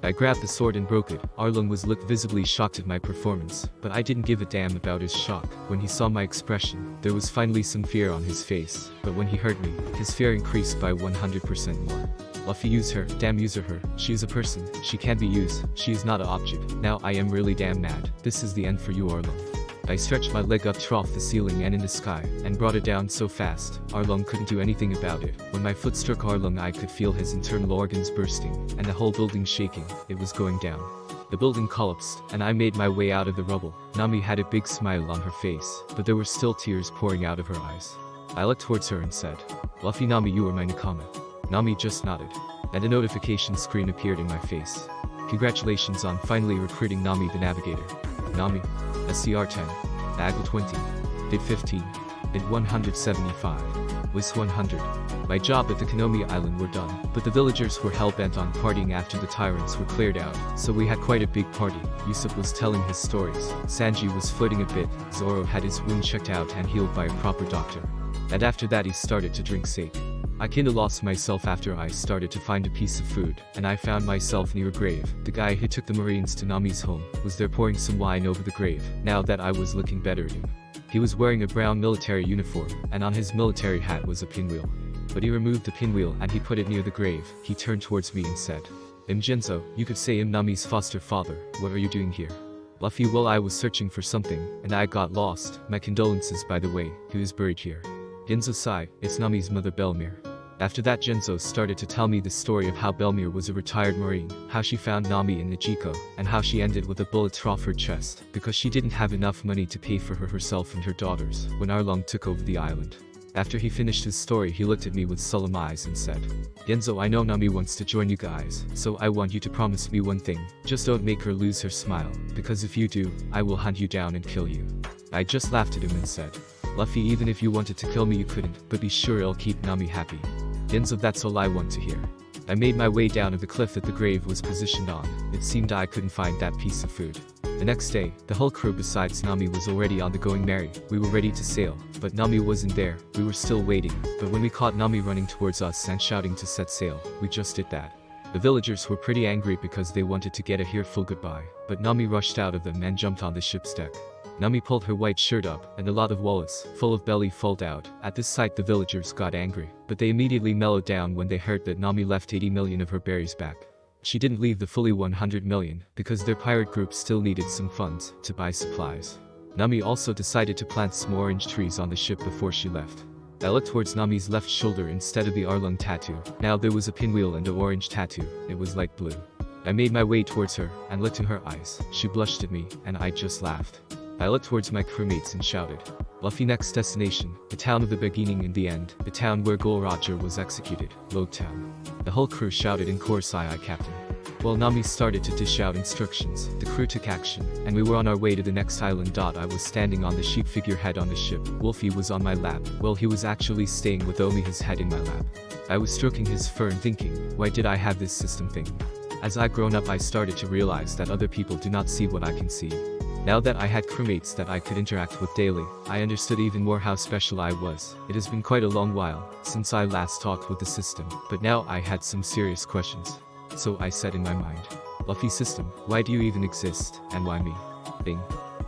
I grabbed the sword and broke it. Arlong looked visibly shocked at my performance, but I didn't give a damn about his shock. When he saw my expression, there was finally some fear on his face, but when he heard me, his fear increased by 100% more. Luffy, use her, damn user her, she is a person, she can be used, she is not an object. Now I am really damn mad. This is the end for you, Arlong. I stretched my leg up off the ceiling and in the sky, and brought it down so fast, Arlong couldn't do anything about it. When my foot struck Arlong, I could feel his internal organs bursting, and the whole building shaking. It was going down. The building collapsed, and I made my way out of the rubble. Nami had a big smile on her face, but there were still tears pouring out of her eyes. I looked towards her and said, Luffy, Nami, you are my Nakama. Nami just nodded, and a notification screen appeared in my face. Congratulations on finally recruiting Nami the Navigator. Nami, SCR-10, Agile 20, Bit 15, Bit 175, WIS 100. My job at the Konomi Island were done, but the villagers were hell-bent on partying after the tyrants were cleared out, so we had quite a big party. Usopp was telling his stories, Sanji was flirting a bit, Zoro had his wound checked out and healed by a proper doctor. And after that he started to drink sake. I kinda lost myself after I started to find a piece of food, and I found myself near a grave. The guy who took the Marines to Nami's home was there pouring some wine over the grave, now that I was looking better at him. He was wearing a brown military uniform, and on his military hat was a pinwheel. But he removed the pinwheel and he put it near the grave. He turned towards me and said, Genzo, you could say I'm Nami's foster father, what are you doing here? Luffy, well, I was searching for something, and I got lost. My condolences, by the way, he was buried here. Genzo sighed, it's Nami's mother Belmir. After that, Genzo started to tell me the story of how Belmir was a retired marine, how she found Nami in Nijiko, and how she ended with a bullet through her chest, because she didn't have enough money to pay for her herself and her daughters, when Arlong took over the island. After he finished his story, he looked at me with solemn eyes and said, Genzo, I know Nami wants to join you guys, so I want you to promise me one thing, just don't make her lose her smile, because if you do, I will hunt you down and kill you. I just laughed at him and said, Luffy, even if you wanted to kill me you couldn't, but be sure it'll keep Nami happy. Genzo, that's all I want to hear. I made my way down to the cliff that the grave was positioned on. It seemed I couldn't find that piece of food. The next day, the whole crew besides Nami was already on the going merry. We were ready to sail, but Nami wasn't there. We were still waiting, but when we caught Nami running towards us and shouting to set sail, we just did that. The villagers were pretty angry because they wanted to get a tearful goodbye, but Nami rushed out of them and jumped on the ship's deck. Nami pulled her white shirt up, and a lot of wallets, full of belly, falled out. At this sight the villagers got angry, but they immediately mellowed down when they heard that Nami left 80 million of her berries back. She didn't leave the fully 100 million, because their pirate group still needed some funds to buy supplies. Nami also decided to plant some orange trees on the ship before she left. I looked towards Nami's left shoulder instead of the Arlong tattoo. Now there was a pinwheel and an orange tattoo. It was light blue. I made my way towards her and looked in her eyes. She blushed at me, and I just laughed. I looked towards my crewmates and shouted, "Luffy, next destination, the town of the beginning in the end, the town where Gol Roger was executed, Lode Town." The whole crew shouted in chorus, "Aye, aye, Captain." While Nami started to dish out instructions, the crew took action, and we were on our way to the next island. I was standing on the sheep figurehead on the ship. Wolfie was on my lap. Well, he was actually staying with only his head in my lap. I was stroking his fur and thinking, why did I have this system thing? As I grown up, I started to realize that other people do not see what I can see. Now that I had crewmates that I could interact with daily, I understood even more how special I was. It has been quite a long while since I last talked with the system, but now I had some serious questions. So I said in my mind, "Luffy system, why do you even exist, and why me?" Thing.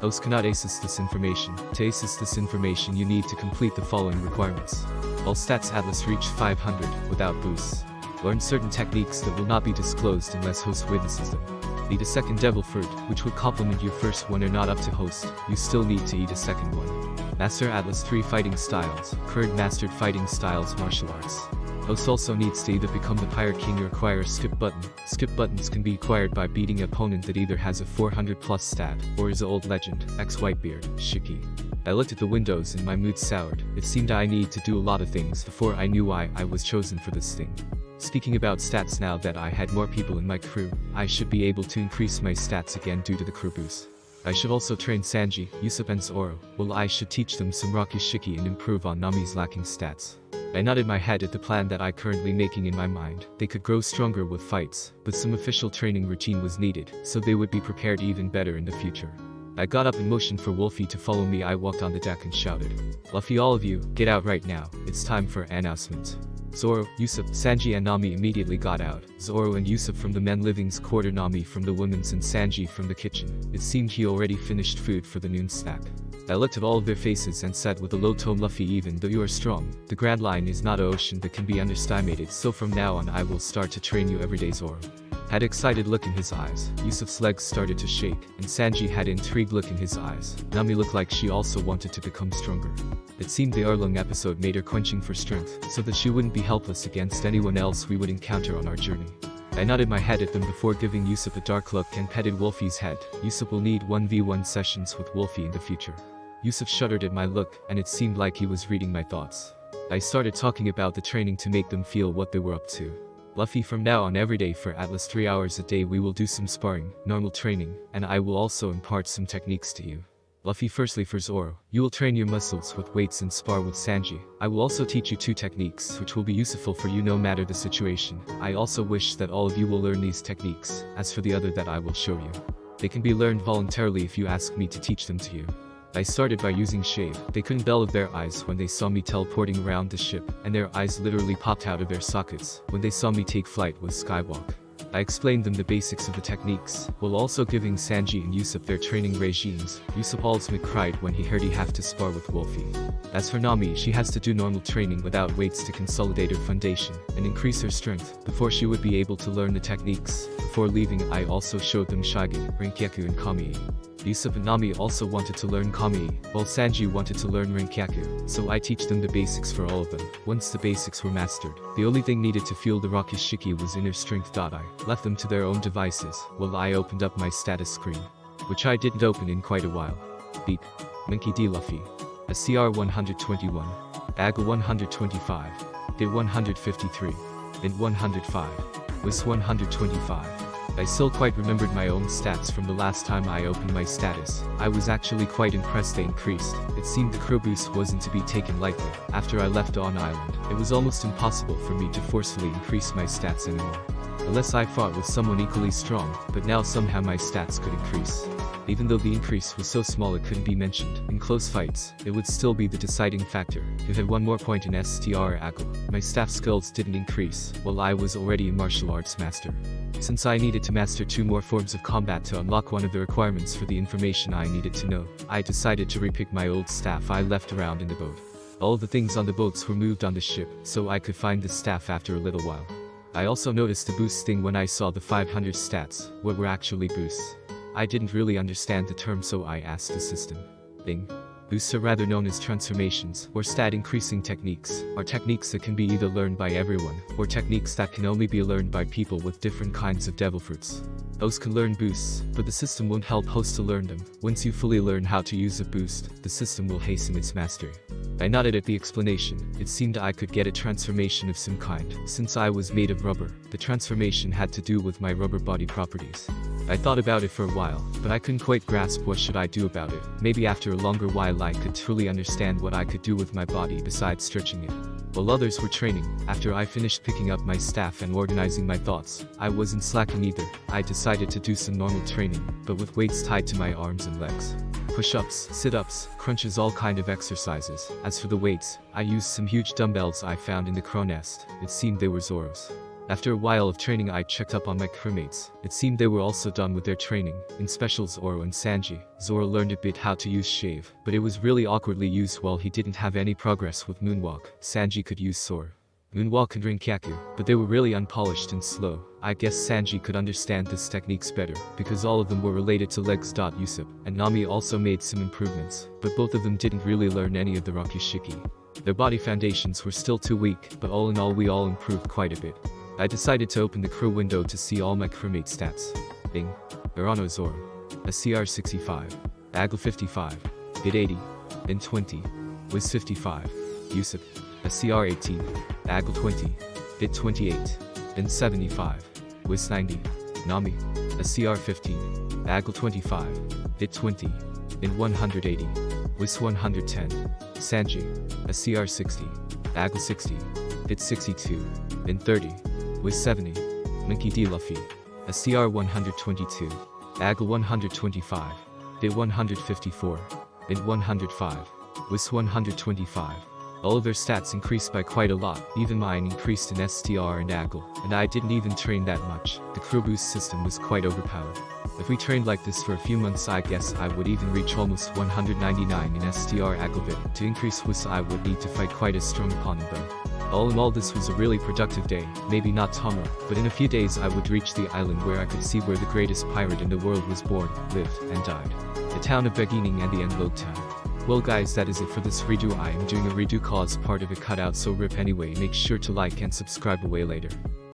Host cannot access this information. To access this information you need to complete the following requirements. All stats Atlas reach 500 without boosts. Learn certain techniques that will not be disclosed unless host witnesses them. Need a second devil fruit, which would complement your first one, or not up to host. You still need to eat a second one. Master Atlas 3 fighting styles. Current mastered fighting styles martial arts. Host also needs to either become the Pirate King or acquire a skip button. Skip buttons can be acquired by beating an opponent that either has a 400 plus stat, or is an old legend, X Whitebeard, Shiki. I looked at the windows and my mood soured. It seemed I need to do a lot of things before I knew why I was chosen for this thing. Speaking about stats, now that I had more people in my crew, I should be able to increase my stats again due to the crew boost. I should also train Sanji, Usopp and Zoro. Well, I should teach them some Rocky Shiki and improve on Nami's lacking stats. I nodded my head at the plan that I currently making in my mind. They could grow stronger with fights, but some official training routine was needed, so they would be prepared even better in the future. I got up and motioned for Wolfie to follow me. I walked on the deck and shouted, "Luffy, all of you, get out right now. It's time for an announcement." Zoro, Usopp, Sanji and Nami immediately got out. Zoro and Usopp from the men living's quarter, Nami from the women's, and Sanji from the kitchen. It seemed he already finished food for the noon snack. I looked at all of their faces and said with a low tone, "Luffy, even though you are strong, the Grand Line is not an ocean that can be underestimated, so from now on I will start to train you every day." Zoro had excited look in his eyes. Usopp's legs started to shake, and Sanji had intrigued look in his eyes. Nami looked like she also wanted to become stronger. It seemed the Arlong episode made her quenching for strength, so that she wouldn't be helpless against anyone else we would encounter on our journey. I nodded my head at them before giving Usopp a dark look and petted Wolfie's head. Usopp will need 1v1 sessions with Wolfie in the future. Usopp shuddered at my look, and it seemed like he was reading my thoughts. I started talking about the training to make them feel what they were up to. "Luffy, from now on every day for at least 3 hours a day we will do some sparring, normal training, and I will also impart some techniques to you." Luffy, firstly for Zoro, you will train your muscles with weights and spar with Sanji. I will also teach you 2 techniques which will be useful for you no matter the situation. I also wish that all of you will learn these techniques. As for the other that I will show you, they can be learned voluntarily if you ask me to teach them to you. I started by using shade. They couldn't believe their eyes when they saw me teleporting around the ship, and their eyes literally popped out of their sockets when they saw me take flight with Skywalk. I explained them the basics of the techniques, while also giving Sanji and Usopp their training regimes. Usopp ultimate cried when he heard he have to spar with Wolfie. As for Nami, she has to do normal training without weights to consolidate her foundation and increase her strength before she would be able to learn the techniques. Before leaving, I also showed them Shigi, Rinkaku and Kami. Usopp and Nami also wanted to learn Kami, while Sanji wanted to learn Rinkaku, so I teach them the basics for all of them. Once the basics were mastered, the only thing needed to fuel the Rocky Shiki was inner strength. I left them to their own devices, while I opened up my status screen, which I didn't open in quite a while. Beep. Minky D. Luffy. A CR 121. Bag 125. Did 153. Int 105. Was 125. I still quite remembered my own stats from the last time I opened my status. I was actually quite impressed they increased. It seemed the crew boost wasn't to be taken lightly. After I left on island, it was almost impossible for me to forcefully increase my stats anymore. Unless I fought with someone equally strong, but now somehow my stats could increase. Even though the increase was so small it couldn't be mentioned. In close fights, it would still be the deciding factor. If at one more point in STR AGL, my staff skills didn't increase, while I was already a martial arts master. Since I needed to master 2 more forms of combat to unlock one of the requirements for the information I needed to know, I decided to repick my old staff I left around in the boat. All the things on the boats were moved on the ship, so I could find the staff after a little while. I also noticed the boost thing when I saw the 500 stats, what were actually boosts. I didn't really understand the term, so I asked the system. Thing. Boosts are rather known as transformations, or stat increasing techniques, are techniques that can be either learned by everyone, or techniques that can only be learned by people with different kinds of devil fruits. Those can learn boosts, but the system won't help hosts to learn them. Once you fully learn how to use a boost, the system will hasten its mastery. I nodded at the explanation. It seemed I could get a transformation of some kind. Since I was made of rubber, the transformation had to do with my rubber body properties. I thought about it for a while, but I couldn't quite grasp what should I do about it. Maybe after a longer while I could truly understand what I could do with my body besides stretching it. While others were training, after I finished picking up my staff and organizing my thoughts, I wasn't slacking either. I decided to do some normal training, but with weights tied to my arms and legs. Push-ups, sit-ups, crunches, all kind of exercises. As for the weights, I used some huge dumbbells I found in the crow nest. It seemed they were Zoro's. After a while of training I checked up on my crewmates. It seemed they were also done with their training. In special Zoro and Sanji, Zoro learned a bit how to use shave, but it was really awkwardly used while he didn't have any progress with moonwalk. Sanji could use sword, moonwalk and rinkaku, but they were really unpolished and slow. I guess Sanji could understand these techniques better, because all of them were related to legs. Usopp and Nami also made some improvements, but both of them didn't really learn any of the Rakushiki. Their body foundations were still too weak, but all in all we all improved quite a bit. I decided to open the crew window to see all my crewmate stats. Bing. Urano Zoro. A CR 65. AGL 55. Bit 80. In 20. Wiz 55. Usopp. A CR 18. AGL 20. Bit 28. In 75. Wiz 90. Nami. A CR 15. AGL 25. Bit 20. In 180. Wiz 110. Sanji. A CR 60. AGL 60. Bit 62. In 30. Wiz 70. Monkey D. Luffy. A CR 122. AGL 125. Bit 154. In 105. Wiz 125. All of their stats increased by quite a lot, even mine increased in STR and AGL, and I didn't even train that much. The crew boost system was quite overpowered. If we trained like this for a few months I guess I would even reach almost 199 in STR AGL bit. To increase Wiz I would need to fight quite a strong opponent though. All in all this was a really productive day, maybe not tomorrow, but in a few days I would reach the island where I could see where the greatest pirate in the world was born, lived, and died. The town of Beginning and the Endload town. Well guys, that is it for this redo. I am doing a redo cause part of it cut out, so rip anyway. Make sure to like and subscribe away later.